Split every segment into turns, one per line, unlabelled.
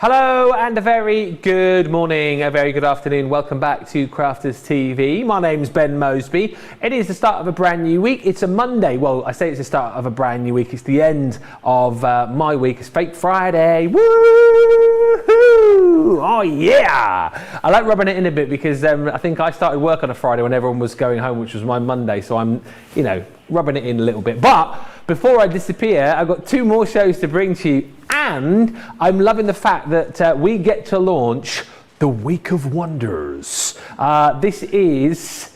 Hello and a very good morning, a very good afternoon. Welcome back to Crafters TV. My name's Ben Moseby. It is the start of a brand new week. It's a Monday. Well, I say it's the start of a brand new week. It's the end of my week. It's Fake Friday. Woo! Oh yeah! I like rubbing it in a bit because I think I started work on a Friday when everyone was going home, which was my Monday. So I'm, rubbing it in a little bit. But before I disappear, I've got two more shows to bring to you. And I'm loving the fact that we get to launch the Week of Wonders. This is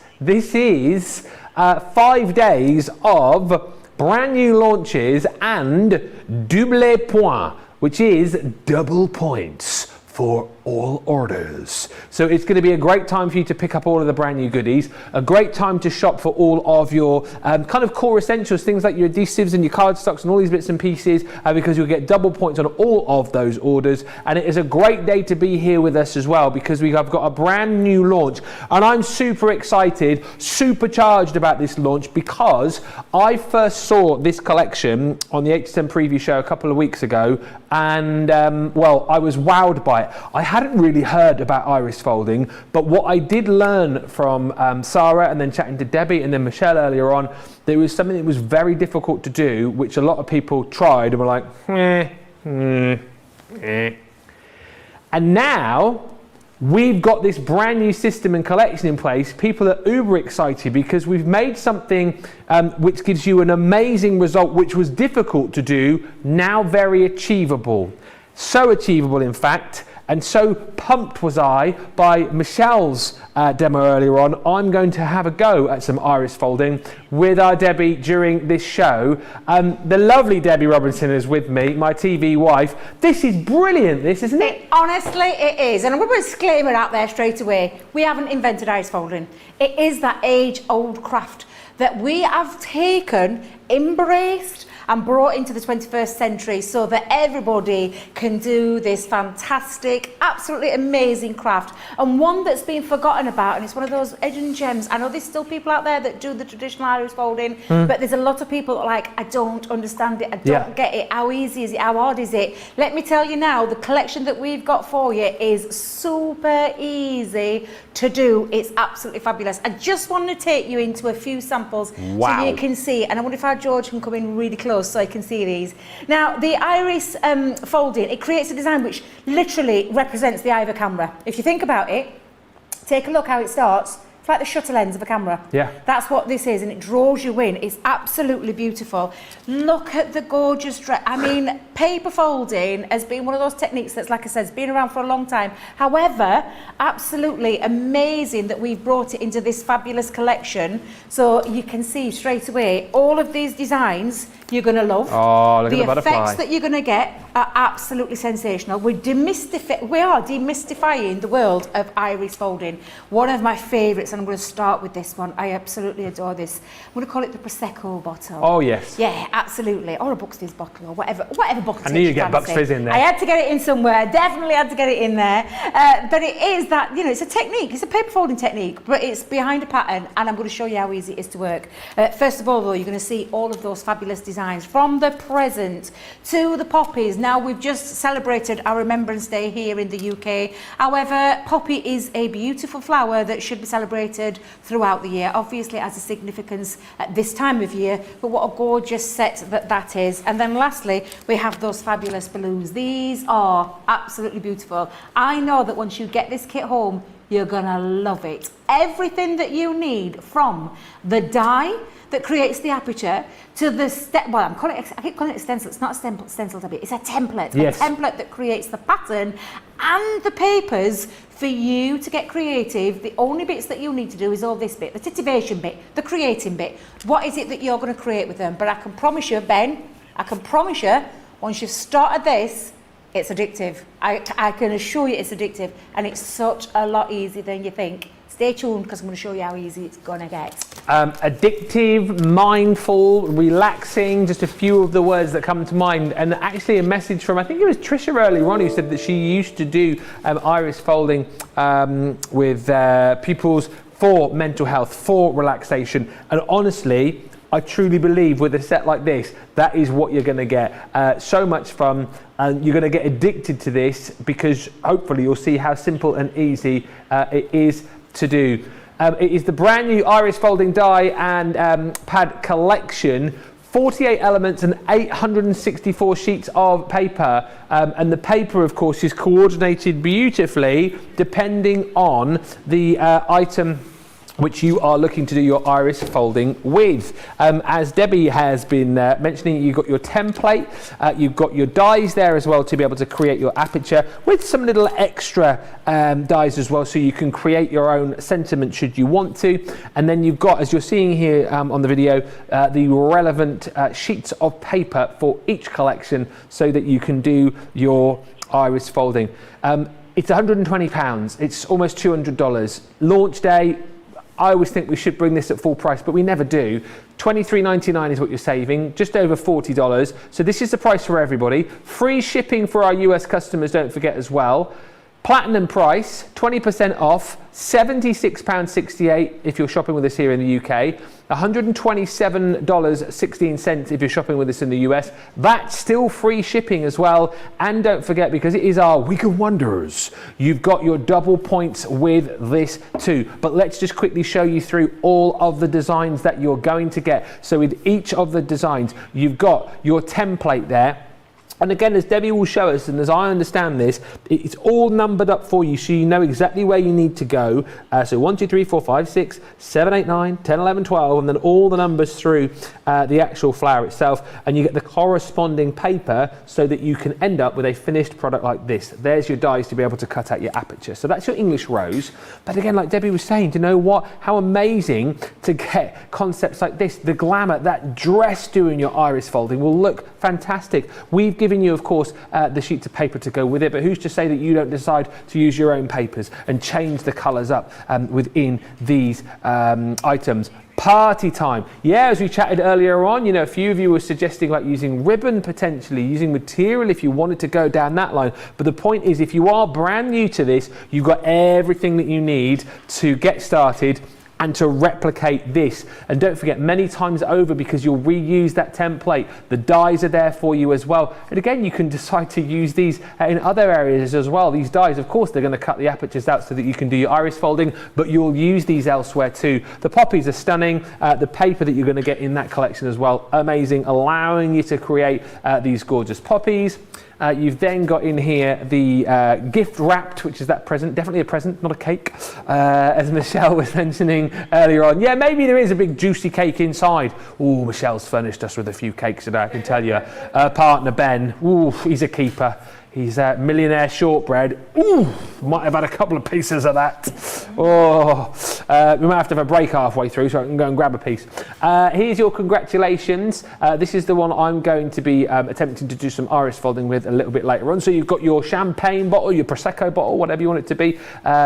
5 days of brand new launches and double point, which is double points for all orders. So it's going to be a great time for you to pick up all of the brand new goodies, a great time to shop for all of your kind of core essentials, things like your adhesives and your cardstocks and all these bits and pieces, because you'll get double points on all of those orders. And it is a great day to be here with us as well, because we have got a brand new launch, and I'm super excited, supercharged about this launch, because I first saw this collection on the 8 to 10 preview show a couple of weeks ago, and well, I was wowed by it. I hadn't really heard about iris folding, but what I did learn from Sarah, and then chatting to Debbie and then Michelle earlier on, there was something that was very difficult to do, which a lot of people tried and were like, And now we've got this brand new system and collection in place. People are uber excited because we've made something which gives you an amazing result, which was difficult to do, now very achievable. So achievable, in fact. And so pumped was I by Michelle's demo earlier on. I'm going to have a go at some iris folding with our Debbie during this show. The lovely Debbie Robinson is with me, my TV wife. This is brilliant, this, isn't it?
Honestly, it is. And I'm going to disclaim it out there straight away. We haven't invented iris folding. It is that age-old craft that we have taken, embraced, and brought into the 21st century so that everybody can do this fantastic, absolutely amazing craft, and one that's been forgotten about, and it's one of those hidden gems. I know there's still people out there that do the traditional iris folding, but there's a lot of people that are like, I don't understand it, I don't get it, how easy is it, how hard is it? Let me tell you now, the collection that we've got for you is super easy to do. It's absolutely fabulous. I just want to take you into a few samples so you can see, and I wonder if our George can come in really close so I can see these. Now, the iris folding, it creates a design which literally represents the eye of a camera. If you think about it, take a look how it starts. It's like the shutter lens of a camera. Yeah. That's what this is, and it draws you in. It's absolutely beautiful. Look at the gorgeous dress. I mean, paper folding has been one of those techniques that's, like I said, it's been around for a long time. However, absolutely amazing that we've brought it into this fabulous collection. So you can see straight away, all of these designs you're going to love. Oh, look at the butterfly. The effects that you're going to get are absolutely sensational. We are demystifying the world of iris folding. One of my favourites, and I'm going to start with this one. I absolutely adore this. I'm going to call it the Prosecco bottle. Oh, yes. Yeah, absolutely. Or a Bucks Fizz bottle, or whatever bottle. I knew you'd get Bucks Fizz in there. I had to get it in somewhere. Definitely had to get it in there. But it is that, it's a technique. It's a paper folding technique, but it's behind a pattern, and I'm going to show you how easy it is to work. First of all, though, you're going to see all of those fabulous designs, from the present to the poppies. Now, we've just celebrated our Remembrance Day here in the UK. However, poppy is a beautiful flower that should be celebrated throughout the year. Obviously, it has a significance at this time of year, but what a gorgeous set that is. And then lastly, we have those fabulous balloons. These are absolutely beautiful. I know that once you get this kit home, you're gonna love it. Everything that you need, from the die that creates the aperture to the I keep calling it a stencil. It's not a stencil, Debbie. It's a template. Yes. A template that creates the pattern and the papers for you to get creative. The only bits that you need to do is all this bit, the titivation bit, the creating bit. What is it that you're going to create with them? But I can promise you, Ben, once you've started this, it's addictive. I can assure you it's addictive, and it's such a lot easier than you think. Stay tuned, because I'm going to show you how easy it's going to get. Addictive, mindful, relaxing, just a few of the words that come to mind. And actually a message from, I think it was Trisha earlier on, who said that she used to do iris folding with pupils for mental health, for relaxation. And honestly,
I truly believe with a set like this, that is what you're going to get. So much fun, and you're going to get addicted to this because hopefully you'll see how simple and easy it is to do. It is the brand new iris folding die and pad collection. 48 elements and 864 sheets of paper, and the paper of course is coordinated beautifully depending on the item which you are looking to do your iris folding with. As Debbie has been mentioning, you've got your template, you've got your dies there as well to be able to create your aperture with some little extra dies as well, so you can create your own sentiment should you want to. And then you've got, as you're seeing here on the video, the relevant sheets of paper for each collection so that you can do your iris folding. It's £120, it's almost $200. Launch day, I always think we should bring this at full price, but we never do. $23.99 is what you're saving, just over $40. So this is the price for everybody. Free shipping for our US customers, don't forget as well. Platinum price, 20% off, £76.68 if you're shopping with us here in the UK, $127.16 if you're shopping with us in the US. That's still free shipping as well. And don't forget, because it is our Week of Wonders, you've got your double points with this too. But let's just quickly show you through all of the designs that you're going to get. So with each of the designs, you've got your template there. And again, as Debbie will show us, and as I understand this, it's all numbered up for you so you know exactly where you need to go. So 1, 2, 3, 4, 5, 6, 7, 8, 9, 10, 11, 12, and then all the numbers through the actual flower itself. And you get the corresponding paper so that you can end up with a finished product like this. There's your dies to be able to cut out your aperture. So that's your English rose. But again, like Debbie was saying, do you know what? How amazing to get concepts like this. The glamour, that dress doing your iris folding will look fantastic. We've given you, of course, the sheets of paper to go with it, but who's to say that you don't decide to use your own papers and change the colours up within these items? Party time. Yeah, as we chatted earlier on, you know, a few of you were suggesting like using ribbon, potentially using material if you wanted to go down that line. But the point is, if you are brand new to this, you've got everything that you need to get started and to replicate this. And don't forget, many times over, because you'll reuse that template, the dies are there for you as well. And again, you can decide to use these in other areas as well. These dies, of course, they're going to cut the apertures out so that you can do your iris folding, but you'll use these elsewhere too. The poppies are stunning. The paper that you're going to get in that collection as well, amazing, allowing you to create these gorgeous poppies. You've then got in here the gift wrapped, which is that present, definitely a present, not a cake, as Michelle was mentioning earlier on. Yeah, maybe there is a big juicy cake inside. Ooh, Michelle's furnished us with a few cakes today, I can tell you. Partner Ben, ooh, he's a keeper. He's millionaire shortbread. Ooh, might have had a couple of pieces of that. Oh, we might have to have a break halfway through so I can go and grab a piece. Here's your congratulations. This is the one I'm going to be attempting to do some iris folding with a little bit later on. So you've got your champagne bottle, your Prosecco bottle, whatever you want it to be,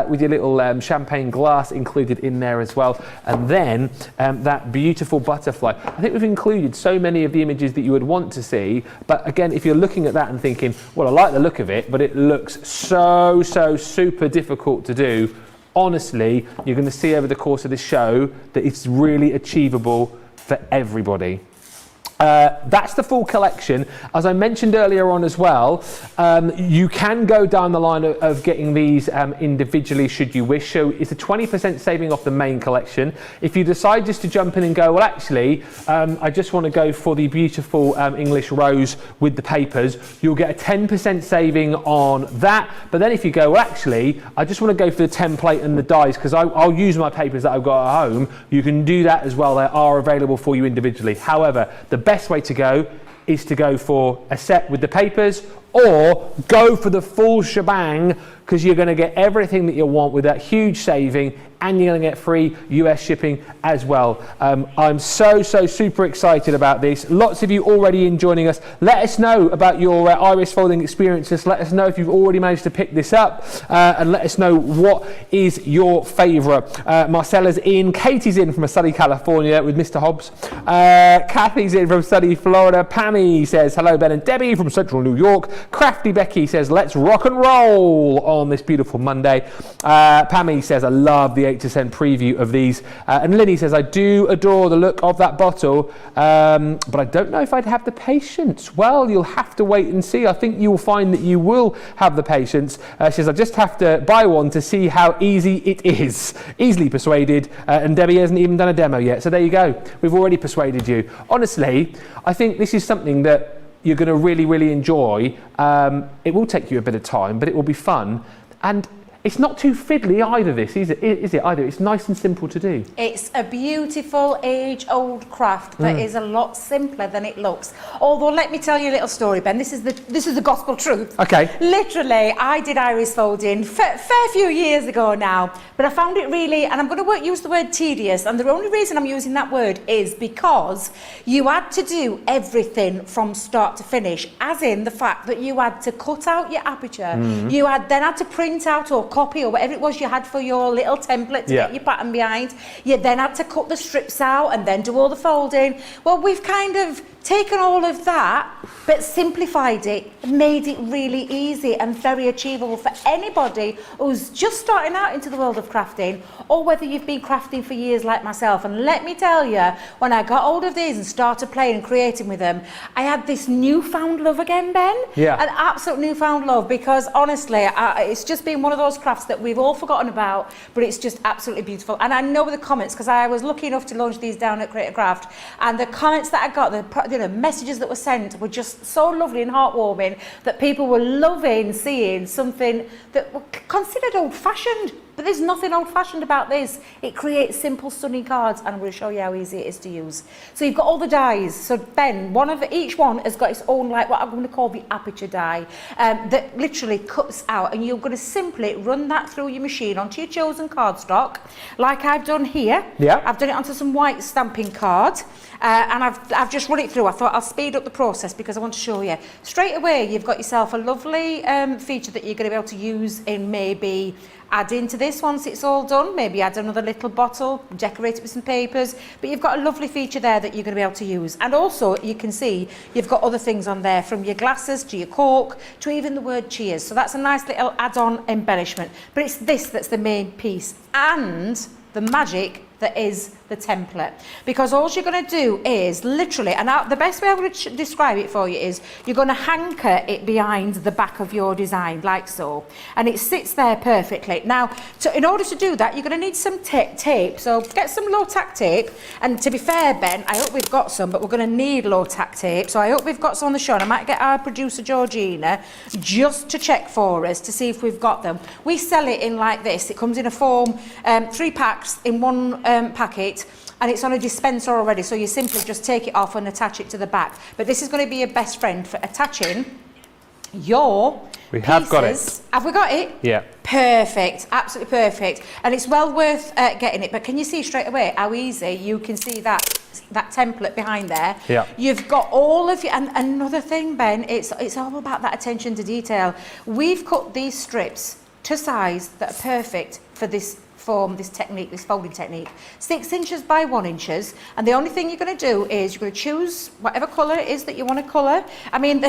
with your little champagne glass included in there as well. And then that beautiful butterfly. I think we've included so many of the images that you would want to see. But again, if you're looking at that and thinking, well, I like the look of it, but it looks so super difficult to do, honestly, you're going to see over the course of this show that it's really achievable for everybody. That's the full collection. As I mentioned earlier on as well, you can go down the line of getting these individually should you wish. So it's a 20% saving off the main collection. If you decide just to jump in and go, well, actually, I just want to go for the beautiful English rose with the papers, you'll get a 10% saving on that. But then if you go, well, actually, I just want to go for the template and the dies because I'll use my papers that I've got at home, you can do that as well. They are available for you individually. However, the best way to go is to go for a set with the papers or go for the full shebang because you're going to get everything that you want with that huge saving and you're going to get free US shipping as well. I'm so super excited about this. Lots of you already in joining us. Let us know about your iris folding experiences. Let us know if you've already managed to pick this up and let us know what is your favourite. Marcella's in, Katie's in from sunny California with Mr. Hobbs. Kathy's in from sunny Florida. Pammy says, hello Ben and Debbie from central New York. Crafty Becky says, let's rock and roll on this beautiful Monday. Pammy says, I love the HSN preview of these. And Linny says, I do adore the look of that bottle, but I don't know if I'd have the patience. Well, you'll have to wait and see. I think you'll find that you will have the patience. She says, I just have to buy one to see how easy it is. Easily persuaded, and Debbie hasn't even done a demo yet. So there you go. We've already persuaded you. Honestly, I think this is something that you're going to really, really enjoy. It will take you a bit of time, but it will be fun. And it's not too fiddly either, this, is it either? It's nice and simple to do. It's a beautiful age-old craft that is a lot simpler than it looks. Although, let me tell you a little story, Ben. This is the gospel truth. Okay. Literally, I did iris folding fair few years ago now, but I found it really, and I'm going to use the word tedious, and the only reason I'm using that word is because you had to do everything from start to finish, as in the fact that you had to cut out your aperture, you then had to print out or copy or whatever it was you had for your little template to get your pattern behind. You then had to cut the strips out and then do all the folding. Well, we've kind of taken all of that but simplified it and made it really easy and very achievable for anybody who's just starting out into the world of crafting, or whether you've been crafting for years like myself. And let me tell you, when I got hold of these and started playing and creating with them, I had this newfound love again, Ben. An absolute newfound love, because honestly, it's just been one of those crafts that we've all forgotten about, but it's just absolutely beautiful. And I know the comments, because I was lucky enough to launch these down at Creative Craft, and the comments that I got, the messages that were sent were just so lovely and heartwarming, that people were loving seeing something that were considered old-fashioned. But there's nothing old-fashioned about this. It creates simple, stunning cards, and I'm going to show you how easy it is to use. So you've got all the dies. So Ben, each one has got its own, like what I'm going to call the aperture die, that literally cuts out, and you're going to simply run that through your machine onto your chosen cardstock, like I've done here. I've done it onto some white stamping card, and I've just run it through. I thought I'll speed up the process because I want to show you. Straight away, you've got yourself a lovely feature that you're going to be able to use in maybe add into this once it's all done, maybe add another little bottle, decorate it with some papers, but you've got a lovely feature there that you're going to be able to use. And also, you can see you've got other things on there, from your glasses to your cork to even the word cheers. So that's a nice little add-on embellishment, but it's this that's the main piece and the magic that is the template. Because all you're going to do is literally, and the best way I'm going to describe it for you is, you're going to hanker it behind the back of your design, like so. And it sits there perfectly. Now, in order to do that, you're going to need some tape. So get some low-tack tape. And to be fair, Ben, I hope we've got some, but we're going to need low-tack tape. So I hope we've got some on the show. And I might get our producer, Georgina, just to check for us to see if we've got them. We sell it in like this. It comes in a foam, 3 packs in one packet, and it's on a dispenser already, so you simply just take it off and attach it to the back. But this is going to be your best friend for attaching your pieces. Have got it. Have we got it? Yeah. Perfect, absolutely perfect. And it's well worth getting it. But can you see straight away how easy you can see that template behind there? Yeah. You've got all of your, and another thing, Ben, it's all about that attention to detail. We've cut these strips to size that are perfect for this form, this technique, this folding technique. 6 inches by 1 inches, and the only thing you're going to do is you're going to choose whatever colour it is that you want to colour. I mean,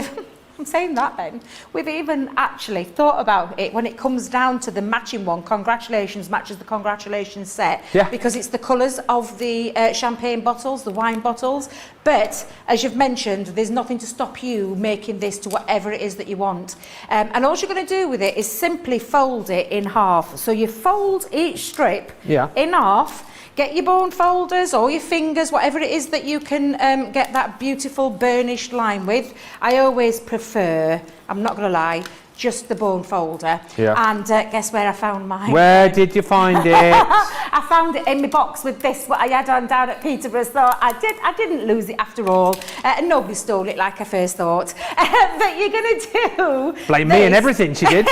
I'm saying that, then we've even actually thought about it when it comes down to the matching one. Congratulations matches the congratulations set, because it's the colours of the champagne bottles, the wine bottles. But as you've mentioned, there's nothing to stop you making this to whatever it is that you want. And all you're going to do with it is simply fold it in half. So you fold each strip in half. Get your bone folders or your fingers, whatever it is that you can get that beautiful burnished line with. I always prefer, I'm not going to lie, just the bone folder. And guess where I found mine? Where did you find it? I found it in my box with this, what I had on down at Peterborough. So I didn't lose it after all. And nobody stole it like I first thought. But you're going to do... Blame me and everything she did.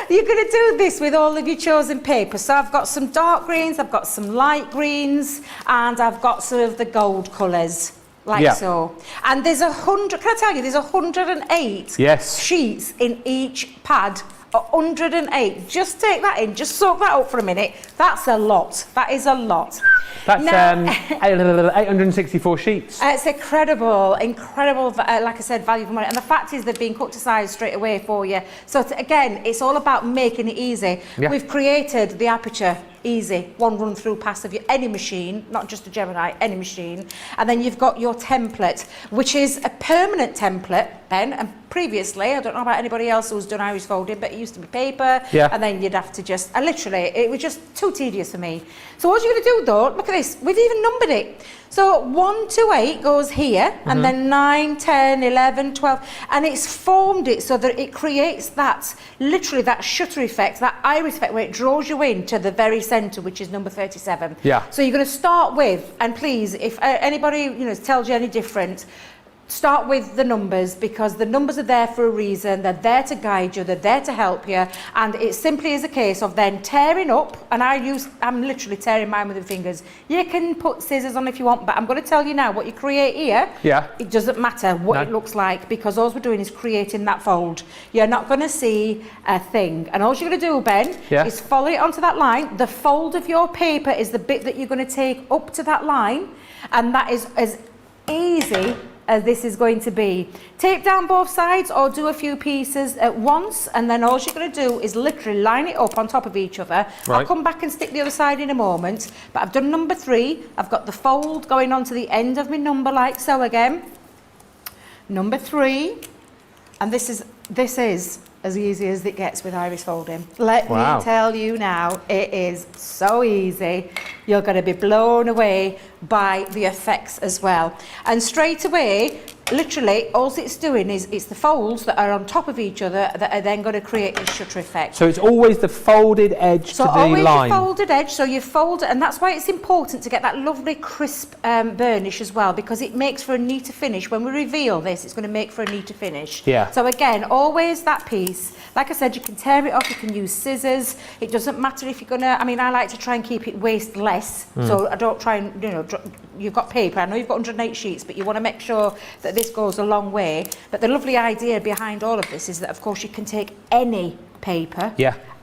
You're going to do this with all of your chosen paper. So I've got some dark greens, I've got some light greens, and I've got some of the gold colours. Like so. And there's 100, can I tell you, there's 108 sheets in each pad. 108. Just take that in, just soak that up for a minute. That's a lot. That is a lot. That's
Now,
864 sheets.
It's incredible, like I said, value for money. And the fact is they've been cut to size straight away for you. So again, it's all about making it easy.
Yeah.
We've created the aperture easy, one run through pass of any machine, not just a Gemini, any machine. And then you've got your template, which is a permanent template, Ben. And previously, I don't know about anybody else who's done iris folding, but it used to be paper.
Yeah.
And then you'd have to just, literally, it was just too tedious for me. So what you're going to do though, look at this, we've even numbered it. So 1 to 8 goes here, and then 9, 10, 11, 12, and it's formed it so that it creates that, literally that shutter effect, that iris effect where it draws you in to the very centre, which is number 37.
Yeah.
So you're going to start with, and please, if anybody tells you any different, start with the numbers, because the numbers are there for a reason. They're there to guide you, they're there to help you, and it simply is a case of then tearing up, and I'm literally tearing mine with the fingers. You can put scissors on if you want, but I'm going to tell you now, what you create here, it doesn't matter what it looks like, because all we're doing is creating that fold. You're not going to see a thing, and all you're going to do, Ben, is follow it onto that line. The fold of your paper is the bit that you're going to take up to that line, and that is as easy as this is going to be. Tape down both sides or do a few pieces at once, and then all you're going to do is literally line it up on top of each other. I'll come back and stick the other side in a moment, but I've done number 3. I've got the fold going on to the end of my number like so again. Number 3, and this is as easy as it gets with iris folding. Let me tell you now, it is so easy. You're going to be blown away by the effects as well. And straight away, literally, all it's doing is it's the folds that are on top of each other that are then going to create this shutter effect.
So it's always the folded edge to the line.
So always your folded edge, so you fold it, and that's why it's important to get that lovely crisp burnish as well, because it makes for a neater finish. When we reveal this, it's going to make for a neater finish.
Yeah.
So again, always that piece. Like I said, you can tear it off, you can use scissors. It doesn't matter if you're going to, I like to try and keep it wasteless, so I don't try and, you've got paper, I know you've got 108 sheets, but you want to make sure that this goes a long way. But the lovely idea behind all of this is that, of course, you can take any paper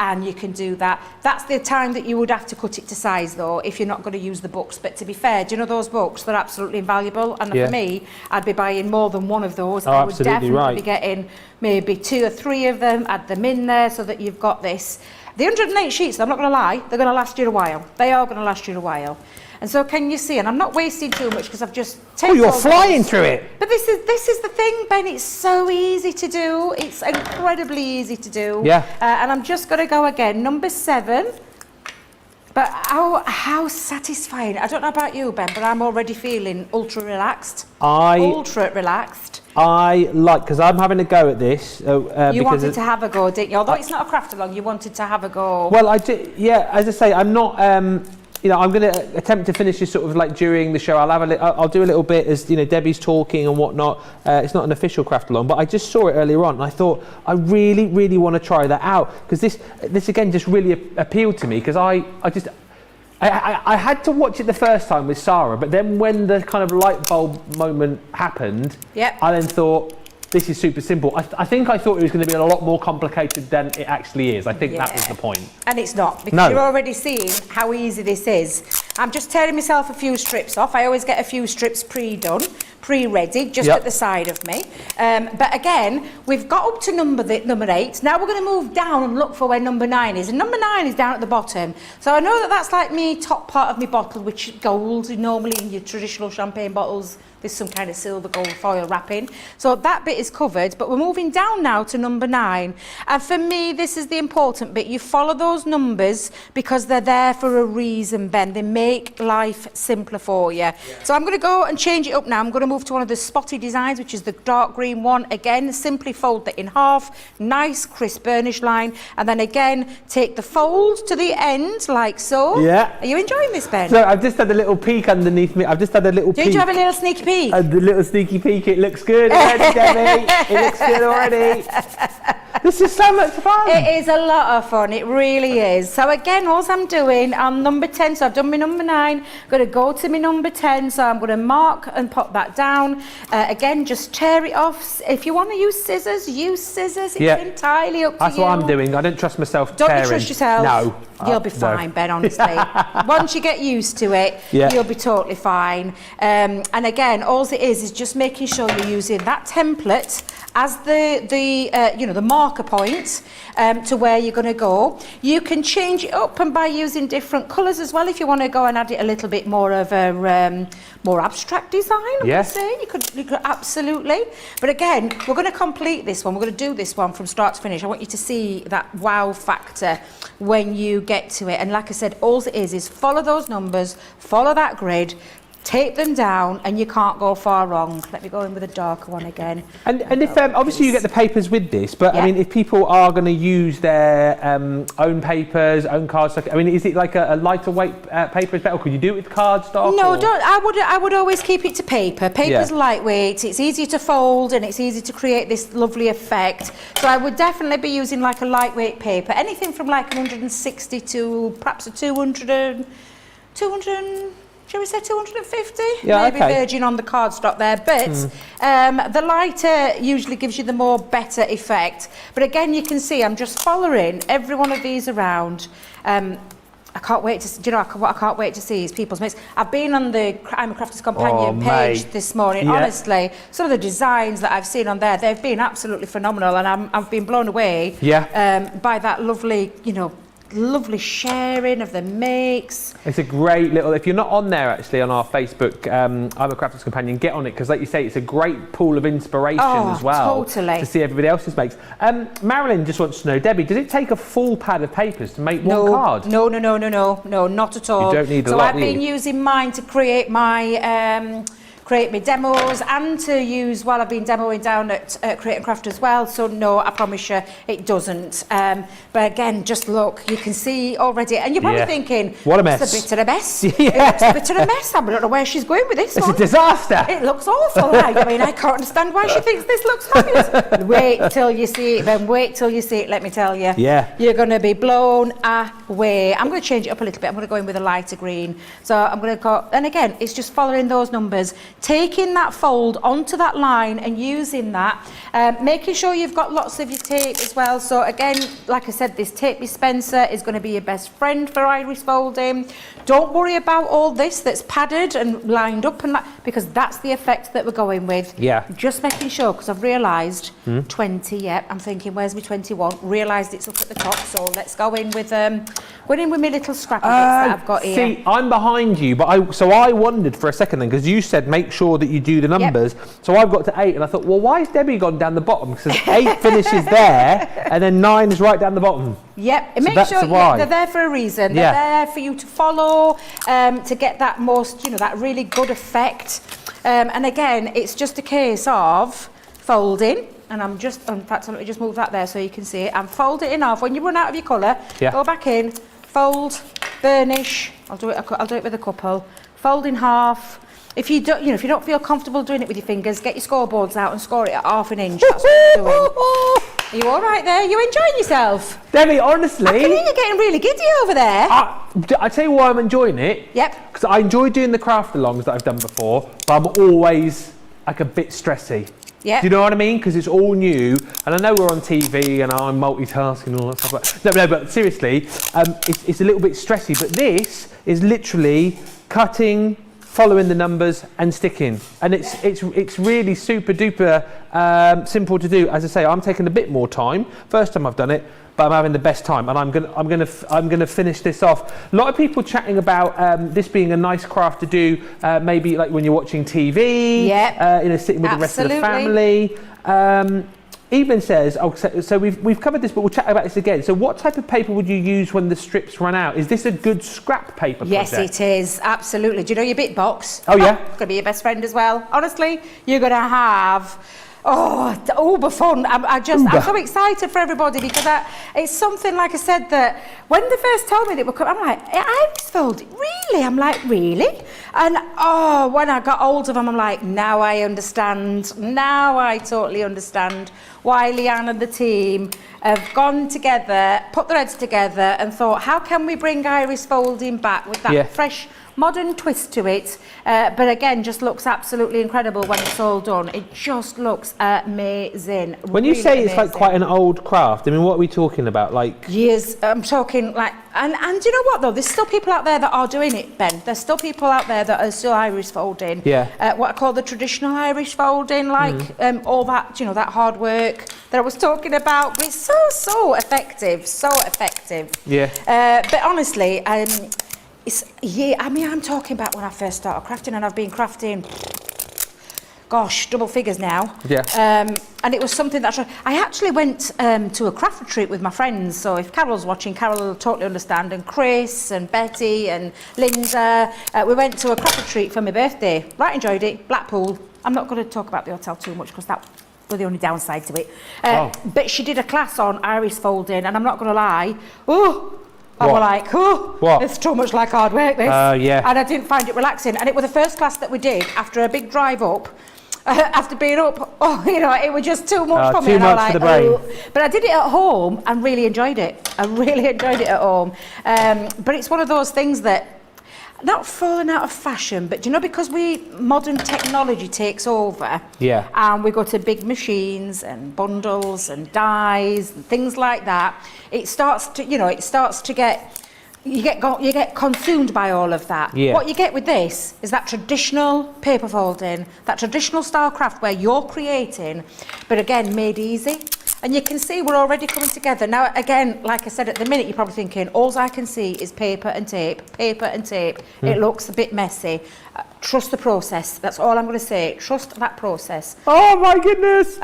and you can do that. That's the time that you would have to cut it to size, though, if you're not going to use the books. But to be fair, do you know those books? They're absolutely invaluable, and for me, I'd be buying more than one of those. I would definitely be getting maybe 2 or 3 of them, add them in there so that you've got this. The 108 sheets, I'm not going to lie, they're going to last you a while. They are going to last you a while. And so can you see, and I'm not wasting too much because I've just taken
you're flying through it.
But this is the thing, Ben, it's so easy to do. It's incredibly easy to do.
Yeah.
And I'm just going to go again, number 7. But how satisfying. I don't know about you, Ben, but I'm already feeling ultra relaxed. Ultra relaxed.
Because I'm having a go at this.
You wanted to have a go, didn't you? Although it's not a craft along, you wanted to have a go.
Well, I did, as I say, I'm not... I'm going to attempt to finish this sort of like during the show. I'll do a little bit as Debbie's talking and whatnot. It's not an official craft along, but I just saw it earlier on, and I thought I really, really want to try that out, because this again just really appealed to me, because I had to watch it the first time with Sarah, but then when the kind of light bulb moment happened, I then thought, this is super simple. I think I thought it was going to be a lot more complicated than it actually is. I think that was the point.
And it's not, because you're already seeing how easy this is. I'm just tearing myself a few strips off. I always get a few strips pre-done, pre-ready, just at the side of me. But again, we've got up to number 8. Now we're going to move down and look for where number 9 is. And number 9 is down at the bottom. So I know that that's like me top part of my bottle, which is gold, normally in your traditional champagne bottles. There's some kind of silver gold foil wrapping. So that bit is covered, but we're moving down now to number 9. And for me, this is the important bit. You follow those numbers because they're there for a reason, Ben. They make life simpler for you. So I'm going to go and change it up now. I'm going to move to one of the spotty designs, which is the dark green one. Again, simply fold that in half. Nice, crisp burnish line. And then again, take the fold to the end, like so. Yeah. Are you enjoying this, Ben?
So I've just had a little peek underneath me. I've just had a little peek.
Did you have a little sneaky peek?
The little sneaky peek. It looks good already, Debbie. It looks good already. This is so much fun.
It is a lot of fun, it really is. So again, all I'm doing, I'm number 10, so I've done my number 9, I'm going to go to my number 10, so I'm going to mark and pop that down. Again, just tear it off. If you want to use scissors, use scissors. It's entirely up to you.
That's what I'm doing. I don't trust myself
Don't
tearing.
you trust yourself?
No.
You'll be fine, Ben, honestly. Once you get used to it, you'll be totally fine. And again, all it is just making sure you're using that template as the marker point to where you're going to go. You can change it up and by using different colours as well if you want to go and add it a little bit more of a more abstract design.
Yes.
You could absolutely. But again, we're going to complete this one. We're going to do this one from start to finish. I want you to see that wow factor when you get to it. And like I said, all it is follow those numbers, follow that grid, tape them down, and you can't go far wrong. Let me go in with a darker one again.
And if obviously you get the papers with this, but I mean, if people are going to use their own papers, own cardstock, I mean, is it like a lighter weight paper is better? Or could you do it with cardstock?
No, don't. I would always keep it to paper. Paper's lightweight. It's easy to fold and it's easy to create this lovely effect. So I would definitely be using like a lightweight paper. Anything from like 160 to perhaps a 200. Shall we say 250? Maybe virgin on the cardstock there, but the lighter usually gives you the more better effect. But again, you can see I'm just following every one of these around. I can't wait to, do you know what I can't wait to see is people's makes. I've been on the I'm a Crafter's Companion page this morning. Honestly, some of the designs that I've seen on there, they've been absolutely phenomenal, and I've been blown away by that lovely, lovely sharing of the makes.
It's a great little, if you're not on there actually on our Facebook, I'm a Crafter's Companion, get on it, because like you say, it's a great pool of inspiration as well.
Totally.
To see everybody else's makes. Marilyn just wants to know, Debbie, does it take a full pad of papers to make one card?
No, not at all.
You don't need a lot,
So I've been using mine to create my demos and to use while I've been demoing down at Create and Craft as well. So no, I promise you it doesn't. But again, just look, you can see already, and you're probably thinking,
what a mess.
It's a bit of a mess. It looks a bit of a mess. I don't know where she's going with this one.
It's a disaster.
It looks awful. I mean, I can't understand why she thinks this looks fabulous. Wait till you see it, then wait till you see it, let me tell you. You're going to be blown away. I'm going to change it up a little bit. I'm going to go in with a lighter green. So I'm going to go, and again, it's just following those numbers. Taking that fold onto that line and using that, making sure you've got lots of your tape as well. So again, like I said, this tape dispenser is going to be your best friend for iris folding. Don't worry about all this that's padded and lined up and that, because that's the effect that we're going with. Just making sure, because I've realised 20, I'm thinking, where's my 21? Realised it's up at the top, so let's go in with my little scrappy bits that I've got here.
See, I'm behind you, but I wondered for a second then, because you said make sure that you do the numbers. So I've got to 8, and I thought, well, why has Debbie gone down the bottom? Because 8 finishes there, and then 9 is right down the bottom.
And make sure they're there for a reason. They're there for you to follow, to get that most, that really good effect. And again, it's just a case of folding. And I'm just, in fact, let me just move that there so you can see it. And fold it in half. When you run out of your colour, go back in, fold, burnish. I'll do it with a couple. Fold in half. If you don't, if you don't feel comfortable doing it with your fingers, get your scoreboards out and score it at ½ an inch. That's what you're doing. Are you all right there? You enjoying yourself?
Debbie, honestly,
I can hear you getting really giddy over there.
I tell you why I'm enjoying it. Because I enjoy doing the craft alongs that I've done before, but I'm always like a bit stressy. Do you know what I mean? Because it's all new, and I know we're on TV and I'm multitasking and all that stuff. But no, but seriously, it's a little bit stressy. But this is literally cutting, following the numbers and sticking, and it's really super duper simple to do. As I say, I'm taking a bit more time. First time I've done it, but I'm having the best time, and I'm gonna finish this off. A lot of people chatting about this being a nice craft to do, maybe like when you're watching TV, sitting with the rest of the family. Evelyn says, so we've covered this, but we'll chat about this again. So what type of paper would you use when the strips run out? Is this a good scrap paper project?
Yes, it is, absolutely. Do you know your bit box?
Oh, yeah.
It's going to be your best friend as well. Honestly, you're going to have... uber fun. I'm so excited for everybody, because it's something, like I said, that when they first told me that we're coming, I'm like, iris folding? Really? I'm like, really? And when I got hold of them, I'm like, now I understand. Now I totally understand why Leanne and the team have gone together, put their heads together and thought, how can we bring iris folding back with that fresh, modern twist to it, but again, just looks absolutely incredible when it's all done. It just looks amazing.
When you say it's like quite an old craft, I mean, what are we talking about? Like
years? I'm talking like, and you know what though? There's still people out there that are doing it, Ben. There's still people out there that are still iris folding.
Yeah.
What I call the traditional iris folding, like all that, you know, that hard work that I was talking about. But it's so effective, so effective.
Yeah.
But honestly, I mean, I'm talking about when I first started crafting, and I've been crafting, gosh, double figures now.
Yeah.
And it was something that I actually went to a craft retreat with my friends. So if Carol's watching, Carol will totally understand, and Chris and Betty and Linda. We went to a craft retreat for my birthday. Right, enjoyed it. Blackpool. I'm not going to talk about the hotel too much because that was the only downside to it. But she did a class on iris folding, and I'm not going to lie. I was like, it's too much like hard work, this.
Yeah.
And I didn't find it relaxing. And it was the first class that we did after a big drive up. After being up, you know, it was just too much for me.
Too much for the brain.
But I did it at home and really enjoyed it. I really enjoyed it at home. But it's one of those things that, not falling out of fashion, but you know, because modern technology takes over, and we go to big machines and bundles and dyes and things like that, it starts to get, you get consumed by all of that. What you get with this is that traditional paper folding, that traditional style craft where you're creating, but again, made easy. And you can see we're already coming together. Now, again, like I said, at the minute, you're probably thinking, all I can see is paper and tape, paper and tape. It looks a bit messy. Trust the process. That's all I'm going to say. Trust that process.
Oh, my goodness.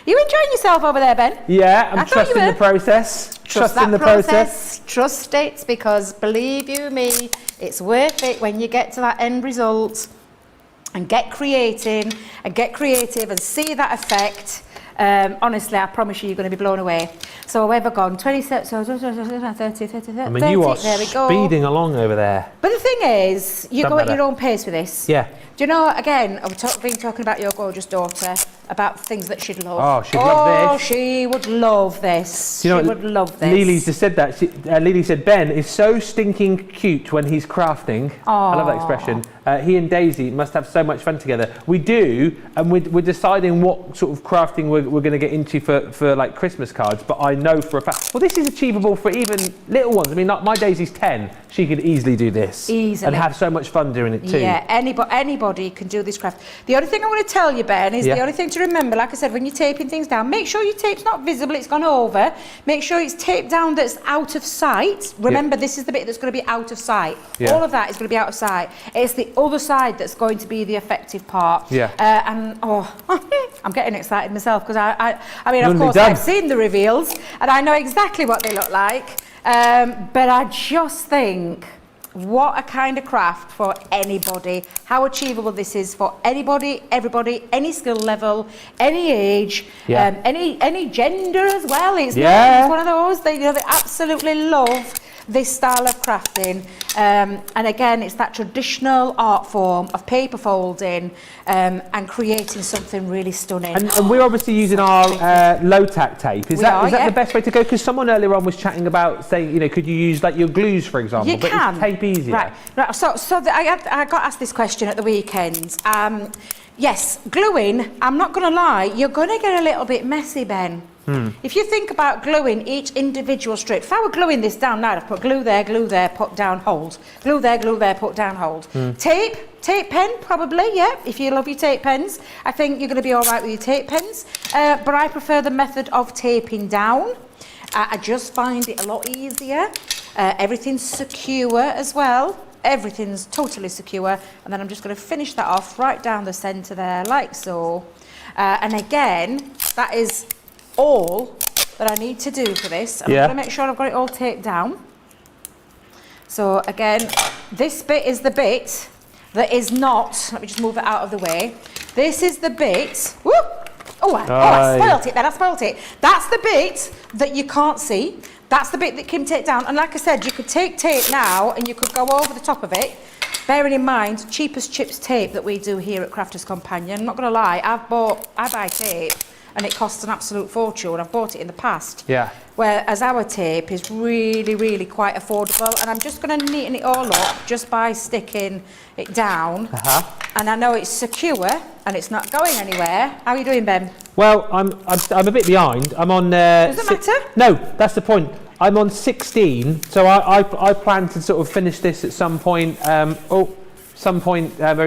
You enjoying yourself over there, Ben?
Yeah, I'm trusting the process.
Trusting the process. Trust it, because believe you me, it's worth it when you get to that end result. And get creating and get creative and see that effect. Honestly, I promise you're going to be blown away. So we've gone 30, 30.
I mean, you are
there we go.
Speeding along over there.
But the thing is, you go at your own pace with this.
Yeah.
Do you know, again, I've been talking about your gorgeous daughter, about things that she'd love.
Oh, she'd love this.
Oh, she would love this. She would love this.
Lily's just said that. Lily said, Ben is so stinking cute when he's crafting. I love that expression. He and Daisy must have so much fun together. We do, and we're deciding what sort of crafting we're going to get into for like Christmas cards, but I know for a fact, well, this is achievable for even little ones. I mean, like my Daisy's 10. She could easily do this.
Easily.
And have so much fun doing it too.
Yeah, anybody can do this craft. The only thing I'm going to tell you, Ben, is the only thing to remember, like I said, when you're taping things down, make sure your tape's not visible, it's gone over. Make sure it's taped down that's out of sight. Remember, this is the bit that's going to be out of sight. All of that is going to be out of sight. It's the other side that's going to be the effective part. And I'm getting excited myself, because I mean, of course, I've seen the reveals and I know exactly what they look like. But I just think, what a kind of craft for anybody. How achievable this is for anybody, everybody, any skill level, any age, any gender as well. It's one of those they absolutely love this style of crafting. And again, it's that traditional art form of paper folding and creating something really stunning.
And we're obviously using our low-tack tape. Is that the best way to go? Because someone earlier on was chatting about saying, could you use like your glues, for example?
You can.
Is tape easier?
Right. So I got asked this question at the weekend. Yes, gluing, I'm not going to lie, you're going to get a little bit messy, Ben. If you think about gluing each individual strip, if I were gluing this down now, I'd put glue there, put down, hold. Glue there, put down, hold. Tape pen, probably, if you love your tape pens. I think you're going to be all right with your tape pens. But I prefer the method of taping down. I just find it a lot easier. Everything's secure as well. Everything's totally secure. And then I'm just going to finish that off right down the centre there, like so. And again, that is all that I need to do for this. I'm going to make sure I've got it all taped down. So again, this bit is the bit that is not, let me just move it out of the way. This is the bit, I spoilt it then, I spoilt it. That's the bit that you can't see. That's the bit that can take down. And like I said, you could take tape now and you could go over the top of it bearing in mind, cheapest chips tape that we do here at Crafters Companion. I'm not going to lie, I buy tape and it costs an absolute fortune. I've bought it in the past.
Yeah.
Whereas our tape is really, really quite affordable. And I'm just going to neaten it all up just by sticking it down. And I know it's secure and it's not going anywhere. How are you doing, Ben?
Well, I'm a bit behind. I'm on...
Does it matter?
No, that's the point. I'm on 16, so I plan to sort of finish this at some point. Very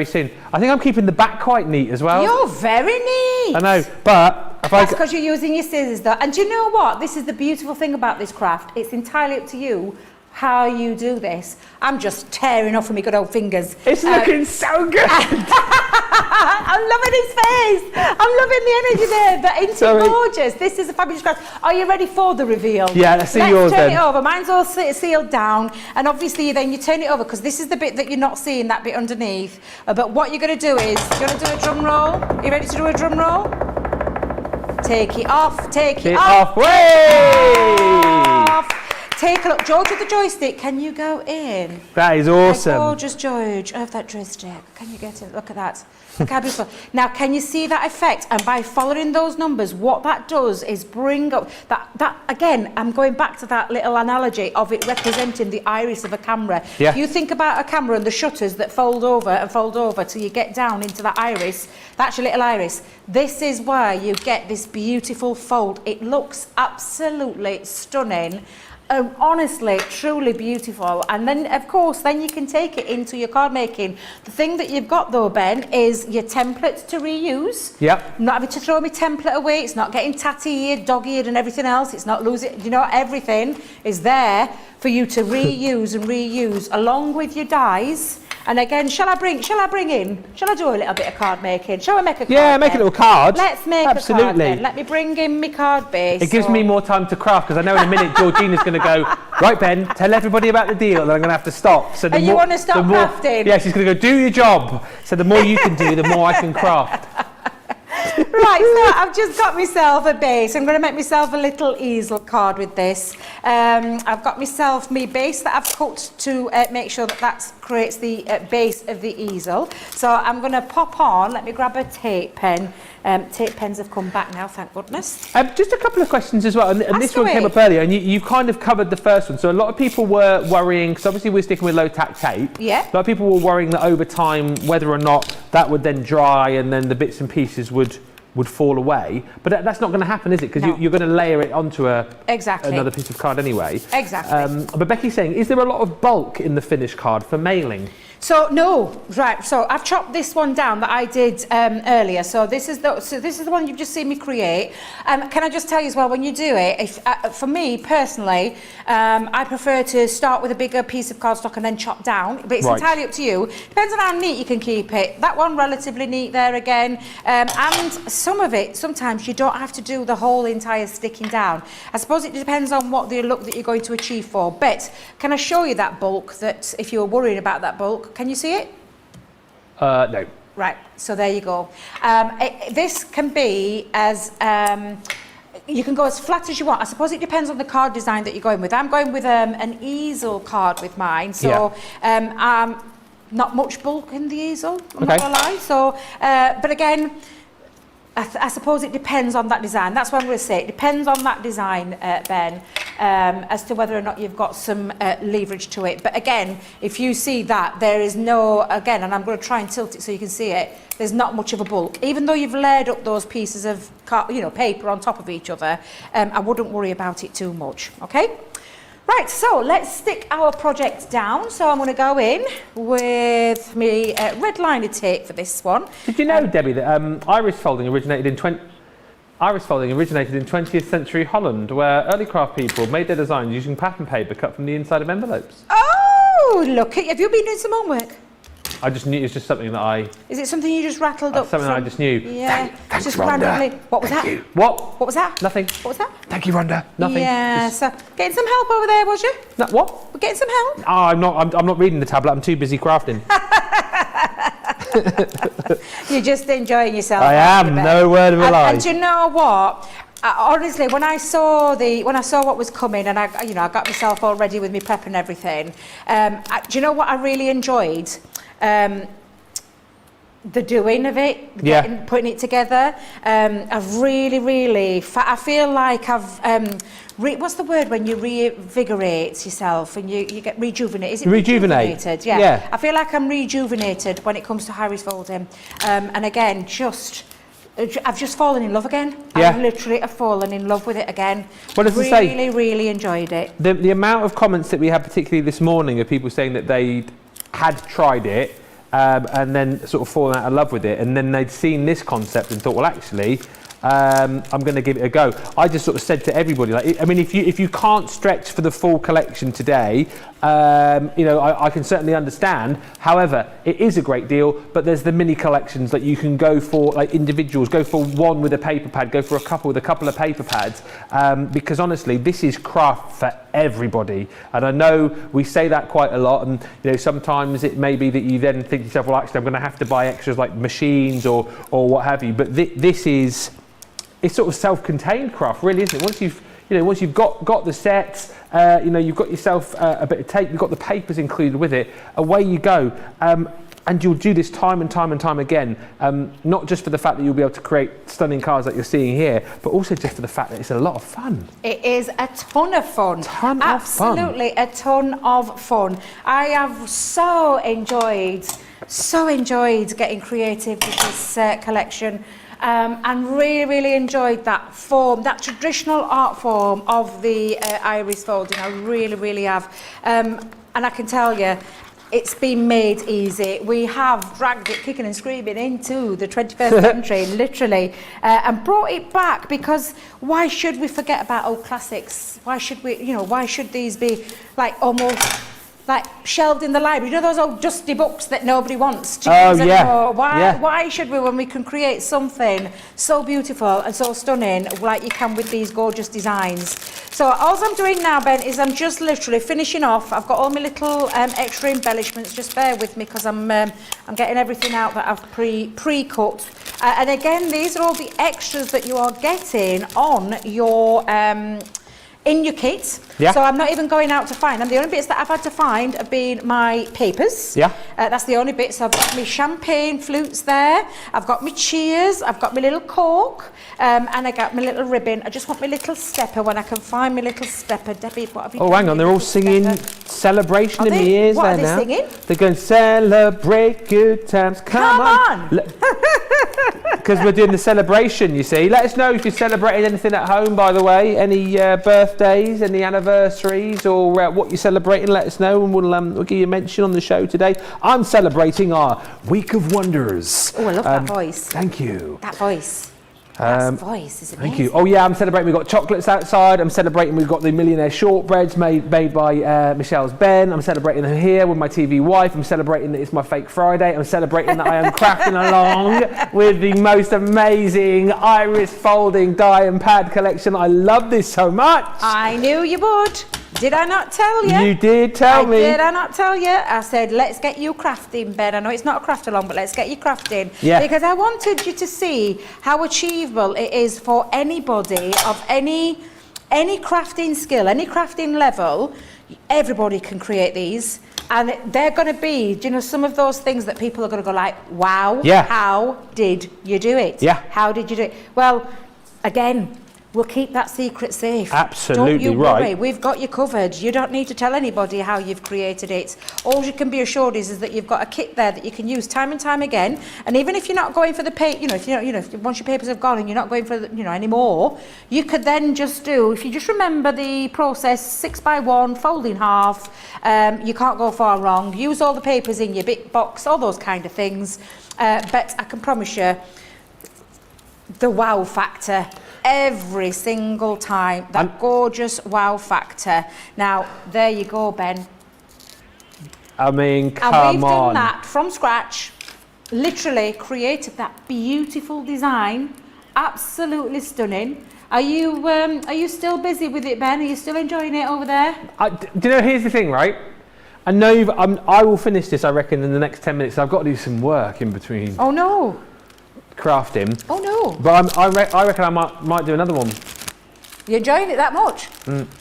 soon. I think I'm keeping the back quite neat as well.
You're very neat.
I know, but
that's because you're using your scissors, though. And do you know what? This is the beautiful thing about this craft. It's entirely up to you how you do this. I'm just tearing off from my good old fingers.
It's looking so good.
I'm loving his face. I'm loving the energy there. But isn't it gorgeous? This is a fabulous craft. Are you ready for the reveal?
Yeah, let's see yours then.
Turn it over. Mine's all sealed down. And obviously then you turn it over because this is the bit that you're not seeing, that bit underneath. But what you're going to do is, you're going to do a drum roll. Are you ready to do a drum roll? Take it off. Take it off.
Way!
Take a look. George with the joystick, can you go in?
That is awesome.
Gorgeous George of that joystick. Can you get in? Look at that. Look how beautiful. Now, can you see that effect? And by following those numbers, what that does is bring up that again, I'm going back to that little analogy of it representing the iris of a camera.
Yeah.
If you think about a camera and the shutters that fold over till you get down into that iris, that's your little iris. This is why you get this beautiful fold. It looks absolutely stunning. Honestly, truly beautiful. And then, of course, then you can take it into your card making. The thing that you've got, though, Ben, is your templates to reuse.
Yep.
Not having to throw my template away. It's not getting tatty-eared, dog-eared and everything else. It's not losing, you know, everything is there for you to reuse and reuse along with your dies. And again, shall I do a little bit of card making? Shall I make a card?
Yeah, make a little card.
Let's make a card then. Let me bring in my card base.
It gives me more time to craft because I know in a minute Georgina's going to go, right, Ben, tell everybody about the deal and I'm going to have to stop. So
you want to stop crafting?
Yeah, she's going to go, do your job. So the more you can do, the more I can craft.
Right, so I've just got myself a base. I'm going to make myself a little easel card with this. I've got myself my base that I've cut to make sure that creates the base of the easel. So I'm going to pop on, let me grab a tape pen. Tape pens have come back now, thank goodness.
Just a couple of questions as well, and this one came up earlier, and you kind of covered the first one. So a lot of people were worrying, because obviously we're sticking with low-tack tape.
Yeah.
A lot of people were worrying that over time, whether or not that would then dry and then the bits and pieces would fall away. But that's not going to happen, is it? Because you're going to layer it onto another piece of card anyway.
Exactly.
But Becky's saying, is there a lot of bulk in the finished card for mailing?
So no, right. So I've chopped this one down that I did earlier. So this is the one you've just seen me create. Can I just tell you as well, when you do it, for me personally, I prefer to start with a bigger piece of cardstock and then chop down. But it's entirely up to you. Depends on how neat you can keep it. That one relatively neat there again. And some of it, sometimes you don't have to do the whole entire sticking down. I suppose it depends on what the look that you're going to achieve for. But can I show you that bulk? That if you were worried about that bulk. Can you see it?
No.
Right, so there you go. This can be as, you can go as flat as you want. I suppose it depends on the card design that you're going with. I'm going with an easel card with mine, so not much bulk in the easel, I'm not gonna lie. So, but again, I suppose it depends on that design. That's what I'm going to say. It depends on that design, Ben, as to whether or not you've got some leverage to it. But again, if you see that, there is no, again, and I'm going to try and tilt it so you can see it, there's not much of a bulk. Even though you've layered up those pieces of paper on top of each other, I wouldn't worry about it too much, okay? Right, so let's stick our project down. So I'm going to go in with my red liner tape for this one.
Did you know, Debbie, that iris folding originated in 20th century Holland, where early craft people made their designs using pattern paper cut from the inside of envelopes?
Oh, look! Have you been doing some homework?
I just knew, it's just something that I...
Is it something you just rattled up?
Something that I just knew.
Yeah.
Thanks,
just
Rhonda.
randomly. What was that?
What?
What was that?
Nothing.
What was that?
Thank you, Rhonda. Nothing.
Yeah, so getting some help over there, was you?
No, what?
We're getting some help?
Oh, I'm not reading the tablet, I'm too busy crafting.
You're just enjoying yourself.
I am, no word of a lie.
And do you know what? honestly, when I saw what was coming, and I got myself all ready with my prep and everything. Do you know what I really enjoyed? The doing of it, putting it together. I've really, I feel like I've, what's the word when you reinvigorate yourself and you get rejuvenate? Is it rejuvenated? Yeah. I feel like I'm rejuvenated when it comes to Irish folding. And again, I've just fallen in love again.
Yeah.
I literally have fallen in love with it again.
Well, as I say,
really enjoyed it.
The amount of comments that we had, particularly this morning, of people saying that they had tried it, and then sort of fallen out of love with it, and then they'd seen this concept and thought, well, actually, I'm going to give it a go. I just sort of said to everybody, like, I mean, if you can't stretch for the full collection today, I can certainly understand. However, it is a great deal, but there's the mini collections that you can go for, like individuals, go for one with a paper pad, go for a couple with a couple of paper pads, because honestly, this is craft for everybody. And I know we say that quite a lot, and sometimes it may be that you then think to yourself, well, actually, I'm going to have to buy extras like machines or what have you. But this is, it's sort of self-contained craft, really, isn't it? Once you've got the sets, you've got yourself a bit of tape, you've got the papers included with it, away you go. And you'll do this time and time again, not just for the fact that you'll be able to create stunning cars like you're seeing here, but also just for the fact that it's a lot of fun.
It is a ton of fun. Absolutely a ton of fun. I have so enjoyed getting creative with this collection. And really enjoyed that form, that traditional art form of the iris folding. I really have. And I can tell you, it's been made easy. We have dragged it kicking and screaming into the 21st century, literally, and brought it back, because why should we forget about old classics? Why should why should these be like almost like shelved in the library? Those old dusty books that nobody wants to use anymore. Why should we, when we can create something so beautiful and so stunning like you can with these gorgeous designs? So all I'm doing now, Ben, is I'm just literally finishing off. I've got all my little extra embellishments. Just bear with me, because I'm getting everything out that I've pre-cut. And again, these are all the extras that you are getting on your in your kit. So I'm not even going out to find them. The only bits that I've had to find have been my papers. That's the only bits. I've got my champagne flutes there. I've got my cheers. I've got my little cork. And I got my little ribbon. I just want my little stepper when I can find my little stepper. Debbie, what have you done?
Oh, hang on. They're all singing Celebration in my ears
there now.
What
are they singing?
They're going, celebrate good times. Come on. Because we're doing the celebration, you see. Let us know if you're celebrating anything at home, by the way. Any birthdays, any anniversaries, or what you're celebrating, let us know, and we'll give you a mention on the show today. I'm celebrating our Week of Wonders.
Oh, I love that voice.
Thank you.
That voice. That voice is amazing.
Thank you. Oh yeah, I'm celebrating. We've got chocolates outside. I'm celebrating. We've got the millionaire shortbreads made by Michelle's Ben. I'm celebrating them here with my TV wife. I'm celebrating that it's my fake Friday. I'm celebrating that I am crafting along with the most amazing iris folding die and pad collection. I love this so much.
I knew you would. Did I not tell you?
You did tell me.
Did I not tell you? I said, let's get you crafting, Ben. I know it's not a craft along, but let's get you crafting.
Yeah.
Because I wanted you to see how achievable it is for anybody of any crafting skill, any crafting level. Everybody can create these. And they're going to be, some of those things that people are going to go like, wow, how did you do it?
Yeah.
How did you do it? Well, again, we'll keep that secret safe.
Absolutely
Don't you
right.
worry, we've got you covered. You don't need to tell anybody how you've created it. All you can be assured is that you've got a kit there that you can use time and time again. And even if you're not going for the if once your papers have gone and you're not going for anymore, you could then just do, if you just remember the process, 6x1, fold in half. You can't go far wrong. Use all the papers in your big box, all those kind of things. But I can promise you, the wow factor. Every single time, that gorgeous wow factor. Now, there you go, Ben.
I mean, come on.
And we've done that from scratch, literally created that beautiful design, absolutely stunning. Are you still busy with it, Ben? Are you still enjoying it over there?
Do you know, here's the thing, right? I know I will finish this, I reckon, in the next 10 minutes. I've got to do some work in between.
Oh, no.
Crafting.
Oh no!
But I reckon I might do another one
You enjoying it that much?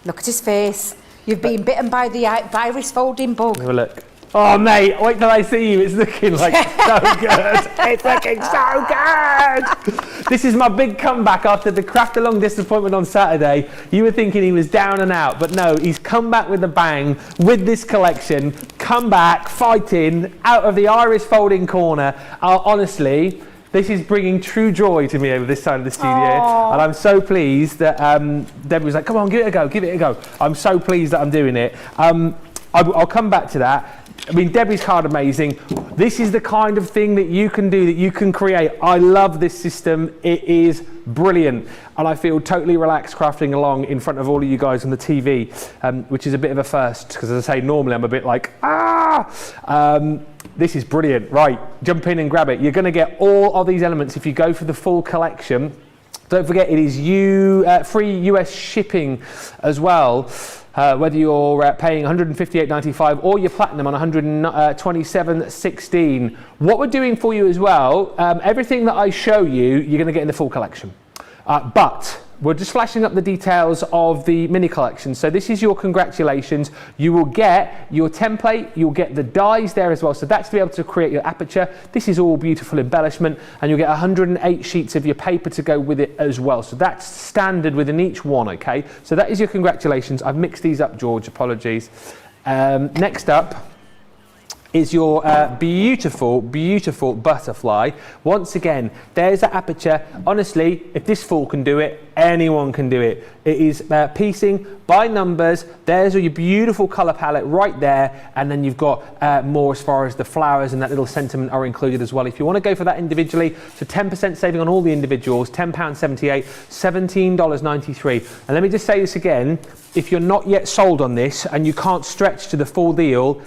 Look at his face. You've been bitten by the virus folding bug.
Have a look. Oh, mate, wait till I see you. It's looking like so good. It's looking so good. This is my big comeback after the craft along disappointment on Saturday. You were thinking he was down and out, but no, he's come back with a bang with this collection. Come back, fighting out of the iris folding corner. Honestly, this is bringing true joy to me over this side of the studio. Aww. And I'm so pleased that Debbie was like, come on, give it a go, give it a go. I'm so pleased that I'm doing it. I'll come back to that. I mean, Debbie's card amazing. This is the kind of thing that you can do, that you can create. I love this system. It is brilliant. And I feel totally relaxed crafting along in front of all of you guys on the TV, which is a bit of a first, because as I say, normally I'm a bit like, this is brilliant. Right, jump in and grab it. You're going to get all of these elements if you go for the full collection. Don't forget, it is free US shipping as well. Whether you're paying $158.95 or you're platinum on $127.16. What we're doing for you as well, everything that I show you, you're going to get in the full collection. But we're just flashing up the details of the mini collection. So this is your congratulations. You will get your template, you'll get the dies there as well. So that's to be able to create your aperture. This is all beautiful embellishment, and you'll get 108 sheets of your paper to go with it as well. So that's standard within each one, okay? So that is your congratulations. I've mixed these up, George, apologies. Next up is your beautiful, beautiful butterfly. Once again, there's that aperture. Honestly, if this fool can do it, anyone can do it. It is piecing by numbers. There's your beautiful color palette right there. And then you've got more as far as the flowers and that little sentiment are included as well. If you want to go for that individually, so 10% saving on all the individuals, £10.78, $17.93. And let me just say this again, if you're not yet sold on this and you can't stretch to the full deal,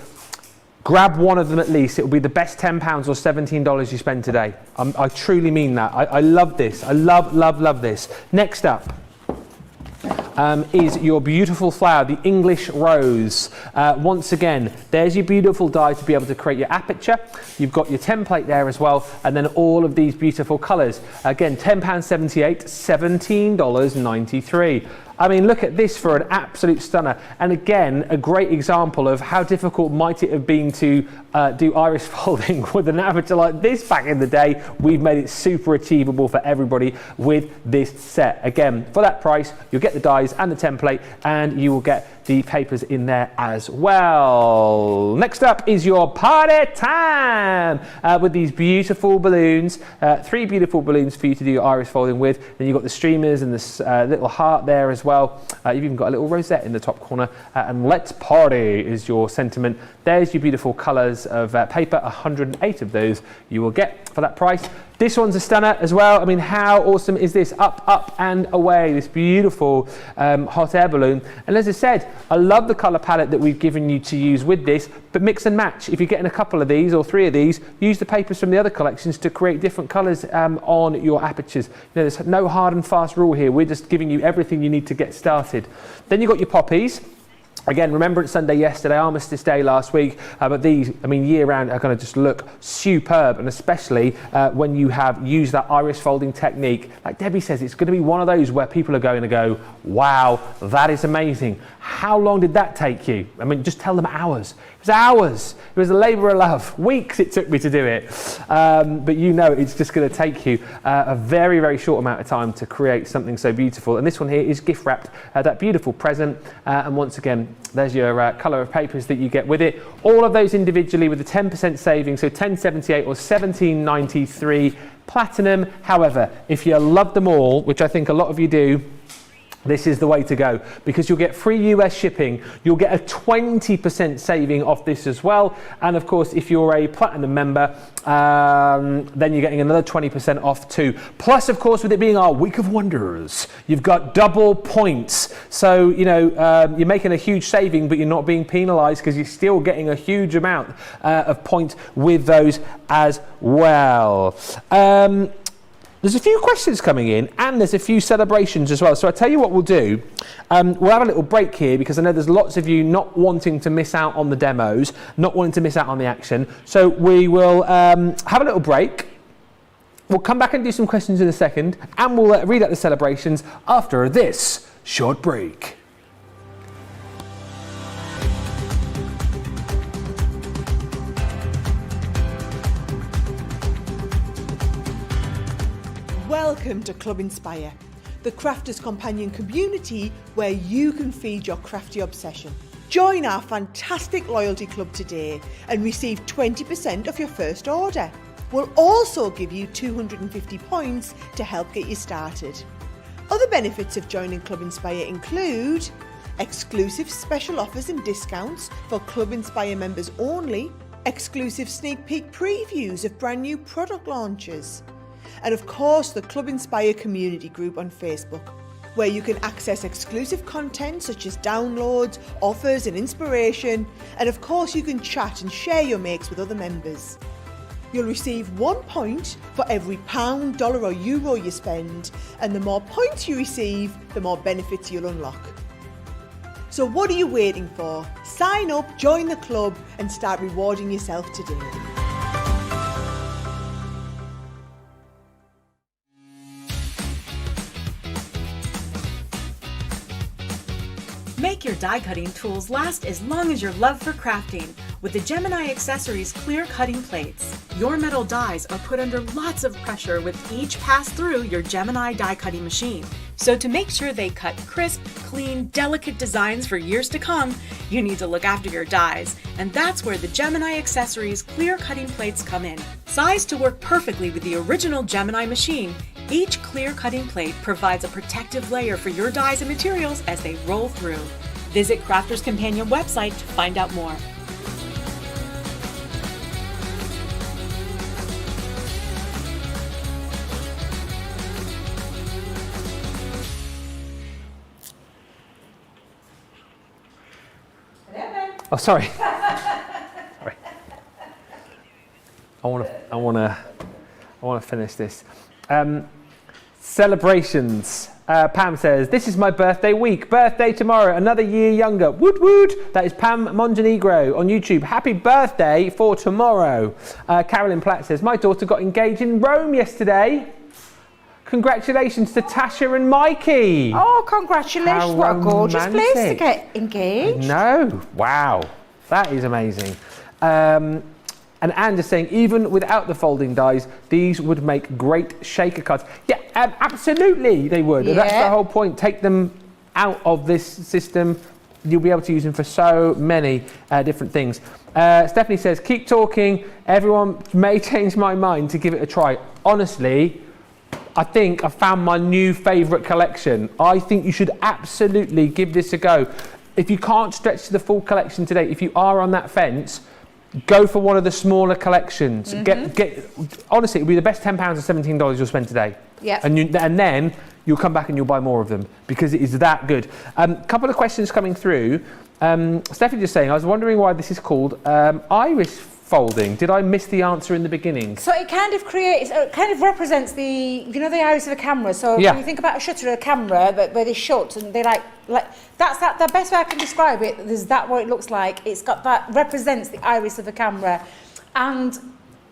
grab one of them at least. It will be the best £10 or $17 you spend today. I truly mean that. I love this. I love this. Next up is your beautiful flower, the English rose. Once again, there's your beautiful die to be able to create your aperture. You've got your template there as well, and then all of these beautiful colours. Again, £10.78, $17.93. I mean, look at this for an absolute stunner. And again, a great example of how difficult might it have been to do iris folding with an aperture like this back in the day. We've made it super achievable for everybody with this set. Again, for that price, you'll get the dies and the template, and you will get the papers in there as well. Next up is your party time with these beautiful balloons. 3 beautiful balloons for you to do your iris folding with. Then you've got the streamers and this little heart there as well. You've even got a little rosette in the top corner. And let's party is your sentiment. There's your beautiful colours of paper. 108 of those you will get for that price. This one's a stunner as well. I mean, how awesome is this? Up, up and away, this beautiful hot air balloon. And as I said, I love the colour palette that we've given you to use with this, but mix and match. If you're getting a couple of these or 3 of these, use the papers from the other collections to create different colours on your apertures. You know, there's no hard and fast rule here. We're just giving you everything you need to get started. Then you've got your poppies. Again, Remembrance Sunday yesterday, Armistice Day last week, but these, I mean, year round are going to just look superb, and especially when you have used that iris folding technique. Like Debbie says, it's going to be one of those where people are going to go, wow, that is amazing. How long did that take you? I mean, just tell them hours. It was hours. It was a labour of love. Weeks it took me to do it. But you know it's just going to take you a very, very short amount of time to create something so beautiful. And this one here is gift wrapped, that beautiful present. And once again, there's your colour of papers that you get with it. All of those individually with a 10% saving, so $10.78 or $17.93 platinum. However, if you love them all, which I think a lot of you do, this is the way to go, because you'll get free US shipping. You'll get a 20% saving off this as well. And of course, if you're a platinum member, then you're getting another 20% off too. Plus, of course, with it being our week of wonders, you've got double points. So, you know, you're making a huge saving, but you're not being penalized because you're still getting a huge amount of points with those as well. There's a few questions coming in, and there's a few celebrations as well. So I'll tell you what we'll do. We'll have a little break here because I know there's lots of you not wanting to miss out on the demos, not wanting to miss out on the action. So we will have a little break. We'll come back and do some questions in a second, and we'll read out the celebrations after this short break.
Welcome to Club Inspire, the crafters' companion community where you can feed your crafty obsession. Join our fantastic loyalty club today and receive 20% off your first order. We'll also give you 250 points to help get you started. Other benefits of joining Club Inspire include exclusive special offers and discounts for Club Inspire members only, exclusive sneak peek previews of brand new product launches, and of course the Club Inspire community group on Facebook, where you can access exclusive content such as downloads, offers and inspiration, and of course you can chat and share your makes with other members. You'll receive 1 point for every pound, dollar or euro you spend, and the more points you receive, the more benefits you'll unlock. So what are you waiting for? Sign up, join the club and start rewarding yourself today.
Make your die cutting tools last as long as your love for crafting with the Gemini Accessories clear cutting plates. Your metal dies are put under lots of pressure with each pass through your Gemini die cutting machine. So to make sure they cut crisp, clean, delicate designs for years to come, you need to look after your dies, and that's where the Gemini Accessories clear cutting plates come in. Sized to work perfectly with the original Gemini machine, each clear cutting plate provides a protective layer for your dies and materials as they roll through. Visit Crafter's Companion website to find out more.
Oh, sorry. Sorry. I want to finish this. Celebrations. Pam says, this is my birthday week. Birthday tomorrow, another year younger. Woot woot. That is Pam Montenegro on YouTube. Happy birthday for tomorrow. Carolyn Platt says, my daughter got engaged in Rome yesterday. Congratulations to Tasha and Mikey.
Oh, congratulations. What a gorgeous place to get engaged.
No, wow. That is amazing. And Anne is saying, even without the folding dies, these would make great shaker cards. Yeah, absolutely they would. Yeah. That's the whole point. Take them out of this system. You'll be able to use them for so many different things. Stephanie says, keep talking. Everyone may change my mind to give it a try. Honestly, I think I found my new favourite collection. I think you should absolutely give this a go. If you can't stretch to the full collection today, if you are on that fence, go for one of the smaller collections. Honestly, it'll be the best £10 or $17 you'll spend today.
Yeah.
And then you'll come back and you'll buy more of them because it is that good. Couple of questions coming through. Stephanie just saying, I was wondering why this is called iris folding. Did I miss the answer in the beginning?
So it kind of creates, it kind of represents the, you know, the iris of a camera. So when you think about a shutter of a camera, where they shut and they like that's that. The best way I can describe it is that what it looks like. It's got that represents the iris of a camera, and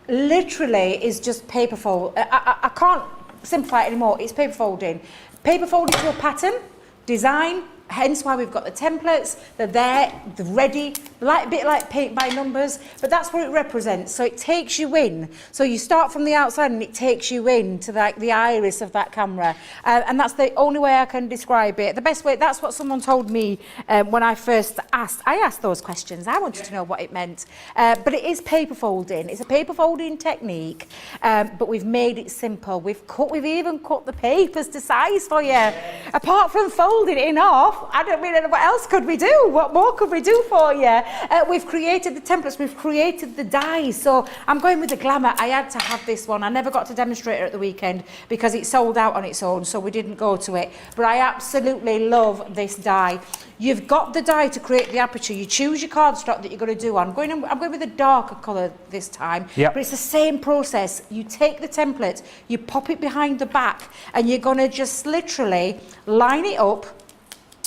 literally is just paper fold. I can't simplify it anymore. It's paper folding. Paper folding to a pattern, design. Hence why we've got the templates. They're there, they're ready, a bit like paint by numbers, but that's what it represents. So it takes you in. So you start from the outside and it takes you in to like the iris of that camera. And that's the only way I can describe it. The best way, that's what someone told me when I first asked. I asked those questions. I wanted to know what it meant. But it is paper folding. It's a paper folding technique, but we've made it simple. We've even cut the papers to size for you. Apart from folding it in half, I don't mean, what else could we do? What more could we do for you? We've created the templates, we've created the dies. So I'm going with the glamour. I had to have this one. I never got to demonstrate it at the weekend because it sold out on its own, so we didn't go to it. But I absolutely love this die. You've got the die to create the aperture. You choose your cardstock that you're going to do. I'm going with a darker colour this time, but it's the same process. You take the template, you pop it behind the back, and you're going to just literally line it up.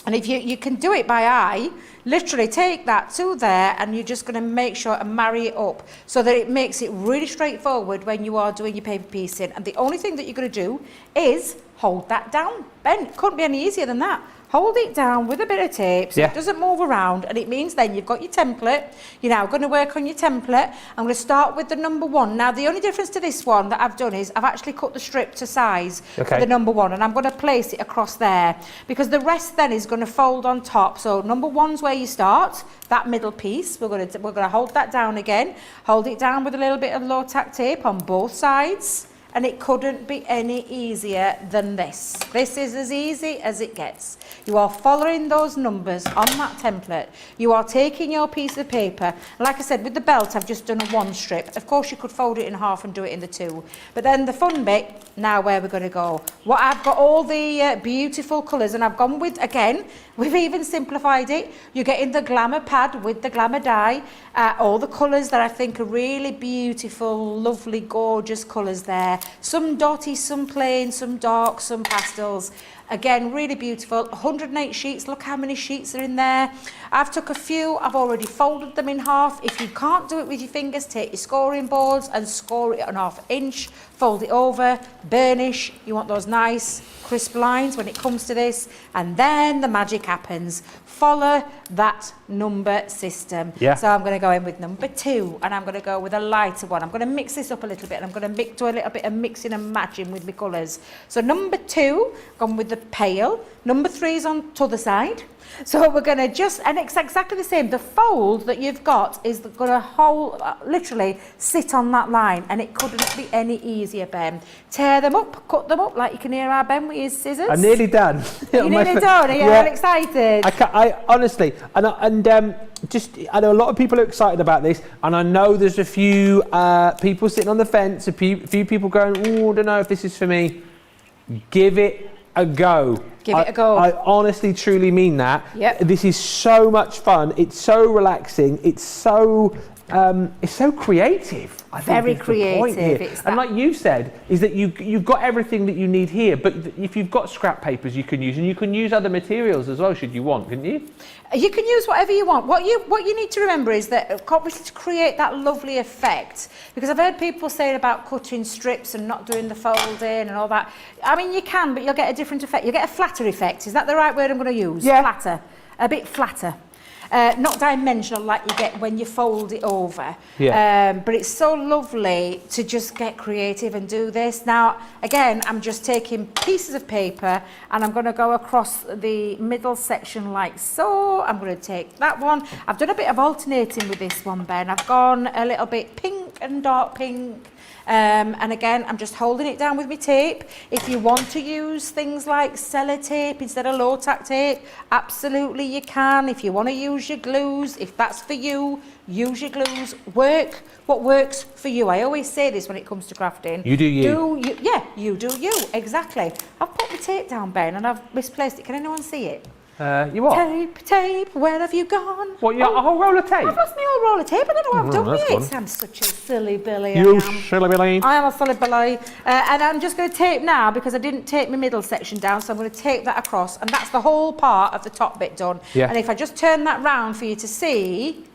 And if you can do it by eye, literally take that to there and you're just going to make sure and marry it up so that it makes it really straightforward when you are doing your paper piecing. And the only thing that you're going to do is hold that down. Ben, couldn't be any easier than that. hold it down with a bit of tape so it doesn't move around, and it means then you've got your template. You're now going to work on your template. I'm going to start with the number 1. Now the only difference to this one that I've done is I've actually cut the strip to size for the number 1, and I'm going to place it across there because the rest then is going to fold on top. So number 1's where you start, that middle piece. We're going to hold that down again, hold it down with a little bit of low tack tape on both sides. And it couldn't be any easier than this. This is as easy as it gets. You are following those numbers on that template. You are taking your piece of paper. Like I said, with the belt, I've just done a 1 strip. Of course, you could fold it in half and do it in the 2. But then the fun bit, now where we're going to go. What I've got all the beautiful colours, and I've gone with, again, we've even simplified it. You're getting the glamour pad with the glamour die. All the colours that I think are really beautiful, lovely, gorgeous colours there. Some dotty, some plain, some dark, some pastels. Again, really beautiful. 108 sheets. Look how many sheets are in there. I've took a few. I've already folded them in half. If you can't do it with your fingers, take your scoring boards and score it on 1/2 inch. Fold it over. Burnish. You want those nice crisp lines when it comes to this. And then the magic happens. Follow that number system. So I'm going to go in with number 2, and I'm going to go with a lighter one. I'm going to mix this up a little bit, and I'm going to do a little bit of mixing and matching with my colours. So number 2, gone with the pale. Number 3 is on the other side. So we're going to just, and it's exactly the same. The fold that you've got is going to hold, literally sit on that line, and it couldn't be any easier, Ben. Tear them up, cut them up, like you can hear our Ben with his scissors.
I'm nearly done.
You're nearly done? Are you all excited?
I honestly, and I know a lot of people are excited about this, and I know there's a few people sitting on the fence, a few people going, oh, I don't know if this is for me. Give it a go.
Give it a go.
I honestly, truly mean that. This is so much fun. It's so relaxing. It's so creative. I think
Very creative.
And like you said, is that you've got everything that you need here. But if you've got scrap papers, you can use, and you can use other materials as well, should you want, couldn't you?
You can use whatever you want. What you need to remember is that obviously to create that lovely effect, because I've heard people saying about cutting strips and not doing the folding and all that. I mean, you can, but you'll get a different effect. You'll get a flatter effect. Is that the right word I'm going to use? Flatter. A bit flatter. Not dimensional like you get when you fold it over. But it's so lovely to just get creative and do this. Now, again, I'm just taking pieces of paper and I'm going to go across the middle section like so. I'm going to take that one. I've done a bit of alternating with this one, Ben. I've gone a little bit pink and dark pink. And again, I'm just holding it down with my tape. If you want to use things like sellotape instead of low tack tape, absolutely you can. If you want to use your glues, if that's for you, use your glues. Work what works for you. I always say this when it comes to crafting.
You do you.
You do you. Exactly. I've put my tape down, Ben, and I've misplaced it. Can anyone see it?
You what?
Tape, where have you gone?
What, you got a whole roll of tape?
I've lost my whole roll of tape. I don't know what I've done with it. I'm such a silly Billy.
You silly Billy.
I am a silly Billy. And I'm just going to tape now because I didn't tape my middle section down, so I'm going to tape that across, and that's the whole part of the top bit done. And if I just turn that round for you to see,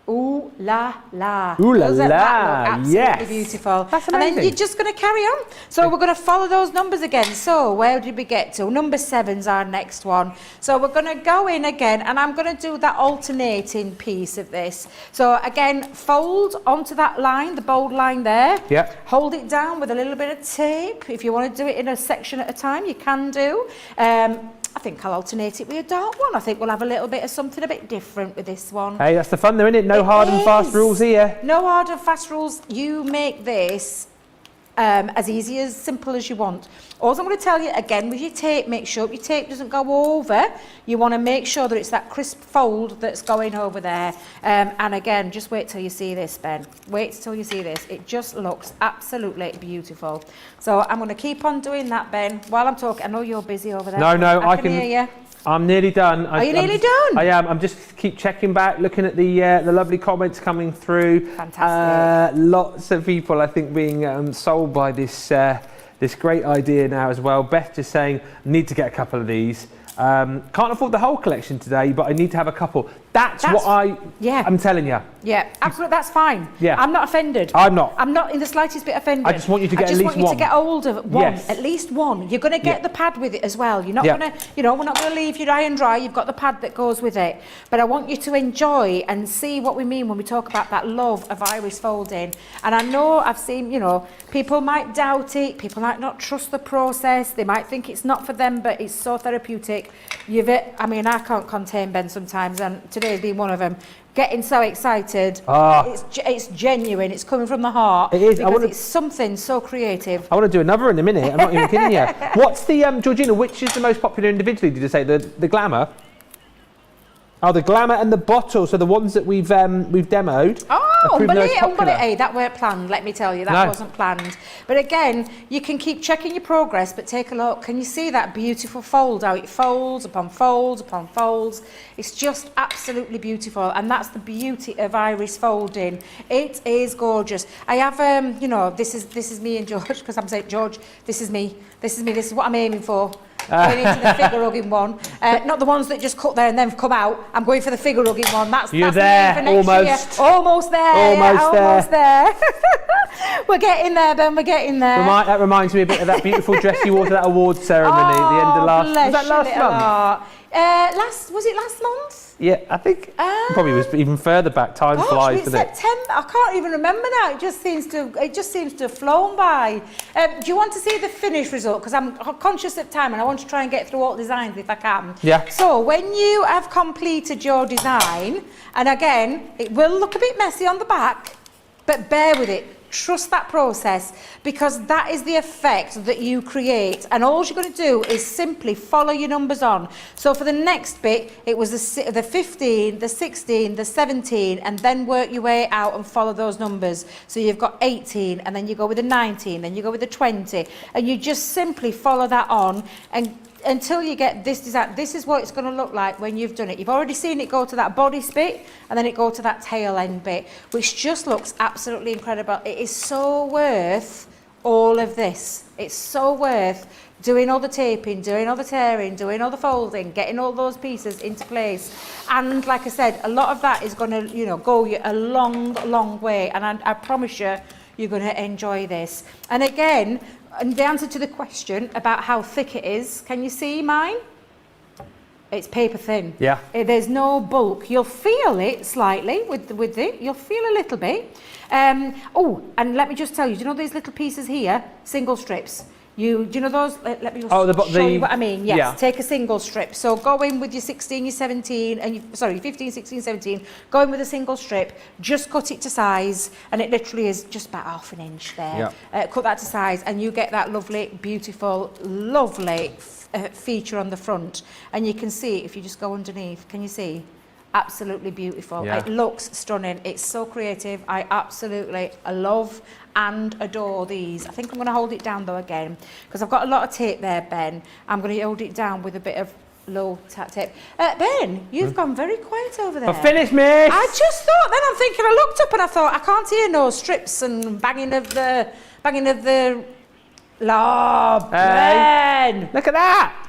ooh la la.
Ooh la
Doesn't
la,
that look absolutely beautiful?
That's amazing.
And then you're just going to carry on. So we're going to follow those numbers again. So where did we get to? Number 7's our next one. So we're going to go in again, and I'm going to do that alternating piece of this. So again, fold onto that line, the bold line there. Hold it down with a little bit of tape. If you want to do it in a section at a time, you can do. I think I'll alternate it with a dark one. I think we'll have a little bit of something a bit different with this one.
Hey, that's the fun though, isn't it? No hard and fast rules here.
No hard and fast rules. You make this as easy, as simple as you want. All I'm going to tell you, again, with your tape, make sure your tape doesn't go over. You want to make sure that it's that crisp fold that's going over there. And again, just wait till you see this, Ben. Wait till you see this. It just looks absolutely beautiful. So I'm going to keep on doing that, Ben, while I'm talking. I know you're busy over there.
No, I
can hear you.
I'm nearly done.
Are you nearly done?
I am. I'm just keep checking back, looking at the lovely comments coming through.
Fantastic.
Lots of people, I think, being sold by this this great idea now as well. Beth just saying, need to get a couple of these. Can't afford the whole collection today, but I need to have a couple. That's what I'm telling you.
Yeah, absolutely, that's fine.
Yeah.
I'm not offended.
I'm not.
I'm not in the slightest bit offended.
I just want you to get at least one.
I just want you to get hold of one,
Yes.
at least one. You're going to get the pad with it as well. You're not going to, we're not going to leave you high and dry. You've got the pad that goes with it. But I want you to enjoy and see what we mean when we talk about that love of iris folding. And I know I've seen, people might doubt it. People might not trust the process. They might think it's not for them, but it's so therapeutic. I can't contain Ben sometimes, and today's been one of them. Getting so excited. It's genuine. It's coming from the heart.
It is.
Because it's something so creative.
I want to do another in a minute. I'm not even kidding you. What's the Georgina? Which is the most popular individually? Did you say the glamour? Oh, the glamour and the bottle. So the ones that we've demoed.
That weren't planned. Let me tell you, that wasn't planned. But again, you can keep checking your progress. But take a look. Can you see that beautiful fold? How it folds upon folds upon folds. It's just absolutely beautiful, and that's the beauty of iris folding. It is gorgeous. I have, this is me and George, because I'm saying George. This is me. This is what I'm aiming for. Going into the figure hugging one, not the ones that just cut there and then come out. I'm going for the figure hugging one. That's
there,
for next year. Almost there. We're getting there, Ben. We're getting there.
That reminds me a bit of that beautiful dress you wore to that awards ceremony at the end of last. Was that last month?
Was it last month?
Yeah, I think probably was even further back. Time flies, doesn't it?
September. I can't even remember now. It just seems to have flown by. Do you want to see the finished result? Because I'm conscious of time and I want to try and get through all the designs if I can.
Yeah.
So when you have completed your design, and again, it will look a bit messy on the back, but bear with it. Trust that process, because that is the effect that you create, and all you're going to do is simply follow your numbers on. So for the next bit, it was the 15, the 16, the 17, and then work your way out and follow those numbers. So you've got 18, and then you go with the 19, then you go with the 20, and you just simply follow that on and until you get this design. This is what it's going to look like when you've done it. You've already seen it go to that bodice bit and then it go to that tail end bit, which just looks absolutely incredible. It is so worth all of this. It's so worth doing all the taping, doing all the tearing, doing all the folding, getting all those pieces into place. And like I said, a lot of that is going to, go a long, long way. And I promise you, you're going to enjoy this. And again, and the answer to the question about how thick it is, can you see mine? It's paper thin.
Yeah.
There's no bulk. You'll feel it slightly with it. You'll feel a little bit. And let me just tell you, do you know these little pieces here? Single strips. Do you know those? Let me just show you what I mean. Yes, yeah. Take a single strip. So go in with your 16, your 17, and 15, 16, 17. Go in with a single strip. Just cut it to size, and it literally is just about half an inch there. Yeah. Cut that to size, and you get that lovely, beautiful, lovely feature on the front. And you can see, if you just go underneath, can you see? Absolutely beautiful. Yeah. It looks stunning. It's so creative. I absolutely love and adore these. I think I'm going to hold it down though again, because I've got a lot of tape there, Ben. I'm going to hold it down with a bit of low tape. Ben, you've gone very quiet over there.
I've finished, miss.
I just thought, then I'm thinking, I looked up and I thought, I can't hear no strips and banging of the Lord, Ben.
Look at that.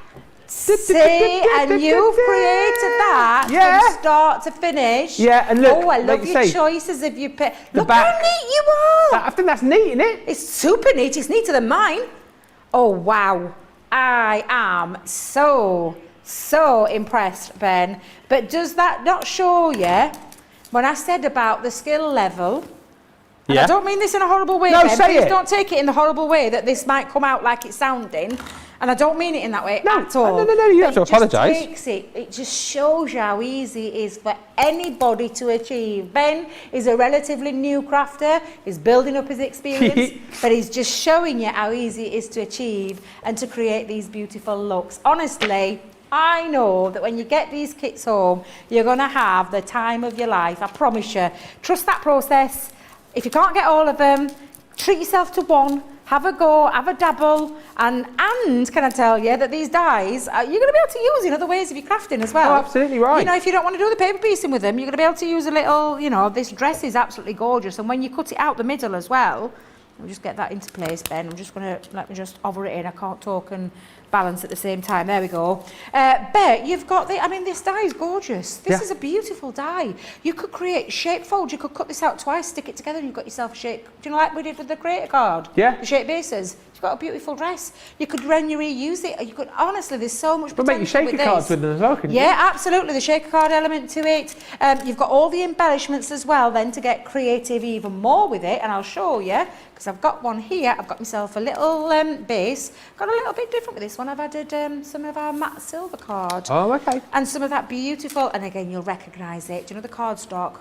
See, and you've created that from start to finish.
Yeah, and look,
I love your choices of your Look
back.
how neat you are.
I think that's neat, isn't it?
It's super neat. It's neater than mine. Oh, wow. I am so impressed, Ben. But does that not show you, when I said about the skill level, and I don't mean this in a horrible way, Ben. Please don't take it in the horrible way that this might come out like it's sounding. And I don't mean it in that way at all.
No, you have to apologise.
It just shows you how easy it is for anybody to achieve. Ben is a relatively new crafter. He's building up his experience, but he's just showing you how easy it is to achieve and to create these beautiful looks. Honestly, I know that when you get these kits home, you're going to have the time of your life. I promise you. Trust that process. If you can't get all of them, treat yourself to one. Have a go, have a dabble, and can I tell you that these dies, you're going to be able to use in other ways of your crafting as well.
Oh, absolutely right.
If you don't want to do the paper piecing with them, you're going to be able to use a little, this dress is absolutely gorgeous, and when you cut it out the middle as well, Let me just get that into place, Ben. Let me just hover it in. I can't talk and balance at the same time. There we go. Bet, you've got this die is gorgeous. This is a beautiful die. You could create shape folds. You could cut this out twice, stick it together, and you've got yourself a shape. Do you know like we did with the creator card?
Yeah.
The shape bases. You've got a beautiful dress. You could reuse it. You could, honestly, there's so much potential.
But make your shaker cards with them as well, can you?
Yeah, absolutely. The shaker card element to it. You've got all the embellishments as well then to get creative even more with it. And I'll show you, because I've got one here. I've got myself a little base. Got a little bit different with this one. I've added some of our matte silver card.
Oh, okay.
And some of that beautiful, and again, you'll recognise it. Do you know the cardstock?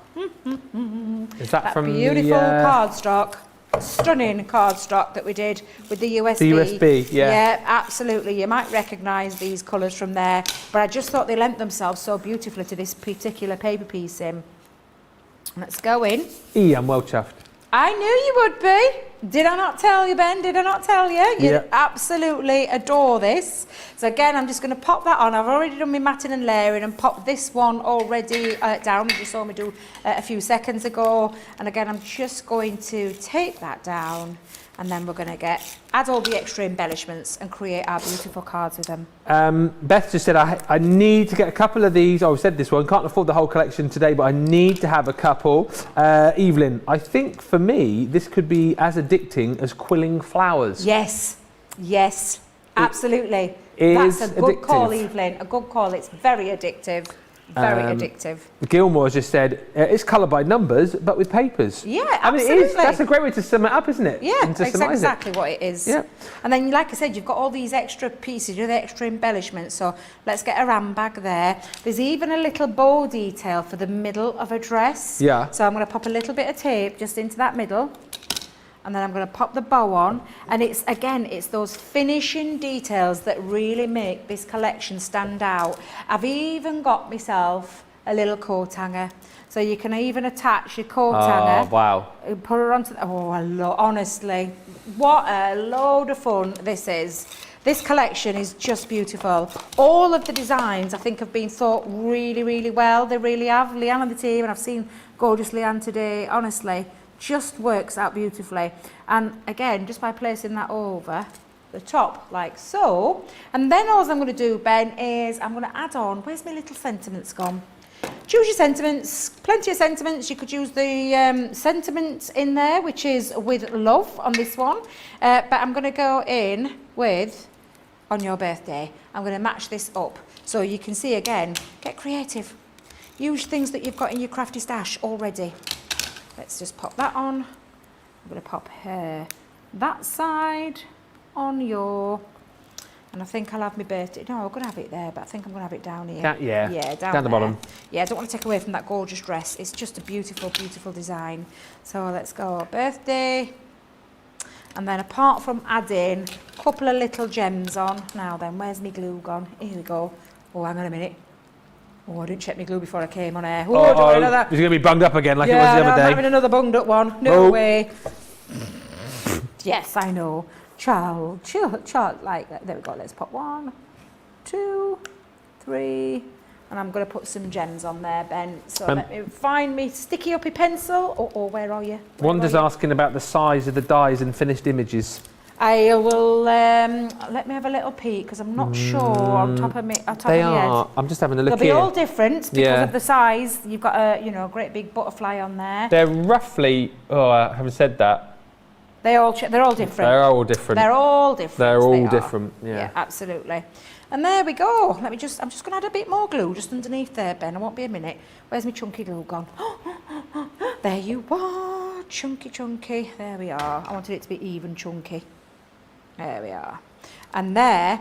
Is that from
beautiful cardstock? Stunning cardstock that we did with the USB.
The USB, yeah.
Yeah, absolutely. You might recognise these colours from there, but I just thought they lent themselves so beautifully to this particular paper piece in. Let's go in.
I'm well chuffed.
I knew you would be. Did I not tell you, Ben? Did I not tell you? You'd absolutely adore this. So again, I'm just going to pop that on. I've already done my matting and layering and popped this one already down, as you saw me do a few seconds ago. And again, I'm just going to tape that down, and then we're going to add all the extra embellishments and create our beautiful cards with them.
Beth just said, I need to get a couple of these. I said this one, can't afford the whole collection today, but I need to have a couple. Evelyn, I think for me, this could be as addicting as quilling flowers.
Yes, absolutely. That's a good call, Evelyn, a good call. It's very addictive. Very addictive.
Gilmore's just said, it's colour by numbers, but with papers.
Yeah, absolutely.
It is. That's a great way to sum it up, isn't it?
Yeah, exactly what it is.
Yeah.
And then, like I said, you've got all these extra pieces, the extra embellishments. So let's get a handbag there. There's even a little bow detail for the middle of a dress.
Yeah.
So I'm going to pop a little bit of tape just into that middle. And then I'm going to pop the bow on, and it's those finishing details that really make this collection stand out. I've even got myself a little coat hanger, so you can even attach your coat hanger.
Oh, wow.
Put it onto honestly, what a load of fun this is. This collection is just beautiful. All of the designs, I think, have been thought really, really well. They really have. Leanne and the team, and I've seen gorgeous Leanne today, honestly. Just works out beautifully. And again, just by placing that over the top like so, and then all I'm going to do, Ben, is I'm going to add on, where's my little sentiments gone? Choose your sentiments, plenty of sentiments. You could use the sentiments in there, which is with love on this one, but I'm going to go in with on your birthday. I'm going to match this up so you can see again, get creative. Use things that you've got in your crafty stash already. Let's just pop that on. I'm going to pop that side on your, and I think I'll have my birthday. No, I'm going to have it there, but I think I'm going to have it down here.
Yeah,
down
the bottom.
Yeah, I don't want to take away from that gorgeous dress. It's just a beautiful, beautiful design. So let's go birthday. And then apart from adding a couple of little gems on, now then, where's my glue gone? Here we go. Oh, hang on a minute. Oh, I didn't check my glue before I came on air. Oh, don't worry, another.
It's going to be bunged up again like it was the other day.
I'm having another bunged up one. No way. Yes, I know. Child, like that. There we go. Let's pop 1, 2, 3. And I'm going to put some gems on there, Ben. So let me find me sticky uppy pencil. Or where are you?
Wanda's asking about the size of the dies and finished images.
I will let me have a little peek because I'm not sure on top of my head.
I'm just having a look
They'll
here.
be all different because of the size. You've got a great big butterfly on there.
They're roughly. Oh, I haven't said that.
They're all different.
They're all different.
They're all different.
They're all different.
Yeah, absolutely. And there we go. I'm just going to add a bit more glue just underneath there, Ben. I won't be a minute. Where's my chunky glue gone? There you are, chunky. There we are. I wanted it to be even chunky. There we are. And there,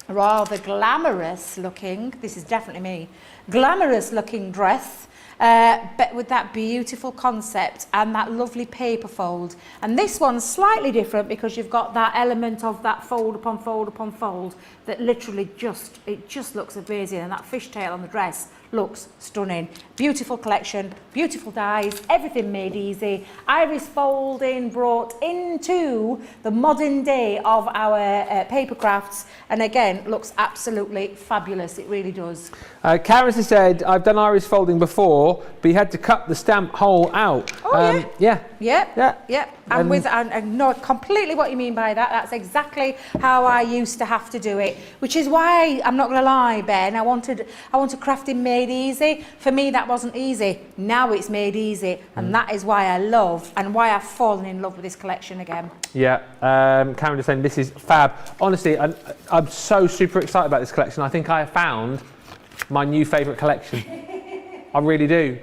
rather glamorous looking, this is definitely me, glamorous looking dress, but with that beautiful concept and that lovely paper fold. And this one's slightly different because you've got that element of that fold upon fold upon fold that literally just looks amazing, and that fishtail on the dress looks stunning. Beautiful collection, beautiful dies, everything made easy. Iris folding brought into the modern day of our paper crafts, and again, looks absolutely fabulous. It really does.
Karen has said, I've done iris folding before, but you had to cut the stamp hole out.
Oh,
yeah.
Yep. I know completely what you mean by that. That's exactly how I used to have to do it, which is why, I'm not going to lie, Ben, I wanted crafting made easy. For me, that wasn't easy. Now it's made easy, and that is why I love and why I've fallen in love with this collection again.
Yeah, Karen is saying this is fab. Honestly, I'm so super excited about this collection. I think I have found my new favourite collection. I really do.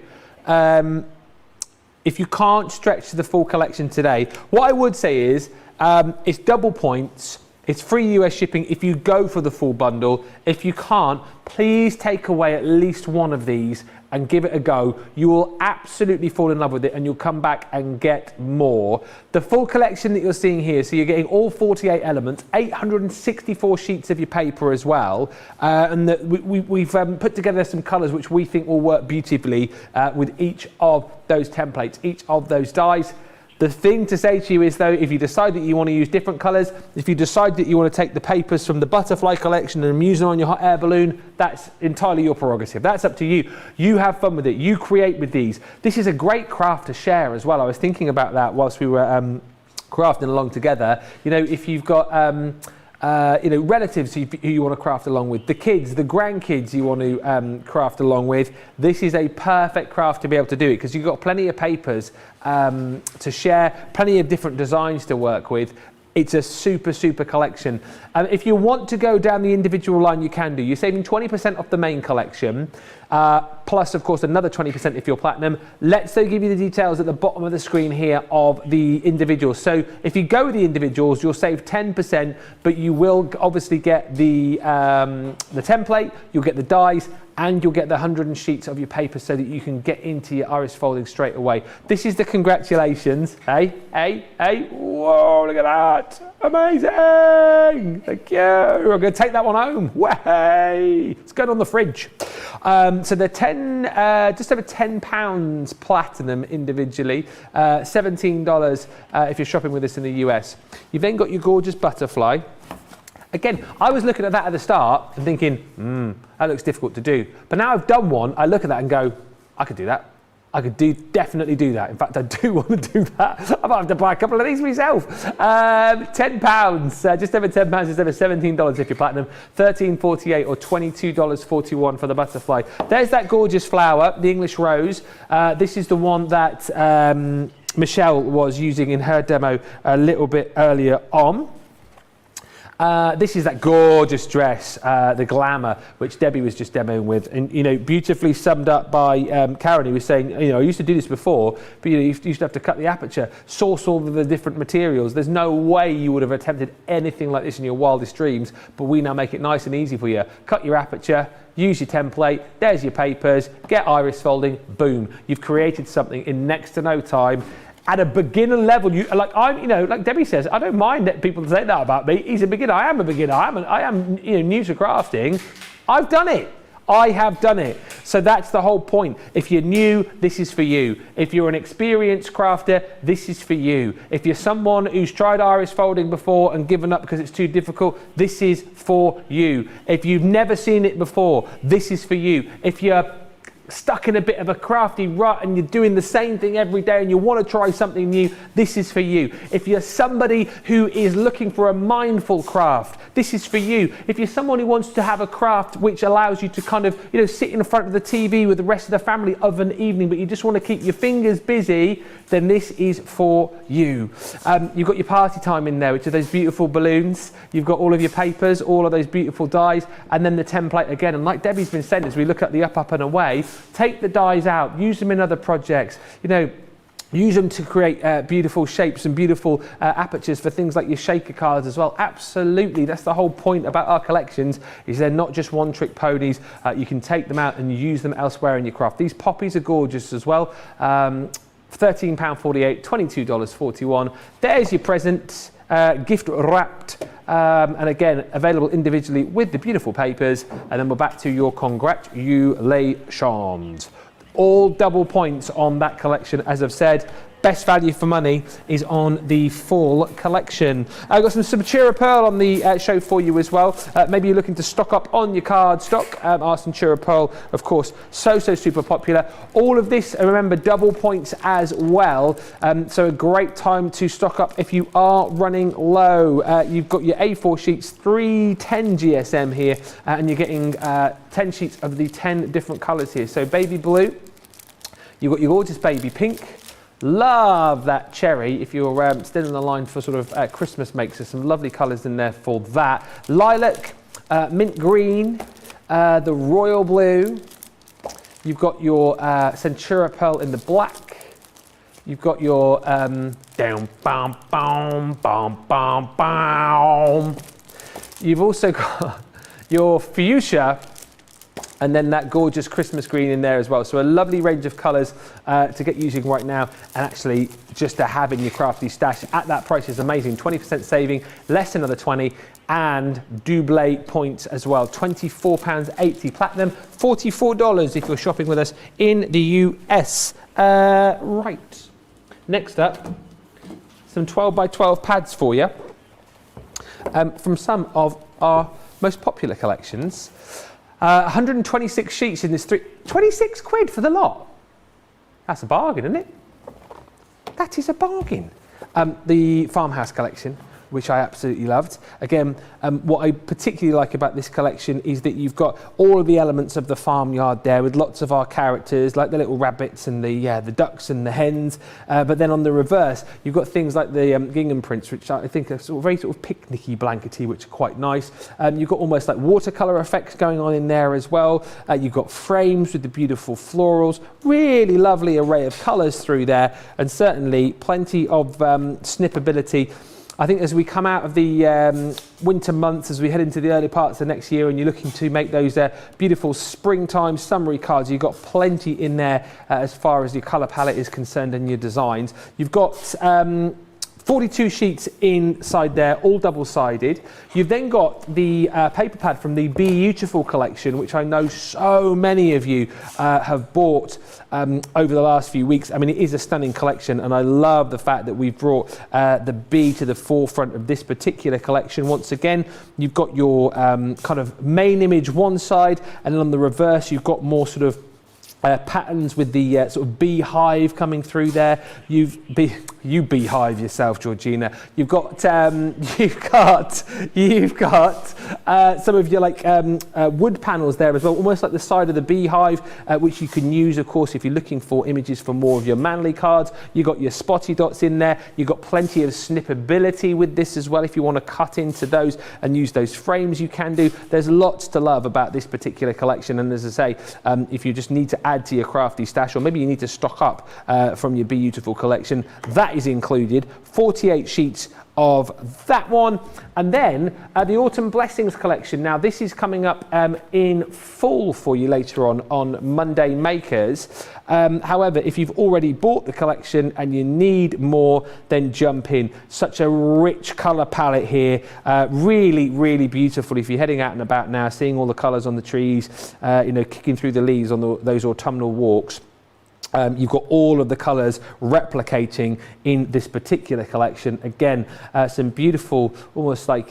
If you can't stretch to the full collection today, what I would say is it's double points. It's free US shipping if you go for the full bundle. If you can't, please take away at least one of these and give it a go. You will absolutely fall in love with it and you'll come back and get more. The full collection that you're seeing here, so you're getting all 48 elements, 864 sheets of your paper as well. And we've put together some colours which we think will work beautifully with each of those templates, each of those dies. The thing to say to you is, though, if you decide that you want to use different colours, if you decide that you want to take the papers from the butterfly collection and use them on your hot air balloon, that's entirely your prerogative. That's up to you. You have fun with it. You create with these. This is a great craft to share as well. I was thinking about that whilst we were crafting along together. You know, if you've got relatives who you want to craft along with, the kids, the grandkids you want to craft along with, this is a perfect craft to be able to do it because you've got plenty of papers to share, plenty of different designs to work with. It's a super, super collection. If you want to go down the individual line, you can do. You're saving 20% off the main collection, plus, of course, another 20% if you're platinum. Let's give you the details at the bottom of the screen here of the individuals. So if you go with the individuals, you'll save 10%, but you will obviously get the template, you'll get the dies, and you'll get the 100 sheets of your paper so that you can get into your iris folding straight away. This is the congratulations. Hey, whoa, look at that. Amazing. Thank you. I'm going to take that one home. Way. It's going on the fridge. So they're just over £10 platinum individually, $17 if you're shopping with us in the US. You've then got your gorgeous butterfly. Again, I was looking at that at the start and thinking, that looks difficult to do. But now I've done one, I look at that and go, I could do that. I could definitely do that. In fact, I do want to do that. I might have to buy a couple of these myself. £10, just over £10, just over $17 if you're platinum, $13.48 or $22.41 for the butterfly. There's that gorgeous flower, the English rose. This is the one that Michelle was using in her demo a little bit earlier on. This is that gorgeous dress, the glamour, which Debbie was just demoing with, and beautifully summed up by Karen, who was saying, I used to do this before, but you used to have to cut the aperture, source all of the different materials. There's no way you would have attempted anything like this in your wildest dreams, but we now make it nice and easy for you. Cut your aperture, use your template, there's your papers, get iris folding, boom. You've created something in next to no time. At a beginner level, like Debbie says, I don't mind that people say that about me. He's a beginner. I am a beginner. I am new to crafting. I've done it. I have done it. So that's the whole point. If you're new, this is for you. If you're an experienced crafter, this is for you. If you're someone who's tried iris folding before and given up because it's too difficult, this is for you. If you've never seen it before, this is for you. If you're stuck in a bit of a crafty rut and you're doing the same thing every day and you want to try something new, this is for you. If you're somebody who is looking for a mindful craft, this is for you. If you're someone who wants to have a craft which allows you to kind of, sit in front of the TV with the rest of the family of an evening, but you just want to keep your fingers busy, then this is for you. You've got your party time in there, which are those beautiful balloons. You've got all of your papers, all of those beautiful dies, and then the template again. And like Debbie's been saying, as we look at the up and away, take the dies out, use them in other projects, use them to create beautiful shapes and beautiful apertures for things like your shaker cards as well. Absolutely, that's the whole point about our collections, is they're not just one-trick ponies. You can take them out and use them elsewhere in your craft. These poppies are gorgeous as well. £13.48, $22.41. There's your present, gift wrapped. And again, available individually with the beautiful papers. And then we're back to your congratulations. All double points on that collection, as I've said. best value for money is on the fall collection. I've got some Centura Pearl on the show for you as well. Maybe you're looking to stock up on your card stock. Our Centura Pearl, of course, so super popular. All of this, remember, double points as well. So a great time to stock up if you are running low. You've got your A4 sheets, 310 GSM here, and you're getting 10 sheets of the 10 different colours here. So baby blue, you've got your gorgeous baby pink. Love that cherry if you're still in the line for sort of Christmas makes. There's some lovely colours in there for that. Lilac, mint green, the royal blue. You've got your Centura Pearl in the black. You've got your down, bam, bam, bam, bam, bam. You've also got your fuchsia, and then that gorgeous Christmas green in there as well. So a lovely range of colours to get using right now, and actually just to have in your crafty stash at that price is amazing. 20% saving, less another 20, and double points as well. £24.80 platinum, $44 if you're shopping with us in the US. Right, next up, some 12 by 12 pads for you from some of our most popular collections. 126 sheets in this 26 quid for the lot. That's a bargain, isn't it? That is a bargain. The Farmhouse collection, which I absolutely loved. Again, what I particularly like about this collection is that you've got all of the elements of the farmyard there with lots of our characters, like the little rabbits and the ducks and the hens. But then on the reverse, you've got things like the gingham prints, which I think are very sort of picnicky, blankety, which are quite nice. You've got almost like watercolour effects going on in there as well. You've got frames with the beautiful florals, really lovely array of colours through there, and certainly plenty of snippability. I think as we come out of the winter months, as we head into the early parts of next year, and you're looking to make those beautiful springtime summery cards, you've got plenty in there as far as your colour palette is concerned and your designs. You've got 42 sheets inside there, all double-sided. You've then got the paper pad from the Beautiful collection, which I know so many of you have bought over the last few weeks. I mean, it is a stunning collection, and I love the fact that we've brought the B to the forefront of this particular collection. Once again, you've got your kind of main image one side, and then on the reverse, you've got more sort of patterns with the sort of beehive coming through there. You beehive yourself, Georgina. You've got some of your like wood panels there as well, almost like the side of the beehive, which you can use, of course, if you're looking for images for more of your manly cards. You've got your spotty dots in there. You've got plenty of snippability with this as well. If you want to cut into those and use those frames, you can do. There's lots to love about this particular collection, and as I say, if you just need to add to your crafty stash, or maybe you need to stock up from your Beautiful collection, that is included. 48 sheets of that one. And then the Autumn Blessings collection. Now this is coming up in full for you later on Monday Makers. However, if you've already bought the collection and you need more, then jump in. Such a rich colour palette here. Really beautiful if you're heading out and about now, seeing all the colours on the trees, kicking through the leaves on those autumnal walks. You've got all of the colours replicating in this particular collection. Again, some beautiful, almost like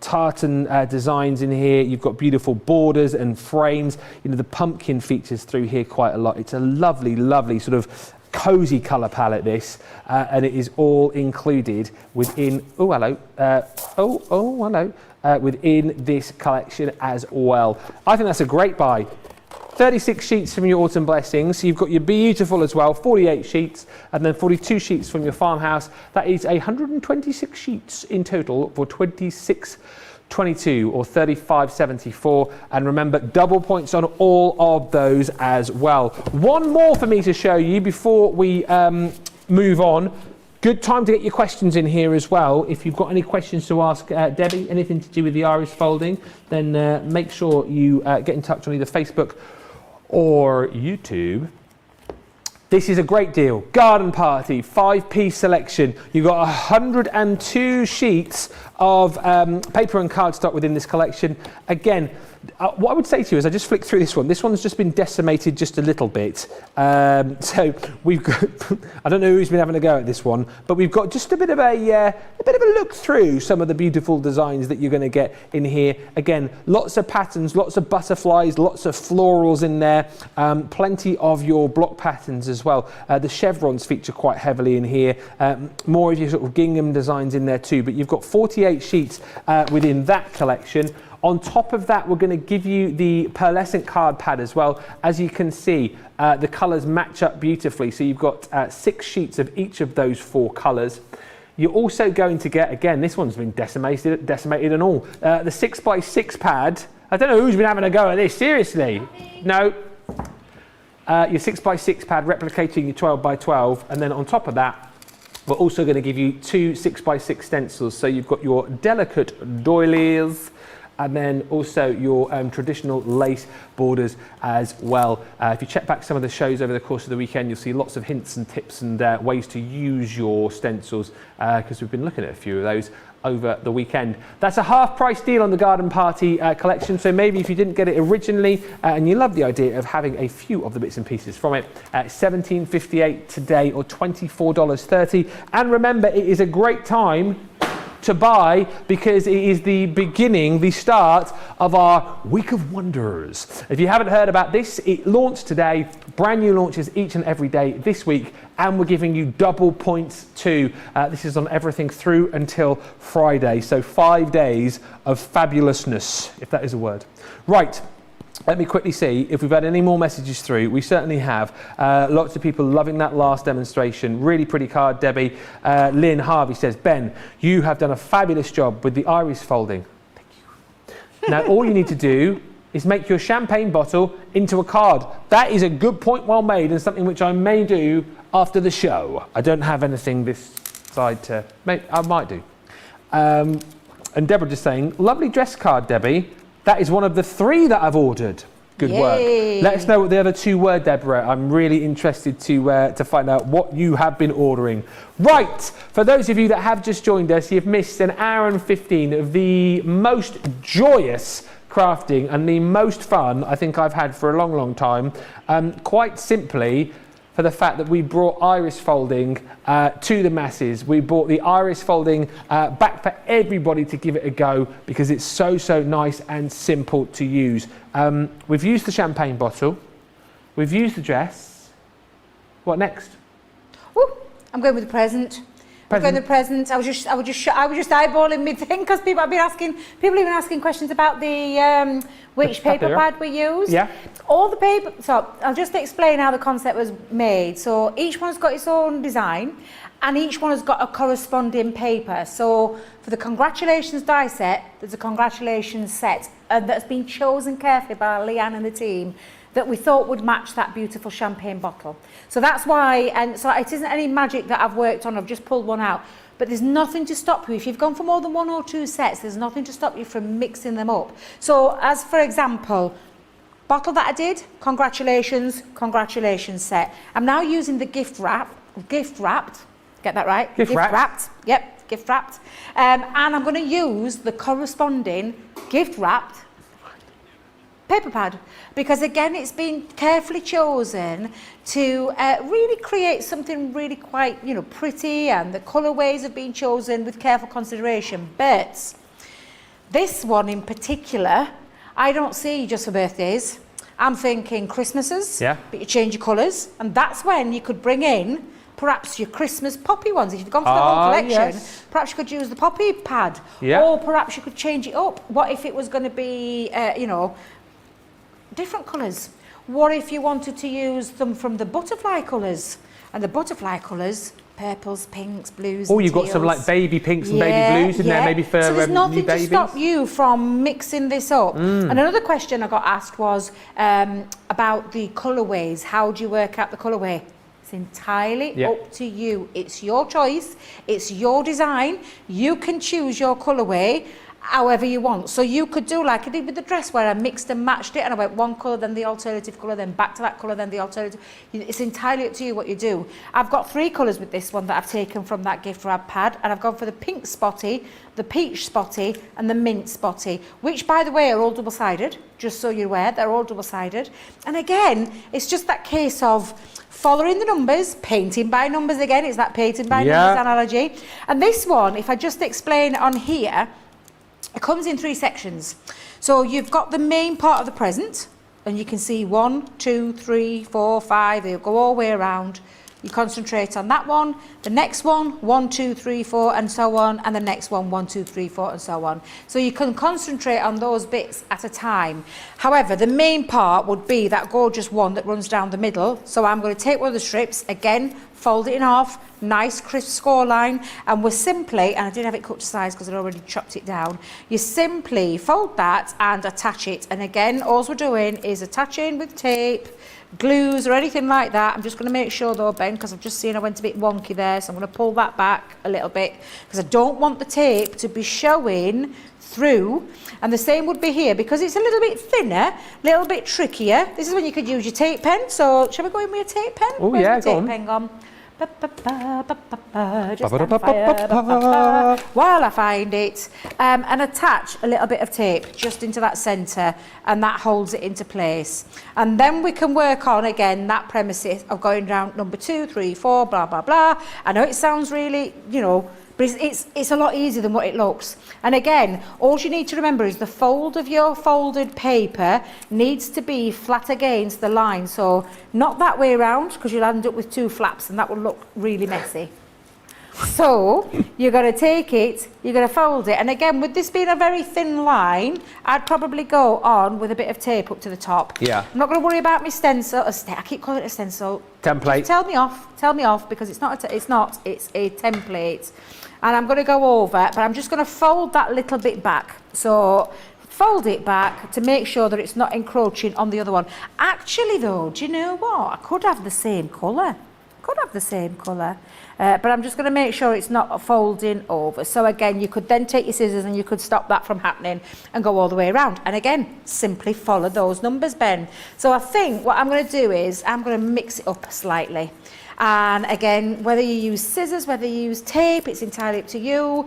tartan designs in here. You've got beautiful borders and frames. The pumpkin features through here quite a lot. It's a lovely sort of cozy colour palette, this, and it is all included within. Within this collection as well. I think that's a great buy. 36 sheets from your Autumn Blessings. You've got your Beautiful as well, 48 sheets, and then 42 sheets from your Farmhouse. That is 126 sheets in total for $26.22 or $35.74. And remember, double points on all of those as well. One more for me to show you before we move on. Good time to get your questions in here as well. If you've got any questions to ask Debbie, anything to do with the Irish folding, then make sure you get in touch on either Facebook or YouTube. This is a great deal. Garden Party, 5-piece selection. You've got 102 sheets of paper and cardstock within this collection. Again, what I would say to you is I just flicked through this one. This one's just been decimated just a little bit. So we've got, I don't know who's been having a go at this one, but we've got just a bit of a look through some of the beautiful designs that you're going to get in here. Again, lots of patterns, lots of butterflies, lots of florals in there, plenty of your block patterns as well. The chevrons feature quite heavily in here. More of your sort of gingham designs in there too, but you've got 48 sheets within that collection. On top of that, we're going to give you the pearlescent card pad as well. As you can see, the colours match up beautifully. So you've got 6 sheets of each of those 4 colours. You're also going to get, again, this one's been decimated and all, the 6x6 pad. I don't know who's been having a go at this, seriously. No. Your 6x6 pad replicating your 12x12, and then on top of that, we're also going to give you 2 6x6 stencils. So you've got your delicate doilies, and then also your traditional lace borders as well. If you check back some of the shows over the course of the weekend, you'll see lots of hints and tips and ways to use your stencils, because we've been looking at a few of those over the weekend. That's a half price deal on the Garden Party collection, so maybe if you didn't get it originally and you love the idea of having a few of the bits and pieces from it, $17.58 today or $24.30. And remember, it is a great time to buy because it is the start of our Week of Wonders. If you haven't heard about this, it launched today. Brand new launches each and every day this week, and we're giving you double points too. This is on everything through until Friday, so 5 days of fabulousness, if that is a word. Right. Let me quickly see if we've had any more messages through. We certainly have. Lots of people loving that last demonstration. Really pretty card, Debbie. Lynn Harvey says, Ben, you have done a fabulous job with the iris folding. Thank you. Now, all you need to do is make your champagne bottle into a card. That is a good point, well made, and something which I may do after the show. I don't have anything this side to make. I might do. And Deborah just saying, lovely dress card, Debbie. That is one of the 3 that I've ordered. Good work. Let us know what the other 2 were, Deborah. I'm really interested to find out what you have been ordering. Right, for those of you that have just joined us, you've missed an hour and 15 of the most joyous crafting and the most fun I think I've had for a long, long time. Quite simply, for the fact that we brought iris folding to the masses. We brought the iris folding back for everybody to give it a go because it's so, so nice and simple to use. We've used the champagne bottle. We've used the dress. What next?
Ooh, I'm going with the present. I'm going with the present. I was just eyeballing my thing because people have been asking questions about the which paper pad we use. Yeah. All the paper. So I'll just explain how the concept was made. So each one's got its own design, and each one has got a corresponding paper. So for the congratulations die set, there's a congratulations set that's been chosen carefully by Leanne and the team that we thought would match that beautiful champagne bottle. So that's why, and so it isn't any magic that I've worked on, I've just pulled one out. But there's nothing to stop you. If you've gone for more than 1 or 2 sets, there's nothing to stop you from mixing them up. So as for example, bottle that I did, congratulations set. I'm now using the gift wrapped, get that right? Gift wrapped, yep, gift wrapped. And I'm gonna use the corresponding gift wrapped paper pad, because again it's been carefully chosen to really create something really quite pretty, and the colourways have been chosen with careful consideration. But this one in particular I don't see just for birthdays. I'm thinking Christmases, but you change your colours, and that's when you could bring in perhaps your Christmas poppy ones. If you've gone for the whole collection, perhaps you could use the poppy pad, or perhaps you could change it up. What if it was going to be different colours? What if you wanted to use them from the butterfly colours? And the butterfly colours, purples, pinks, blues,
or you've got some like baby pinks and baby blues in there, maybe for
so there's nothing
new babies.
To stop you from mixing this up. And another question I got asked was about the colourways. How do you work out the colourway? It's entirely up to you. It's your choice. It's your design. You can choose your colourway. however you want. So you could do like I did with the dress where I mixed and matched it and I went one colour, then the alternative colour, then back to that colour, then the alternative. It's entirely up to you what you do. I've got 3 colours with this one that I've taken from that gift wrap pad, and I've gone for the pink spotty, the peach spotty and the mint spotty, which by the way are all double-sided, just so you're aware, they're all double-sided. And again, it's just that case of following the numbers, painting by numbers again, it's that painting by numbers analogy. And this one, if I just explain on here, it comes in 3 sections. So you've got the main part of the present, and you can see 1, 2, 3, 4, 5, they'll go all the way around. You concentrate on that one, the next one, 1, 2, 3, 4, and so on, and the next one, 1, 2, 3, 4, and so on. So you can concentrate on those bits at a time. However, the main part would be that gorgeous one that runs down the middle. So I'm going to take one of the strips, again, fold it in half, nice crisp score line, and we're simply, and I didn't have it cut to size because I'd already chopped it down, you simply fold that and attach it. And again, all we're doing is attaching with tape, glues or anything like that. I'm just going to make sure though, Ben, because I've just seen I went a bit wonky there, so I'm going to pull that back a little bit because I don't want the tape to be showing through. And the same would be here because it's a little bit thinner, a little bit trickier. This is when you could use your tape pen. So shall we go in with a tape pen?
Oh yeah, go on.
Pen gone? Just while I find it, and attach a little bit of tape just into that centre, and that holds it into place. And then we can work on again that premises of going down number 2, 3, 4, blah blah blah. I know it sounds really, you know, but it's a lot easier than what it looks. And again, all you need to remember is the fold of your folded paper needs to be flat against the line. So not that way around, because you'll end up with 2 flaps and that will look really messy. So you're going to take it, you're going to fold it. And again, with this being a very thin line, I'd probably go on with a bit of tape up to the top.
Yeah.
I'm not going to worry about my stencil. I keep calling it a stencil.
Template.
Just tell me off, because it's not, it's a template. And I'm going to go over, but I'm just going to fold that little bit back. So fold it back to make sure that it's not encroaching on the other one. Actually though, do you know what? I could have the same colour. But I'm just going to make sure it's not folding over. So again, you could then take your scissors and you could stop that from happening and go all the way around. And again, simply follow those numbers, Ben. So I think what I'm going to do is I'm going to mix it up slightly. And again, whether you use scissors, whether you use tape, it's entirely up to you.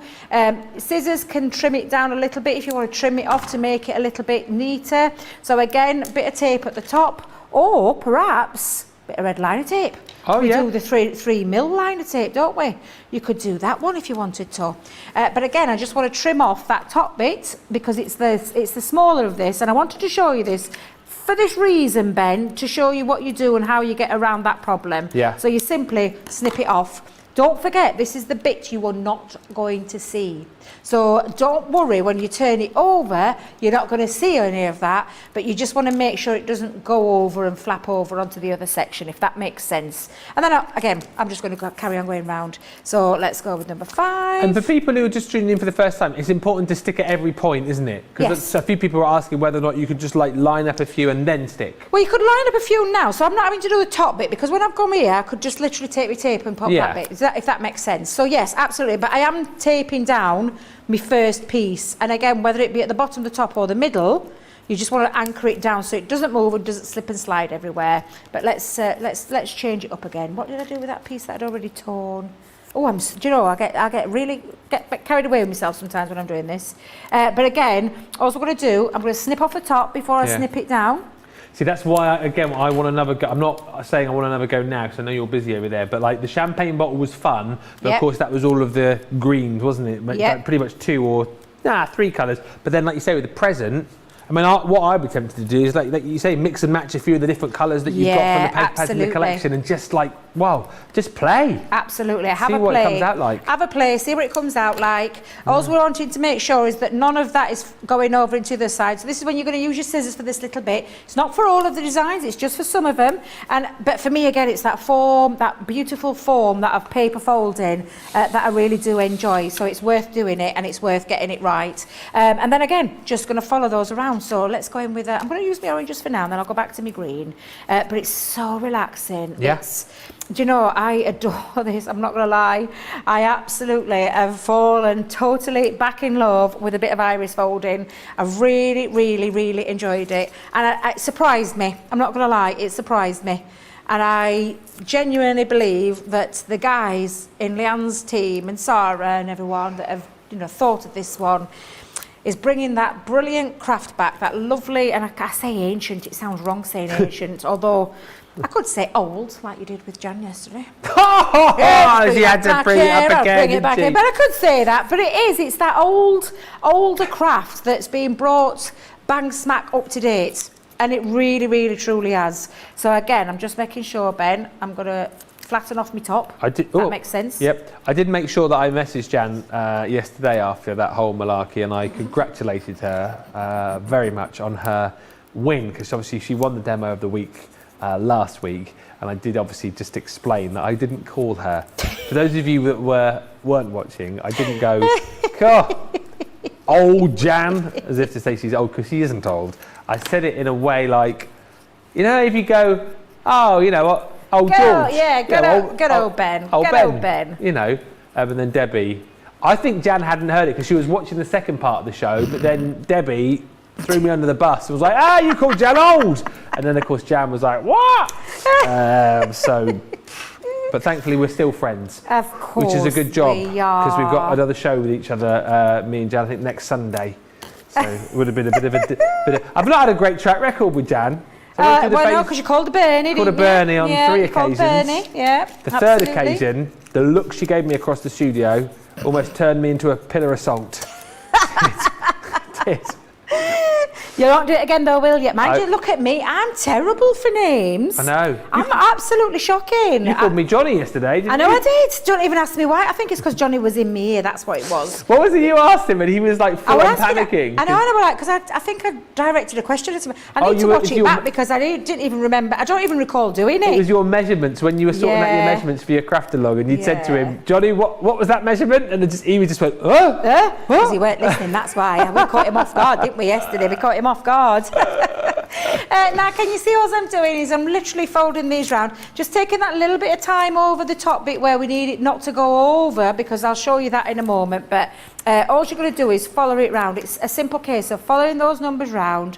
Scissors can trim it down a little bit if you want to trim it off to make it a little bit neater. So again, a bit of tape at the top, or perhaps a bit of red liner tape.
Oh,
we
yeah.
do the 3mm liner tape, don't we? You could do that one if you wanted to. But again, I just want to trim off that top bit because it's the smaller of this, and I wanted to show you this for this reason, Ben, to show you what you do and how you get around that problem.
Yeah.
So you simply snip it off. Don't forget, this is the bit you are not going to see. So don't worry when you turn it over, you're not going to see any of that, but you just want to make sure it doesn't go over and flap over onto the other section, if that makes sense. And then, again, I'm just going to carry on going round. So let's go with number 5.
And for people who are just tuning in for the first time, it's important to stick at every point, isn't it? Because
Yes.
a few people are asking whether or not you could just like line up a few and then stick.
Well, you could line up a few now, so I'm not having to do the top bit, because when I've gone here, I could just literally take my tape and pop
Yeah.
that bit, if that makes sense. So yes, absolutely, but I am taping down my first piece, and again, whether it be at the bottom, the top or the middle, you just want to anchor it down so it doesn't move and doesn't slip and slide everywhere. But let's change it up again. What did I do with that piece that I'd already torn? Oh, do you know, I get really carried away with myself sometimes when I'm doing this. But again, all we're going to do, I'm going to snip off the top before I snip it down.
See, that's why, I want another go. I'm not saying I want another go now because I know you're busy over there, but like the champagne bottle was fun, but of course that was all of the greens, wasn't it? Like, pretty much 2 or 3 colours. But then, like you say, with the present, I mean, what I'd be tempted to do is, like you say, mix and match a few of the different colours that you've got from the paper pads in the collection, and just like, wow, just play.
Absolutely.
See what it comes out like.
Have a play, see what it comes out like. All we're wanting to make sure is that none of that is going over into the side. So this is when you're going to use your scissors for this little bit. It's not for all of the designs, it's just for some of them. But for me, again, it's that form, that beautiful form that of paper folding that I really do enjoy. So it's worth doing it and it's worth getting it right. And then again, just going to follow those around. brown, so let's go in with I'm going to use my oranges for now, and then I'll go back to my green. But it's so relaxing.
Yeah.
Do you know, I adore this, I'm not going to lie. I absolutely have fallen totally back in love with a bit of iris folding. I really, really, really enjoyed it. And it surprised me. I'm not going to lie, it surprised me. And I genuinely believe that the guys in Leanne's team and Sarah and everyone that have, thought of this one is bringing that brilliant craft back, that lovely, and I say ancient, it sounds wrong saying ancient, although I could say old, like you did with Jan yesterday.
She had to bring it up again.
Bring it back in. But I could say that. But it's that older craft that's being brought bang smack up to date. And it really, really, truly has. So again, I'm just making sure, Ben, I'm going to flatten off my top. That makes sense.
Yep. I did make sure that I messaged Jan yesterday after that whole malarkey, and I congratulated her very much on her win, because obviously she won the demo of the week last week, and I did obviously just explain that I didn't call her. For those of you that weren't watching, I didn't go, God, old Jan, as if to say she's old, because she isn't old. I said it in a way like, if you go, oh, you know what, old George.
Yeah, good old Ben.
Old
Ben.
And then Debbie. I think Jan hadn't heard it because she was watching the second part of the show, but then Debbie threw me under the bus and was like, you called Jan old. And then, of course, Jan was like, what? But thankfully, we're still friends.
Of course.
Which is a good job.
Because
we've got another show with each other, me and Jan, I think next Sunday. So it would have been a bit of I've not had a great track record with Jan. So
no, because you called her Bernie,
Called her Bernie on 3 occasions.
Bernie, yeah,
the third occasion, the look she gave me across the studio almost turned me into a pillar of salt. It did.
You won't do it again though, will you? Mind you, look at me. I'm terrible for names.
I know.
I'm absolutely shocking.
You called me Johnny yesterday, didn't you?
I know I did. Don't even ask me why. I think it's because Johnny was in my ear. That's what it was.
What was it you asked him and he was like full on panicking?
I know, because I think I directed a question at him. I need to watch it back because I didn't even remember. I don't even recall doing it.
It was your measurements when you were sorting out your measurements for your craftalog, and you'd said to him, Johnny, what was that measurement? And he just went,
because he weren't listening, that's why. We caught him off guard, didn't we, yesterday? We caught him off guard. Now, can you see all I'm doing is I'm literally folding these round, just taking that little bit of time over the top bit where we need it not to go over, because I'll show you that in a moment. But all you're going to do is follow it round. It's a simple case of following those numbers round,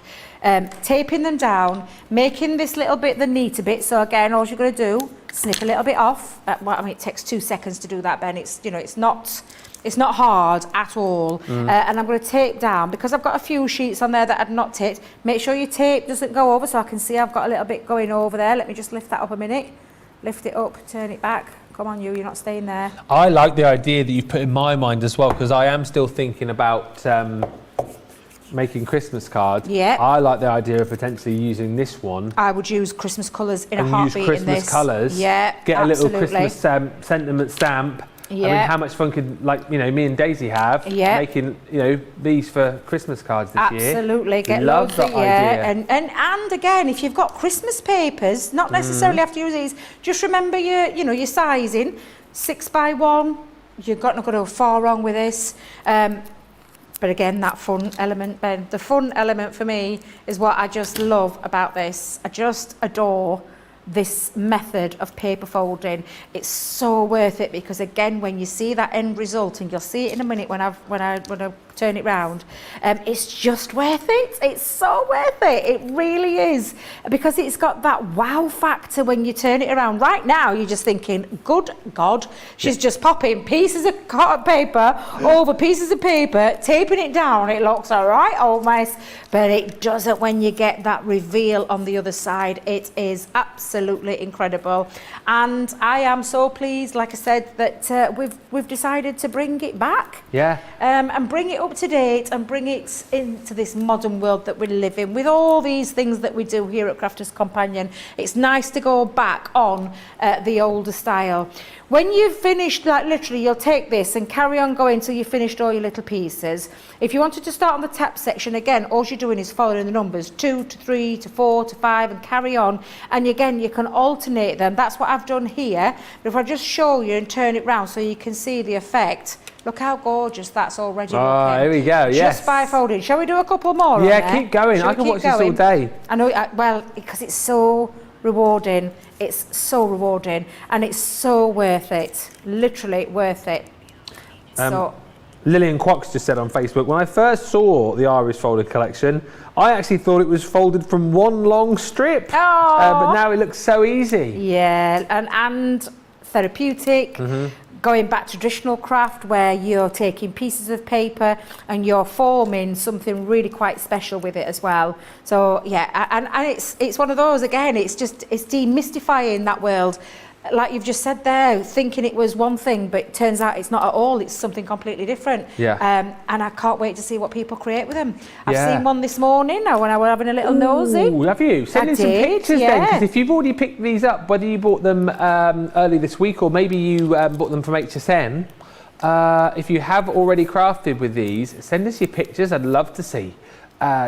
taping them down, making this little bit the neater bit. So again, all you're going to do, snip a little bit off. It takes 2 seconds to do that, Ben. It's not hard at all. And I'm going to tape down, because I've got a few sheets on there that I've not taped. Make sure your tape doesn't go over, so I can see I've got a little bit going over there. Let me just lift that up a minute. Lift it up, turn it back. Come on, you're not staying there.
I like the idea that you've put in my mind as well, because I am still thinking about making Christmas cards.
Yeah.
I like the idea of potentially using this one.
I would use Christmas colours in a heartbeat in this.
Use Christmas colours.
Yeah,
get
absolutely.
A little Christmas sentiment stamp.
Yeah.
I mean, how much fun could, me and Daisy have making, these for Christmas cards this year?
Absolutely. Get
Love that idea.
And again, if you've got Christmas papers, not necessarily have to use these, just remember your sizing, 6x1. You're not going to go far wrong with this. But again, that fun element, Ben. The fun element for me is what I just love about this. I just adore this method of paper folding. It's so worth it, because again, when you see that end result, and you'll see it in a minute when I turn it round, it's just worth it. It's so worth it. It really is, because it's got that wow factor when you turn it around. Right now, you're just thinking, good God, she's just popping pieces of paper over pieces of paper, taping it down. It looks all right, old mess, but it doesn't when you get that reveal on the other side. It is absolutely incredible, and I am so pleased, like I said, that we've decided to bring it back.
Yeah.
And bring it up to date, and bring it into this modern world that we live in with all these things that we do here at Crafters Companion. It's nice to go back on the older style. When you've finished, like literally, you'll take this and carry on going till you've finished all your little pieces. If you wanted to start on the tap section, again, all you're doing is following the numbers 2 to 3 to 4 to 5 and carry on. And again, you can alternate them. That's what I've done here. But if I just show you and turn it round so you can see the effect, look how gorgeous that's already looking.
Here we go, yes.
Just by folding. Shall we do a couple more?
Yeah, keep going. I can watch this all day.
I know, well, because it's so rewarding. It's so rewarding and it's so worth it. Literally worth it.
Lillian Quox just said on Facebook, when I first saw the Iris folded collection, I actually thought it was folded from one long strip. But now it looks so easy.
Yeah, and therapeutic. Going back to traditional craft where you're taking pieces of paper and you're forming something really quite special with it as well. So yeah, and it's one of those, again, it's demystifying that world. Like you've just said there, thinking it was one thing, but it turns out it's not at all. It's something completely different.
Yeah.
And I can't wait to see what people create with them. I've seen one this morning when I was having a little nosy.
Have you? Send in some pictures then, because if you've already picked these up, whether you bought them early this week or maybe you bought them from HSN, if you have already crafted with these, send us your pictures. I'd love to see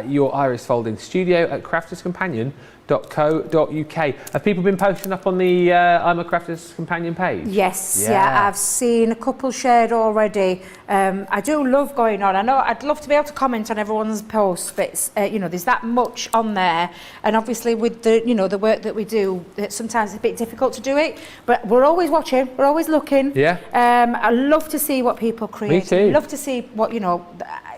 your Iris folding. studio@crafterscompanion.co.uk. Have people been posting up on the I'm a Crafter's Companion page?
Yes, yeah, I've seen a couple shared already. I do love going on. I know I'd love to be able to comment on everyone's posts, but it's, there's that much on there, and obviously with the the work that we do, sometimes it's a bit difficult to do it. But we're always watching, we're always looking.
Yeah.
I love to see what people create.
Me too.
Love to see what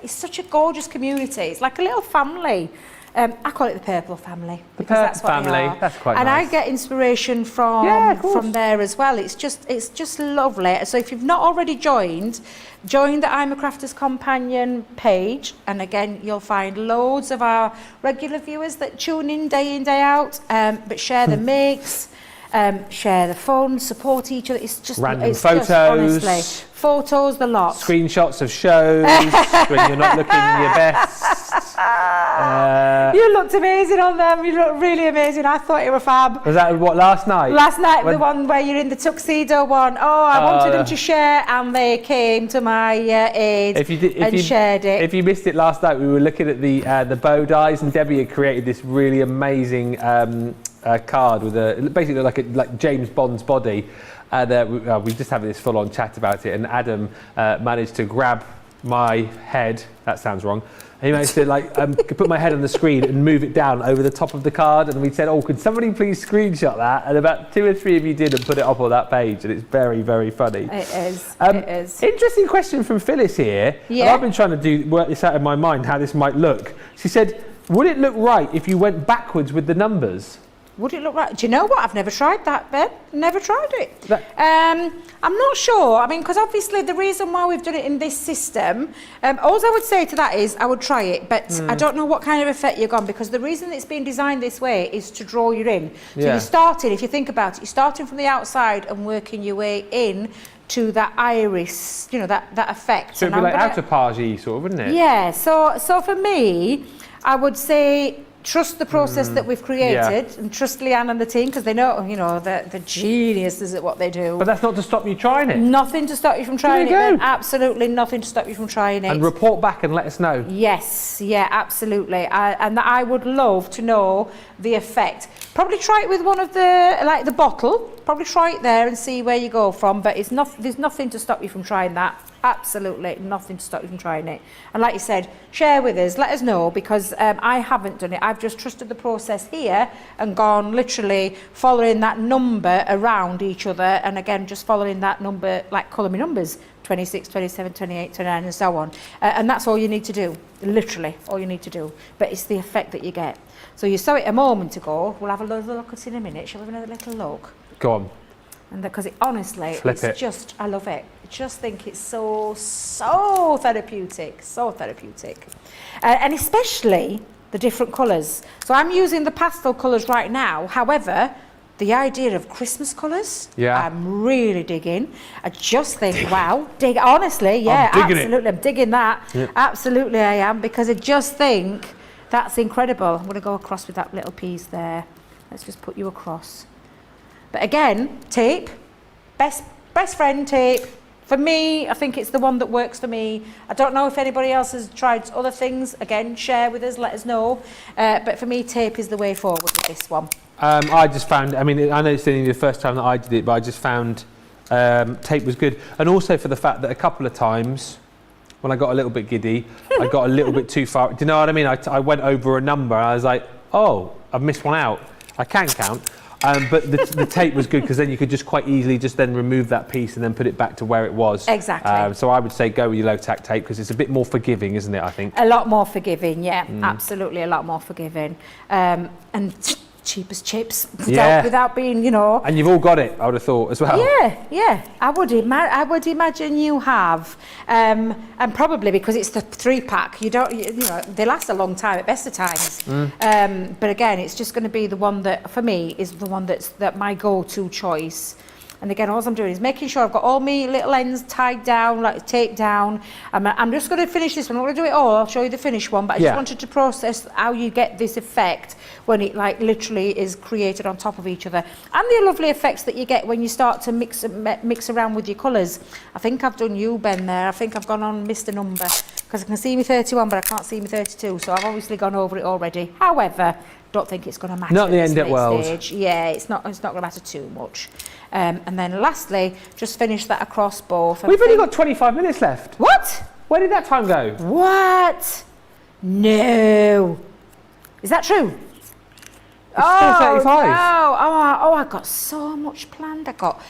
It's such a gorgeous community. It's like a little family. I call it the Purple Family.
The Purple Family, that's quite nice.
And I get inspiration from there as well. It's just lovely. So if you've not already joined the I'm a Crafter's Companion page, and again you'll find loads of our regular viewers that tune in, day out, but share the makes, share the fun, support each other. It's just
random photos.
Honestly, photos, the lot.
Screenshots of shows when you're not looking your best.
You looked amazing on them. You looked really amazing. I thought you were fab.
Was that last night?
Last night, the one where you're in the tuxedo one. Oh, I wanted them to share, and they came to my aid and shared it.
If you missed it last night, we were looking at the bow dies, and Debbie had created this really amazing card with basically like James Bond's body. And we just having this full-on chat about it, and Adam managed to grab my head. That sounds wrong. He managed to put my head on the screen and move it down over the top of the card, and we said, "Oh, could somebody please screenshot that?" And about 2 or 3 of you did and put it up on that page, and it's very, very funny.
It is. It is.
Interesting question from Phyllis here.
Yeah.
And I've been trying to work this out in my mind how this might look. She said, "Would it look right if you went backwards with the numbers?"
Would it look right? Do you know what? I've never tried that, Ben. Never tried it. I'm not sure. I mean, because obviously the reason why we've done it in this system, all I would say to that is I would try it, but I don't know what kind of effect you're on, because the reason it's been designed this way is to draw you in. So you're starting, if you think about it, you're starting from the outside and working your way in to that iris, that effect.
So it'd be like outer page-y sort of, wouldn't it?
Yeah. So for me, I would say trust the process that we've created, and trust Leanne and the team, because they know, the geniuses at what they do.
But that's not to stop you trying it.
Nothing to stop you from trying it. Then. Absolutely nothing to stop you from trying it.
And report back and let us know.
Yes, yeah, absolutely. And I would love to know the effect. Probably try it with one of the bottle. Probably try it there and see where you go from. But there's nothing to stop you from trying that. Absolutely nothing to stop you from trying it. And like you said, share with us, let us know, because I haven't done it. I've just trusted the process here and gone literally following that number around each other, and again just following that number, like colour me numbers, 26, 27, 28, 29 and so on. And that's all you need to do, literally all you need to do. But it's the effect that you get. So you saw it a moment ago. We'll have a little look at it in a minute. Shall we have another little look?
Go on.
And because honestly, I love it. I just think it's so therapeutic, and especially the different colours. So I'm using the pastel colours right now. However, the idea of Christmas colours, I'm really digging. I just think, honestly, absolutely, I'm digging that. Yep. Absolutely, I am, because I just think that's incredible. I'm going to go across with that little piece there. Let's just put you across. But again, tape, best friend tape. For me, I think it's the one that works for me. I don't know if anybody else has tried other things. Again, share with us, let us know. But for me, tape is the way forward with this one.
I just found, I mean, I know it's only the first time that I did it, but I just found tape was good. And also for the fact that a couple of times, when I got a little bit giddy, I got a little bit too far. Do you know what I mean? I went over a number. I was like, oh, I've missed one out. I can count. But the tape was good because then you could just quite easily just then remove that piece and then put it back to where it was.
Exactly.
So I would say go with your low-tack tape because it's a bit more forgiving, isn't it, I think?
A lot more forgiving, yeah. Absolutely a lot more forgiving. And cheap as chips without being, you know.
And you've all got it, I would have thought, as well.
Yeah. I would imagine you have. And probably because it's the 3-pack, you know, they last a long time at best of times. But again, it's just going to be the one that, for me, is the one that's my go-to choice. And again, all I'm doing is making sure I've got all my little ends tied down, like taped down. I'm just going to finish this one. I'm not going to do it all. I'll show you the finished one. But I just wanted to process how you get this effect when it like literally is created on top of each other. And the lovely effects that you get when you start to mix around with your colours. I think I've done you, Ben, there. I think I've gone on missed a number. Because I can see me 31, but I can't see me 32. So I've obviously gone over it already. However, don't think it's going to matter.
Not the end of the world.
Stage. Yeah, it's not going to matter too much. And then lastly, just finish that across both.
We've only got 25 minutes left.
What?
Where did that time go?
What? No. Is that true?
It's 4:35.
No. Oh, I got so much planned. I got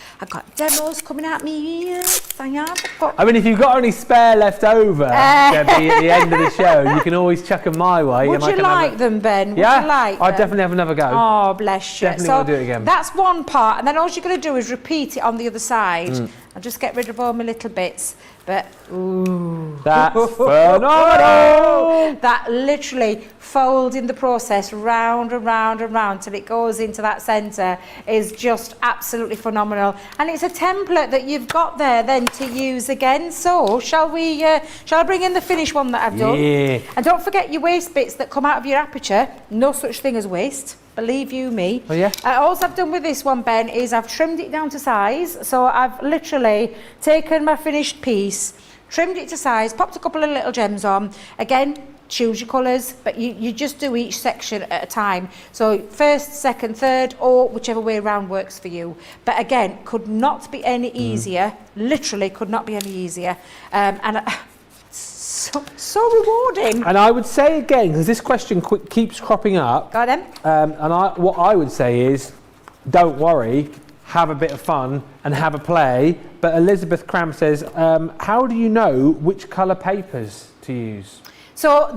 demos coming at me ears. I
mean, if you've got any spare left over, Debbie, at the end of the show, you can always chuck them my way.
Would you like them, Ben?
Yeah,
would you like them?
I'd definitely have another go.
Oh, bless you.
Definitely want to do it again.
That's one part, and then all you're going to do is repeat it on the other side. I'll just get rid of all my little bits. But, ooh.
That's phenomenal!
That literally folding the process round and round and round till it goes into that centre is just absolutely phenomenal. And it's a template that you've got there then to use again. So, shall I bring in the finished one that I've done?
Yeah.
And don't forget your waste bits that come out of your aperture. No such thing as waste. Believe you me.
Oh yeah.
All I've done with this one, Ben, is I've trimmed it down to size. So I've literally taken my finished piece, trimmed it to size, popped a couple of little gems on. Again, choose your colours, but you just do each section at a time. So first, second, third, or whichever way around works for you. But again, could not be any easier. Literally could not be any easier. So rewarding.
And I would say again, because this question keeps cropping up.
Go on then.
What I would say is, don't worry, have a bit of fun and have a play. But Elizabeth Cram says, how do you know which colour papers to use?
So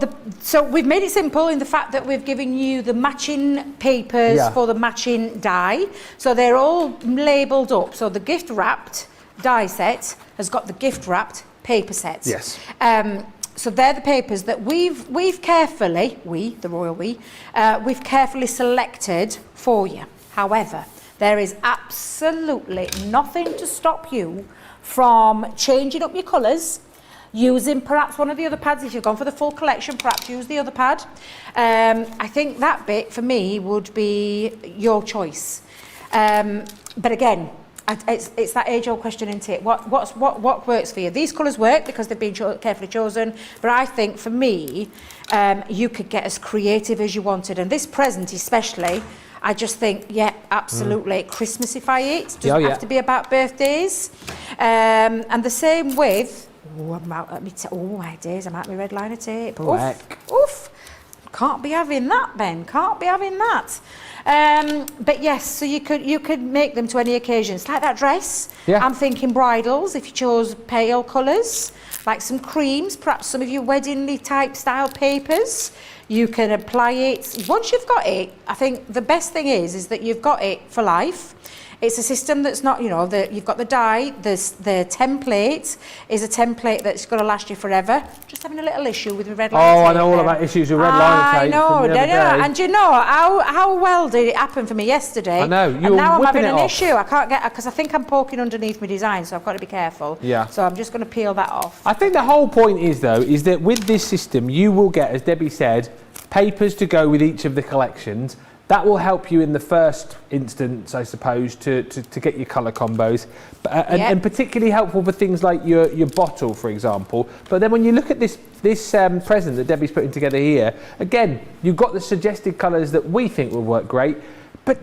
we've made it simple in the fact that we've given you the matching papers for the matching die. So they're all labelled up. So the gift wrapped die set has got the gift wrapped paper sets.
Yes.
So they're the papers that we've carefully, the royal we've carefully selected for you. However, there is absolutely nothing to stop you from changing up your colours, using perhaps one of the other pads. If you've gone for the full collection, perhaps use the other pad. I think that bit for me would be your choice. But again, it's that age-old question, isn't it? What works for you? These colours work because they've been carefully chosen, but I think for me, you could get as creative as you wanted. And this present especially, I just think, yeah, absolutely. Christmasify it. Doesn't have to be about birthdays. And the same with, my days, I'm out my red liner tape. Oof. Can't be having that, Ben. Can't be having that. But yes, so you could make them to any occasion. It's like that dress.
Yeah.
I'm thinking bridals, if you chose pale colours, like some creams, perhaps some of your wedding type style papers. You can apply it. Once you've got it, I think the best thing is that you've got it for life. It's a system that's not, you've got the die, the template is a template that's going to last you forever. Just having a little issue with the red liner tape.
Oh, I know all about issues with red liner tape.
I know, and you know how well did it happen for me yesterday?
I know,
and now I'm having an issue. I can't get, because I think I'm poking underneath my design, so I've got to be careful.
Yeah.
So I'm just going to peel that off.
I think the whole point is that with this system, you will get, as Debbie said, papers to go with each of the collections. That will help you in the first instance, I suppose, to get your colour combos, and particularly helpful for things like your bottle, for example. But then when you look at this present that Debbie's putting together here, again, you've got the suggested colours that we think will work great, But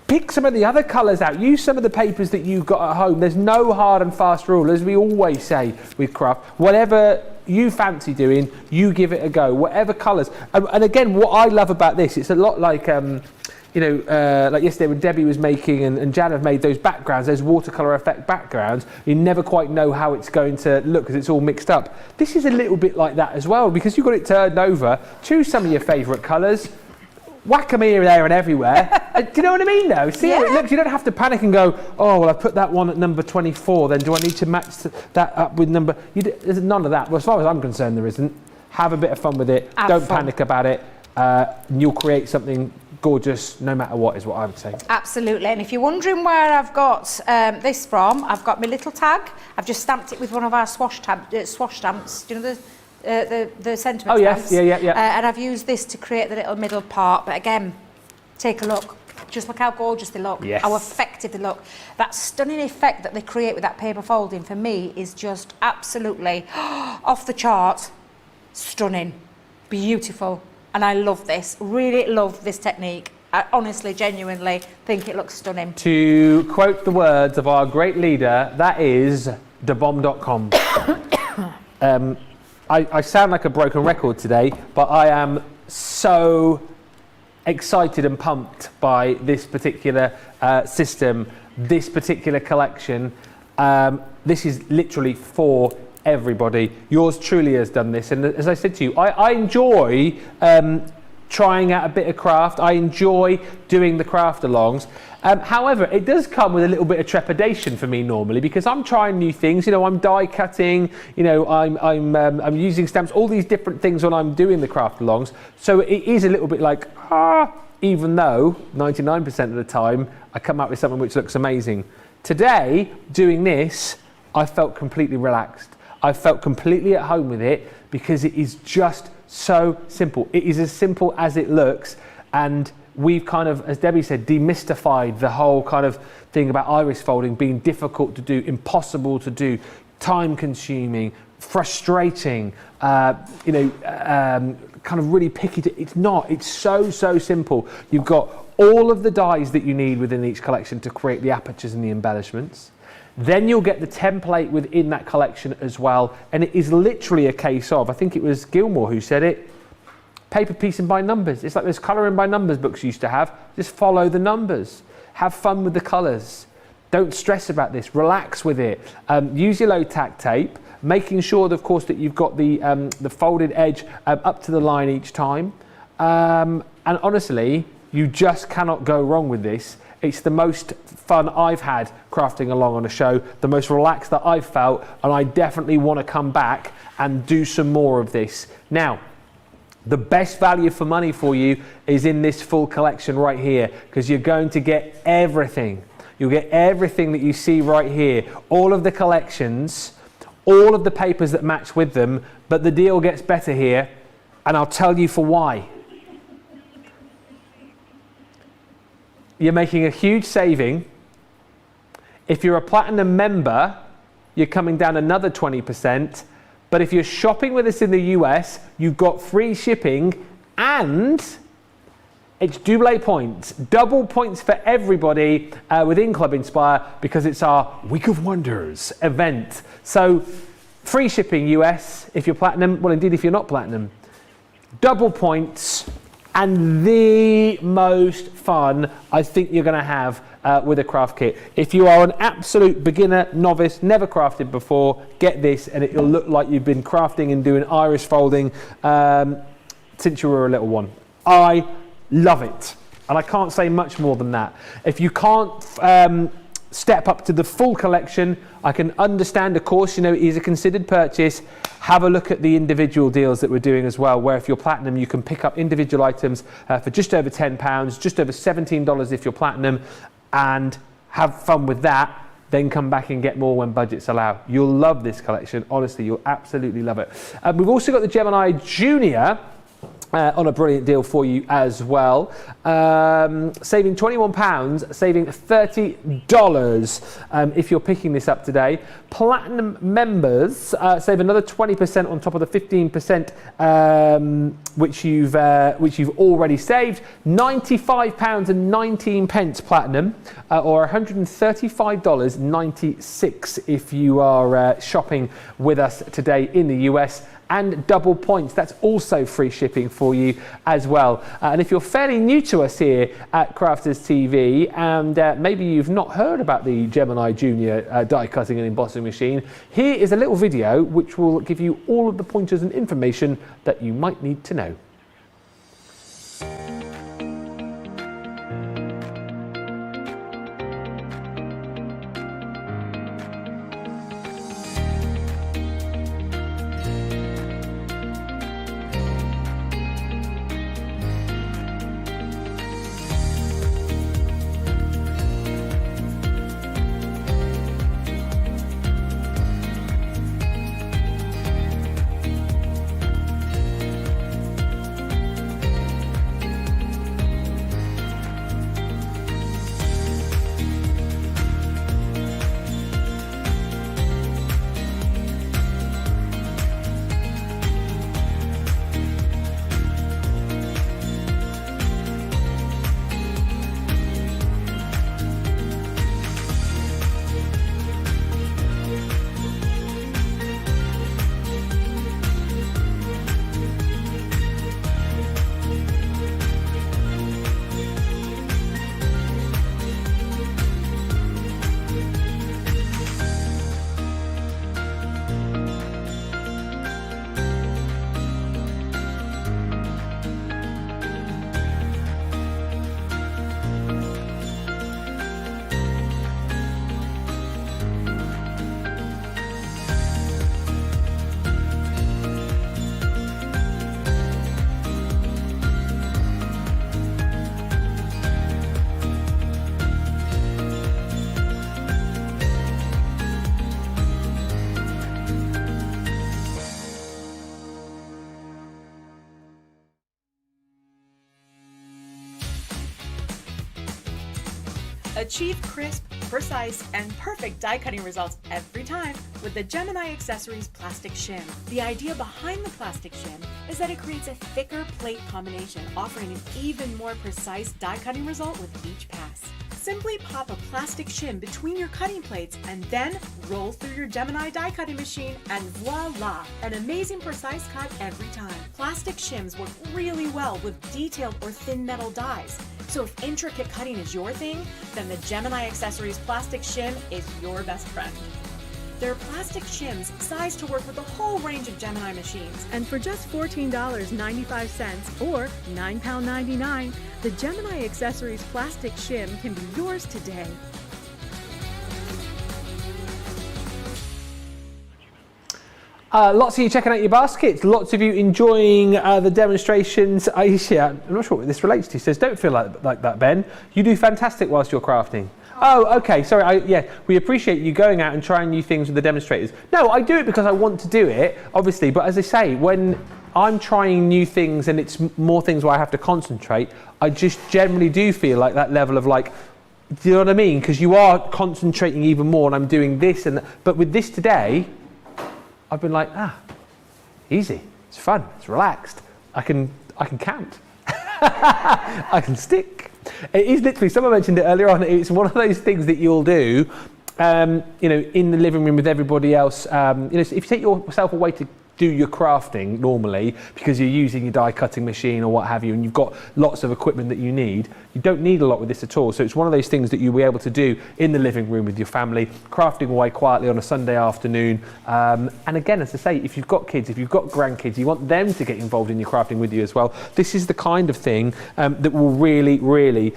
pick some of the other colours out. Use some of the papers that you've got at home. There's no hard and fast rule, as we always say with craft. Whatever you fancy doing, you give it a go. Whatever colours. And again, what I love about this, it's a lot like, like yesterday when Debbie was making and Jan have made those backgrounds, those watercolour effect backgrounds. You never quite know how it's going to look because it's all mixed up. This is a little bit like that as well, because you've got it turned over. Choose some of your favourite colours. Whack them here, there and everywhere. Do you know what I mean though? See how it looks? You don't have to panic and go, oh, well, I put that one at number 24, then do I need to match that up with number... There's none of that. Well, as far as I'm concerned, there isn't. Have a bit of fun with it. Don't panic about it. You'll create something gorgeous no matter what, is what I would say. Absolutely. And if you're wondering where I've got this from, I've got my little tag. I've just stamped it with one of our swash stamps. Do you know the sentiment stamps? Yeah. And I've used this to create the little middle part. But again, take a look. Just look how gorgeous they look, how effective they look. That stunning effect that they create with that paper folding, for me, is just absolutely off the chart. Stunning. Beautiful. And I love this. Really love this technique. I honestly, genuinely think it looks stunning. To quote the words of our great leader, that is debomb.com. I sound like a broken record today, but I am so excited and pumped by this particular system, this particular collection. This is literally for everybody. Yours truly has done this, and as I said to you, I enjoy trying out a bit of craft. I enjoy doing the craft alongs. However, it does come with a little bit of trepidation for me normally, because I'm trying new things. You know, I'm die cutting. You know, I'm using stamps, all these different things when I'm doing the craft alongs. So it is a little bit like even though 99% of the time I come out with something which looks amazing. Today, doing this, I felt completely relaxed. I felt completely at home with it because it is just so simple. It is as simple as it looks, and we've kind of, as Debbie said, demystified the whole kind of thing about iris folding being difficult to do, impossible to do, time consuming, frustrating, kind of really picky. It's not. It's so simple. You've got all of the dies that you need within each collection to create the apertures and the embellishments. Then you'll get the template within that collection as well. And it is literally a case of, I think it was Gilmore who said it, paper piecing by numbers. It's like those colouring by numbers books you used to have. Just follow the numbers. Have fun with the colours. Don't stress about this. Relax with it. Use your low tack tape, making sure, of course, that you've got the folded edge up to the line each time. And honestly, you just cannot go wrong with this. It's the most fun I've had crafting along on a show, the most relaxed that I've felt, and I definitely want to come back and do some more of this. Now, the best value for money for you is in this full collection right here, because you're going to get everything. You'll get everything that you see right here, all of the collections, all of the papers that match with them, but the deal gets better here, and I'll tell you for why. You're making a huge saving. If you're a platinum member, you're coming down another 20%. But if you're shopping with us in the US, you've got free shipping, and it's double points, double points for everybody within Club Inspire, because it's our Week of Wonders event. So free shipping US if you're platinum, well indeed if you're not platinum. Double points. And the most fun I think you're going to have with a craft kit. If you are an absolute beginner, novice, never crafted before, get this and it'll look like you've been crafting and doing iris folding since you were a little one. I love it. And I can't say much more than that. If you can't step up to the full collection, I can understand, of course, you know, it is a considered purchase. Have a look at the individual deals that we're doing as well, where if you're platinum, you can pick up individual items for just over £10, just over $17 if you're platinum, and have fun with that. Then come back and get more when budgets allow. You'll love this collection. Honestly, you'll absolutely love it. We've also got the Gemini Junior, on a brilliant deal for you as well. Saving £21, saving $30 if you're picking this up today. Platinum members save another 20% on top of the 15% which you've already saved. £95.19 platinum, or $135.96 if you are shopping with us today in the US. And double points, that's also free shipping for you as well. And if you're fairly new to us here at Crafters TV, and maybe you've not heard about the Gemini Junior die cutting and embossing machine, here is a little video which will give you all of the pointers and information that you might need to know.
Achieve crisp, precise, and perfect die cutting results every time with the Gemini Accessories Plastic Shim. The idea behind the plastic shim is that it creates a thicker plate combination, offering an even more precise die cutting result with each pass. Simply pop a plastic shim between your cutting plates and then roll through your Gemini die cutting machine and voila! An amazing precise cut every time. Plastic shims work really well with detailed or thin metal dies. So if intricate cutting is your thing, then the Gemini Accessories Plastic Shim is your best friend. There are plastic shims sized to work with a whole range of Gemini machines. And for just $14.95 or £9.99, the Gemini Accessories Plastic Shim can be yours today.
Lots of you checking out your baskets, lots of you enjoying the demonstrations. Aisha, I'm not sure what this relates to, says, don't feel like that, Ben. You do fantastic whilst you're crafting. Oh, okay, sorry, yeah, we appreciate you going out and trying new things with the demonstrators. No, I do it because I want to do it, obviously, but as I say, when I'm trying new things and it's more things where I have to concentrate, I just generally do feel like that level of like, do you know what I mean? Because you are concentrating even more and I'm doing this and that. But with this today, I've been like, easy, it's fun, it's relaxed. I can count. I can stick. It is literally, someone mentioned it earlier on, it's one of those things that you'll do, in the living room with everybody else. If you take yourself away to do your crafting normally because you're using your die cutting machine or what have you, and you've got lots of equipment that you don't need a lot with this at all. So it's one of those things that you'll be able to do in the living room with your family, crafting away quietly on a Sunday afternoon. And again, as I say, if you've got kids, if you've got grandkids, you want them to get involved in your crafting with you as well. This is the kind of thing that will really, really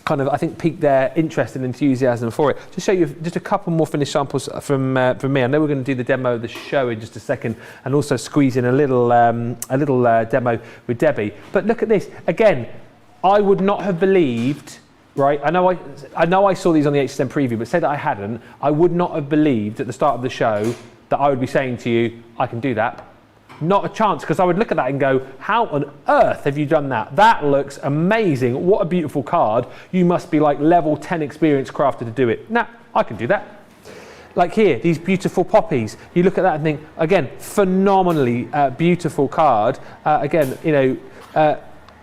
kind of, I think, pique their interest and enthusiasm for it. Just show you just a couple more finished samples from me. I know we're going to do the demo of the show in just a second, and also squeeze in a little demo with Debbie. But look at this again. I would not have believed, right? I know I saw these on the HSM preview, but say that I hadn't, I would not have believed at the start of the show that I would be saying to you, I can do that. not a chance, because I would look at that and go, how on earth have you done that? That looks amazing. What a beautiful card. You must be like level 10 experienced crafter to do it. Nah, I can do that. Like here, these beautiful poppies. You look at that and think, again, phenomenally beautiful card. Again, you know,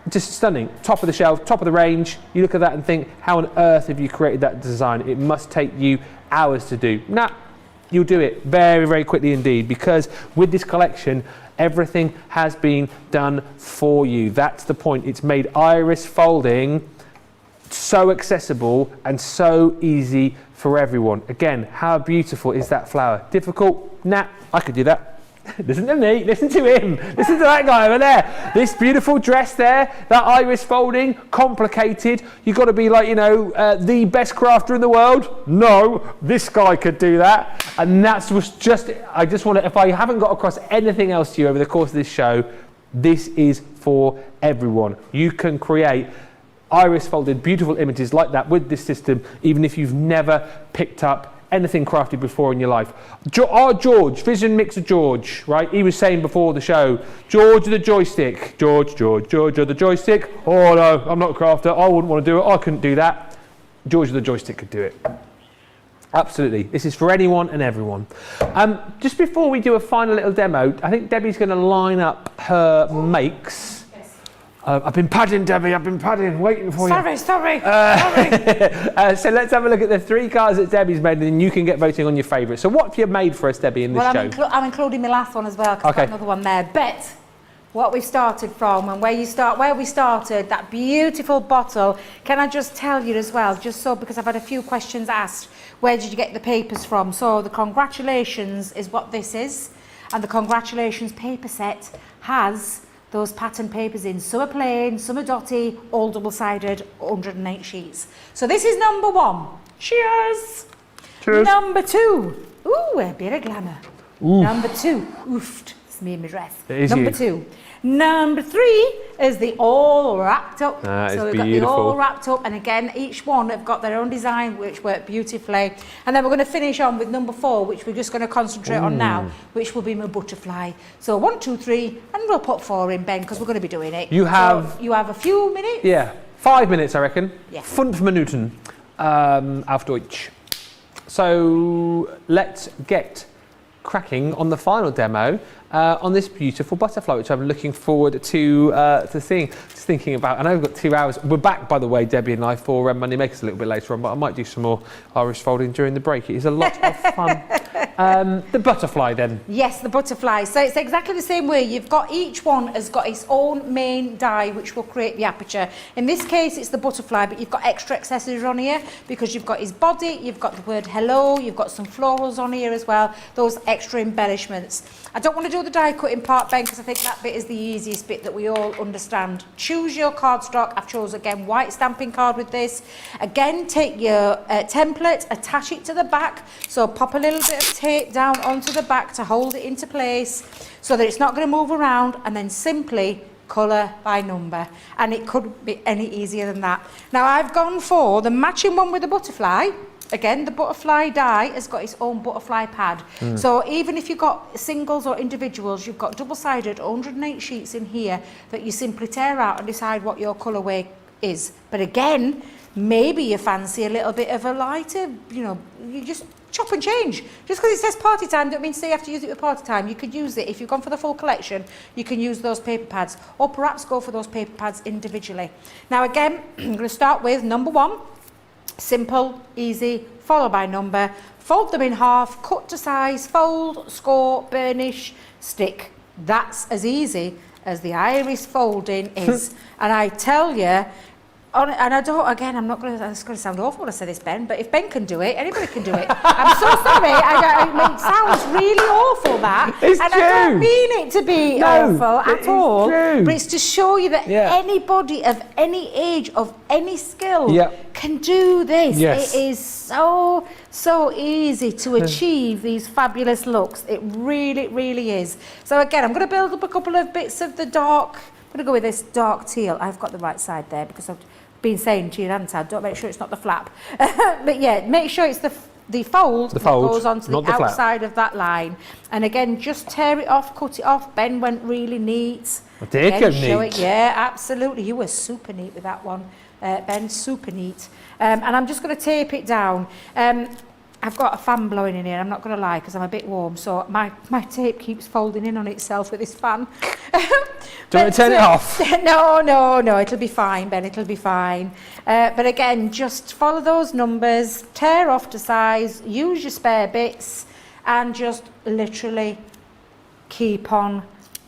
just stunning. Top of the shelf, top of the range. You look at that and think, how on earth have you created that design? It must take you hours to do. Nah, you'll do it very, very quickly indeed, because with this collection, everything has been done for you. That's the point. It's made iris folding so accessible and so easy for everyone. Again, how beautiful is that flower? Difficult? Nah, I could do that. Listen to me, listen to him, listen to that guy over there. This beautiful dress there, that iris folding, complicated. You've got to be like, you know, the best crafter in the world. No, this guy could do that. And that's just, I just want to, if I haven't got across anything else to you over the course of this show, this is for everyone. You can create iris folded beautiful images like that with this system, even if you've never picked up anything crafted before in your life. Our George, Vision Mixer George, right? He was saying before the show, George the joystick. George the joystick. Oh no, I'm not a crafter. I wouldn't want to do it. I couldn't do that. George the joystick could do it. Absolutely. This is for anyone and everyone. Just before we do a final little demo, I think Debbie's going to line up her makes. I've been padding, Debbie, I've been padding, waiting for you.
Sorry.
So let's have a look at the 3 cards that Debbie's made, and then you can get voting on your favourite. So what have you made for us, Debbie, in this show?
I'm including my last one as well, because I've got another one there. But what we started from and where we started, that beautiful bottle, can I just tell you as well, just so, because I've had a few questions asked, where did you get the papers from? So the congratulations is what this is, and the congratulations paper set has those pattern papers in. Some are plain, some are dotty, all double-sided, 108 sheets. So this is number 1. Cheers!
Cheers.
Number 2. Ooh, a bit of glamour. Oof. Number 2. Oofed. It's me in my dress.
It is
number
you.
2. Number 3 is the all wrapped up.
So
we've
beautiful.
got the all wrapped up, and again, each one have got their own design, which work beautifully. And then we're going to finish on with number 4, which we're just going to concentrate on now, which will be my butterfly. So 1, 2, 3, and we'll put 4 in, Ben, because we're going to be doing it.
You have
a few minutes.
Yeah, 5 minutes, I reckon.
Yeah.
5 Minuten auf Deutsch. So let's get cracking on the final demo on this beautiful butterfly, which I'm looking forward to seeing. Just thinking about, I know we've got 2 hours. We're back, by the way, Debbie and I, for Monday Makers a little bit later on, but I might do some more iris folding during the break. It is a lot of fun. The butterfly then.
Yes, the butterfly. So it's exactly the same way. You've got, each one has got its own main die, which will create the aperture. In this case, it's the butterfly, but you've got extra accessories on here because you've got his body, you've got the word hello, you've got some florals on here as well, those extra embellishments. I don't want to do the die cutting part, Ben, because I think that bit is the easiest bit that we all understand. Choose your cardstock. I've chosen, again, white stamping card with this. Again, take your template, attach it to the back. So pop a little bit of tape down onto the back to hold it into place so that it's not going to move around, and then simply colour by number. And it couldn't be any easier than that. Now, I've gone for the matching one with the butterfly. Again, the butterfly die has got its own butterfly pad. So even if you've got singles or individuals, you've got double-sided 108 sheets in here that you simply tear out and decide what your colourway is. But again, maybe you fancy a little bit of a lighter, you know, you just chop and change. Just because it says party time don't mean to say you have to use it for party time. You could use it, if you've gone for the full collection, you can use those paper pads, or perhaps go for those paper pads individually. Now again, I'm going to start with number 1. Simple, easy, followed by number. Fold them in half, cut to size, fold, score, burnish, stick. That's as easy as the iris folding is. And I tell you, and I don't, again, I'm not going to, it's going to sound awful when I say this, Ben, but if Ben can do it, anybody can do it. I'm so sorry, it sounds really awful, that.
It's
and
true.
I don't mean it to be awful at all,
true.
but it's to show you that anybody of any age, of any skill, can do this.
Yes.
It is so easy to achieve these fabulous looks. It really, really is. So again, I'm going to build up a couple of bits of the dark. I'm going to go with this dark teal. I've got the right side there because I've been saying to you, haven't I? Don't make sure it's not the flap. But yeah, make sure it's the the fold that goes onto the
flat.
outside of that line. And again, just tear it off, cut it off. Ben went really neat.
Neat.
Yeah, absolutely. You were super neat with that one, Ben, super neat. And I'm just going to tape it down. I've got a fan blowing in here, I'm not going to lie, because I'm a bit warm, so my tape keeps folding in on itself with this fan.
Do you want to turn it off?
No, it'll be fine, Ben, it'll be fine. But again, just follow those numbers, tear off to size, use your spare bits, and just literally keep on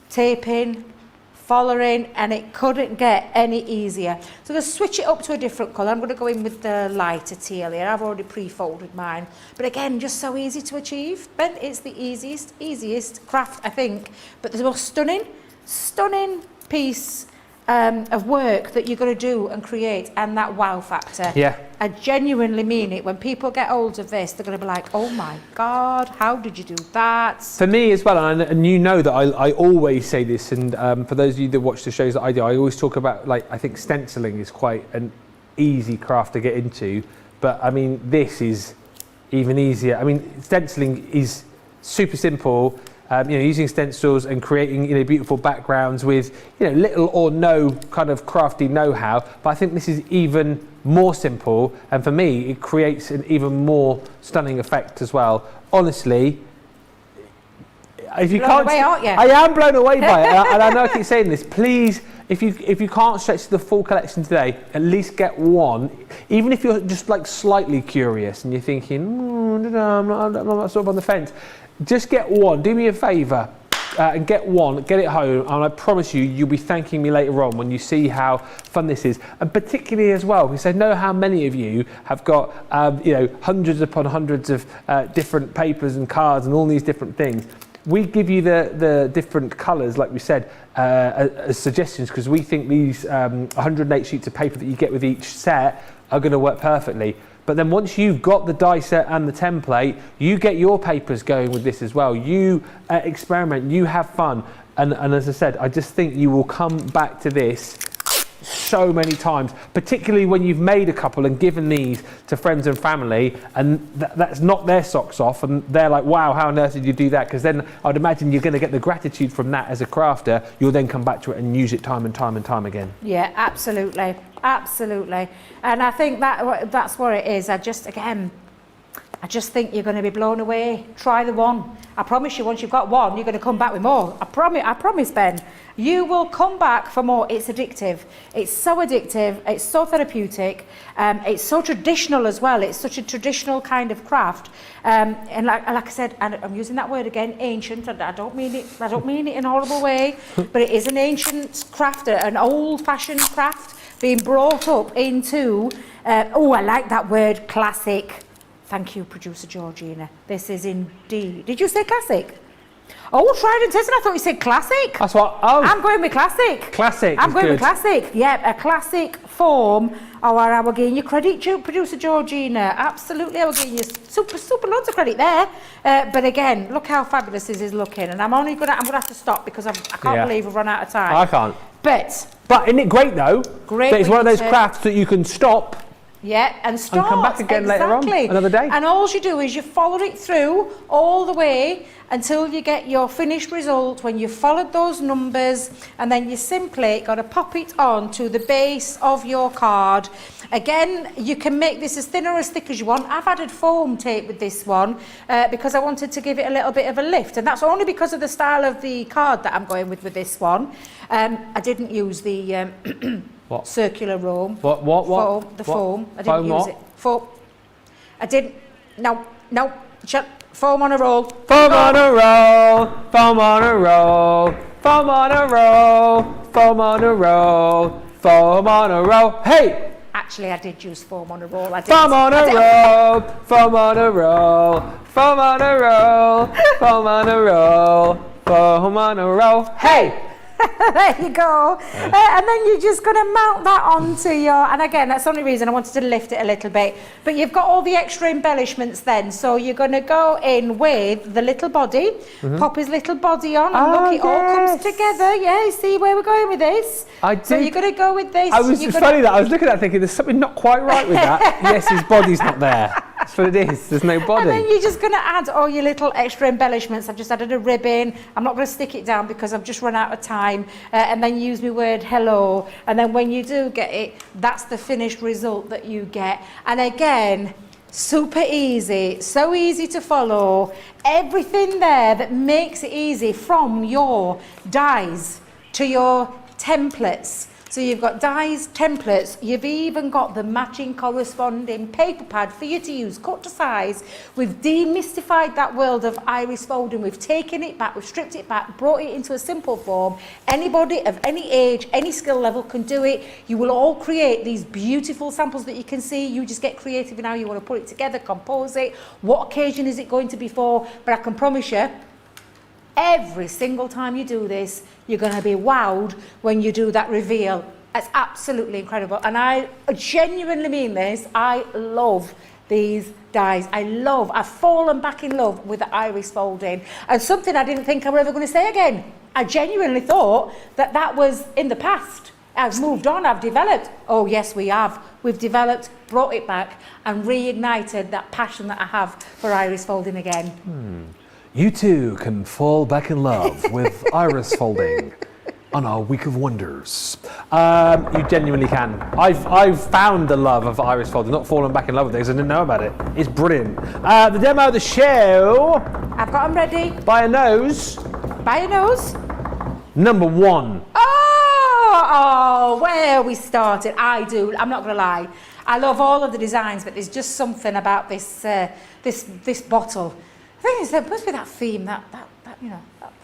taping, following, and it couldn't get any easier. So I'm going to switch it up to a different colour. I'm going to go in with the lighter teal here. I've already pre-folded mine. But again, just so easy to achieve. Ben, it's the easiest craft, I think. But the most stunning piece of work that you're going to do and create, and that wow factor.
Yeah.
I genuinely mean it. When people get hold of this, they're going to be like, oh my God, how did you do that?
For me as well, and you know that I always say this, and for those of you that watch the shows that I do, I always talk about, like, I think stenciling is quite an easy craft to get into, but I mean, this is even easier. I mean, stenciling is super simple. Using stencils and creating, beautiful backgrounds with, little or no kind of crafty know-how. But I think this is even more simple, and for me, it creates an even more stunning effect as well. Honestly, if you can't,
away, aren't you?
I am blown away by it, and I know I keep saying this. Please, if you can't stretch to the full collection today, at least get one. Even if you're just like slightly curious and you're thinking, I'm not sort of on the fence. Just get one. Do me a favour and get one. Get it home, and I promise you, you'll be thanking me later on when you see how fun this is. And particularly as well, because I know how many of you have got hundreds upon hundreds of different papers and cards and all these different things. We give you the different colours, like we said, as suggestions, because we think these 108 sheets of paper that you get with each set are going to work perfectly. But then once you've got the die set and the template, you get your papers going with this as well. You experiment, you have fun. And as I said, I just think you will come back to this so many times, particularly when you've made a couple and given these to friends and family, and that's knocked their socks off, and they're like, wow, how on earth did you do that? Because then I'd imagine you're going to get the gratitude from that as a crafter. You'll then come back to it and use it time and time and time again.
Yeah, absolutely. And I think that's what it is. I just think you're going to be blown away. Try the one. I promise you, once you've got one, you're going to come back with more. I promise, Ben. You will come back for more. It's addictive. It's so addictive. It's so therapeutic. It's so traditional as well. It's such a traditional kind of craft. And like I said, and I'm using that word again, ancient. I don't mean it in a horrible way, but it is an ancient craft, an old-fashioned craft being brought up into. I like that word, classic. Thank you, producer Georgina. This is indeed. Did you say classic? Oh, tried and tested. I thought you said classic.
That's what. Oh,
I'm going with classic.
Classic.
I'm going with classic. Yeah, a classic form. Oh, I will give you credit, producer Georgina. Absolutely, I will give you super loads of credit there. But again, look how fabulous this is looking. And I'm gonna have to stop because I can't believe we've run out of time.
I can't.
But
isn't it great though?
Great.
That it's one of those crafts that you can stop.
Yeah, and start.
And come back again later on, another day.
And all you do is you follow it through all the way until you get your finished result when you've followed those numbers, and then you simply got to pop it on to the base of your card. Again, you can make this as thin or as thick as you want. I've added foam tape with this one because I wanted to give it a little bit of a lift, and that's only because of the style of the card that I'm going with this one. I didn't use the
what?
Circular roam.
What?
Foam. The foam. I didn't use it. Foam. I didn't. No. Shut. Foam on a roll.
Foam on a roll. Foam on a roll. Foam on a roll. Foam on a roll. Foam on a roll. Hey!
Actually, I did use foam on a roll.
Foam on a roll. Foam on a roll. Foam on a roll. Foam on a roll. Foam on a roll. Hey!
There you go. And then you're just going to mount that onto your, and again, that's the only reason I wanted to lift it a little bit, but you've got all the extra embellishments then, so you're going to go in with the little body, pop his little body on, and look, it all comes together. Yeah, you see where we're going with this? So you're going to go with this.
It's funny that I was looking at that thinking there's something not quite right with that. Yes, his body's not there. That's what it is. There's no body.
And then you're just going to add all your little extra embellishments. I've just added a ribbon. I'm not going to stick it down because I've just run out of time. And then use my word hello. And then when you do get it, that's the finished result that you get. And again, super easy, so easy to follow. Everything there that makes it easy, from your dies to your templates. So you've got dies, templates, you've even got the matching corresponding paper pad for you to use, cut to size. We've demystified that world of iris folding. We've taken it back, we've stripped it back, brought it into a simple form. Anybody of any age, any skill level can do it. You will all create these beautiful samples that you can see. You just get creative in how you want to put it together, compose it. What occasion is it going to be for? But I can promise you, every single time you do this, you're going to be wowed when you do that reveal. It's absolutely incredible. And I genuinely mean this. I love these dies. I've fallen back in love with the iris folding. And something I didn't think I were ever going to say again. I genuinely thought that that was in the past. I've moved on, I've developed. Oh yes, we have. We've developed, brought it back and reignited that passion that I have for iris folding again.
You too can fall back in love with iris folding on our Week of Wonders. You genuinely can. I've found the love of iris folding, not fallen back in love with it because I didn't know about it. It's brilliant. The demo of the show.
I've got them ready.
By a nose.
By a nose.
Number 1.
Oh, where we started. I'm not going to lie. I love all of the designs, but there's just something about this this bottle. I think there must be that theme, that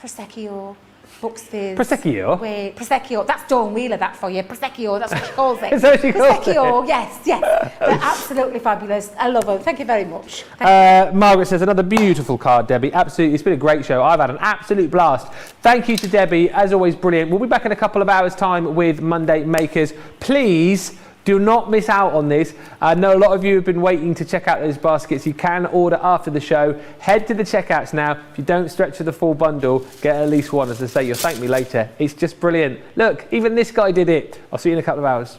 Prosecco, Buxfizz.
Prosecco?
Wait, Prosecco. That's Dawn Wheeler, that for you. Prosecco, that's what she calls it.
Is that what she calls it?
Prosecco, yes. They're absolutely fabulous. I love them. Thank you very much.
Margaret says, another beautiful card, Debbie. Absolutely, it's been a great show. I've had an absolute blast. Thank you to Debbie, as always, brilliant. We'll be back in a couple of hours' time with Monday Makers. Please do not miss out on this. I know a lot of you have been waiting to check out those baskets. You can order after the show. Head to the checkouts now. If you don't stretch to the full bundle, get at least one. As I say, you'll thank me later. It's just brilliant. Look, even this guy did it. I'll see you in a couple of hours.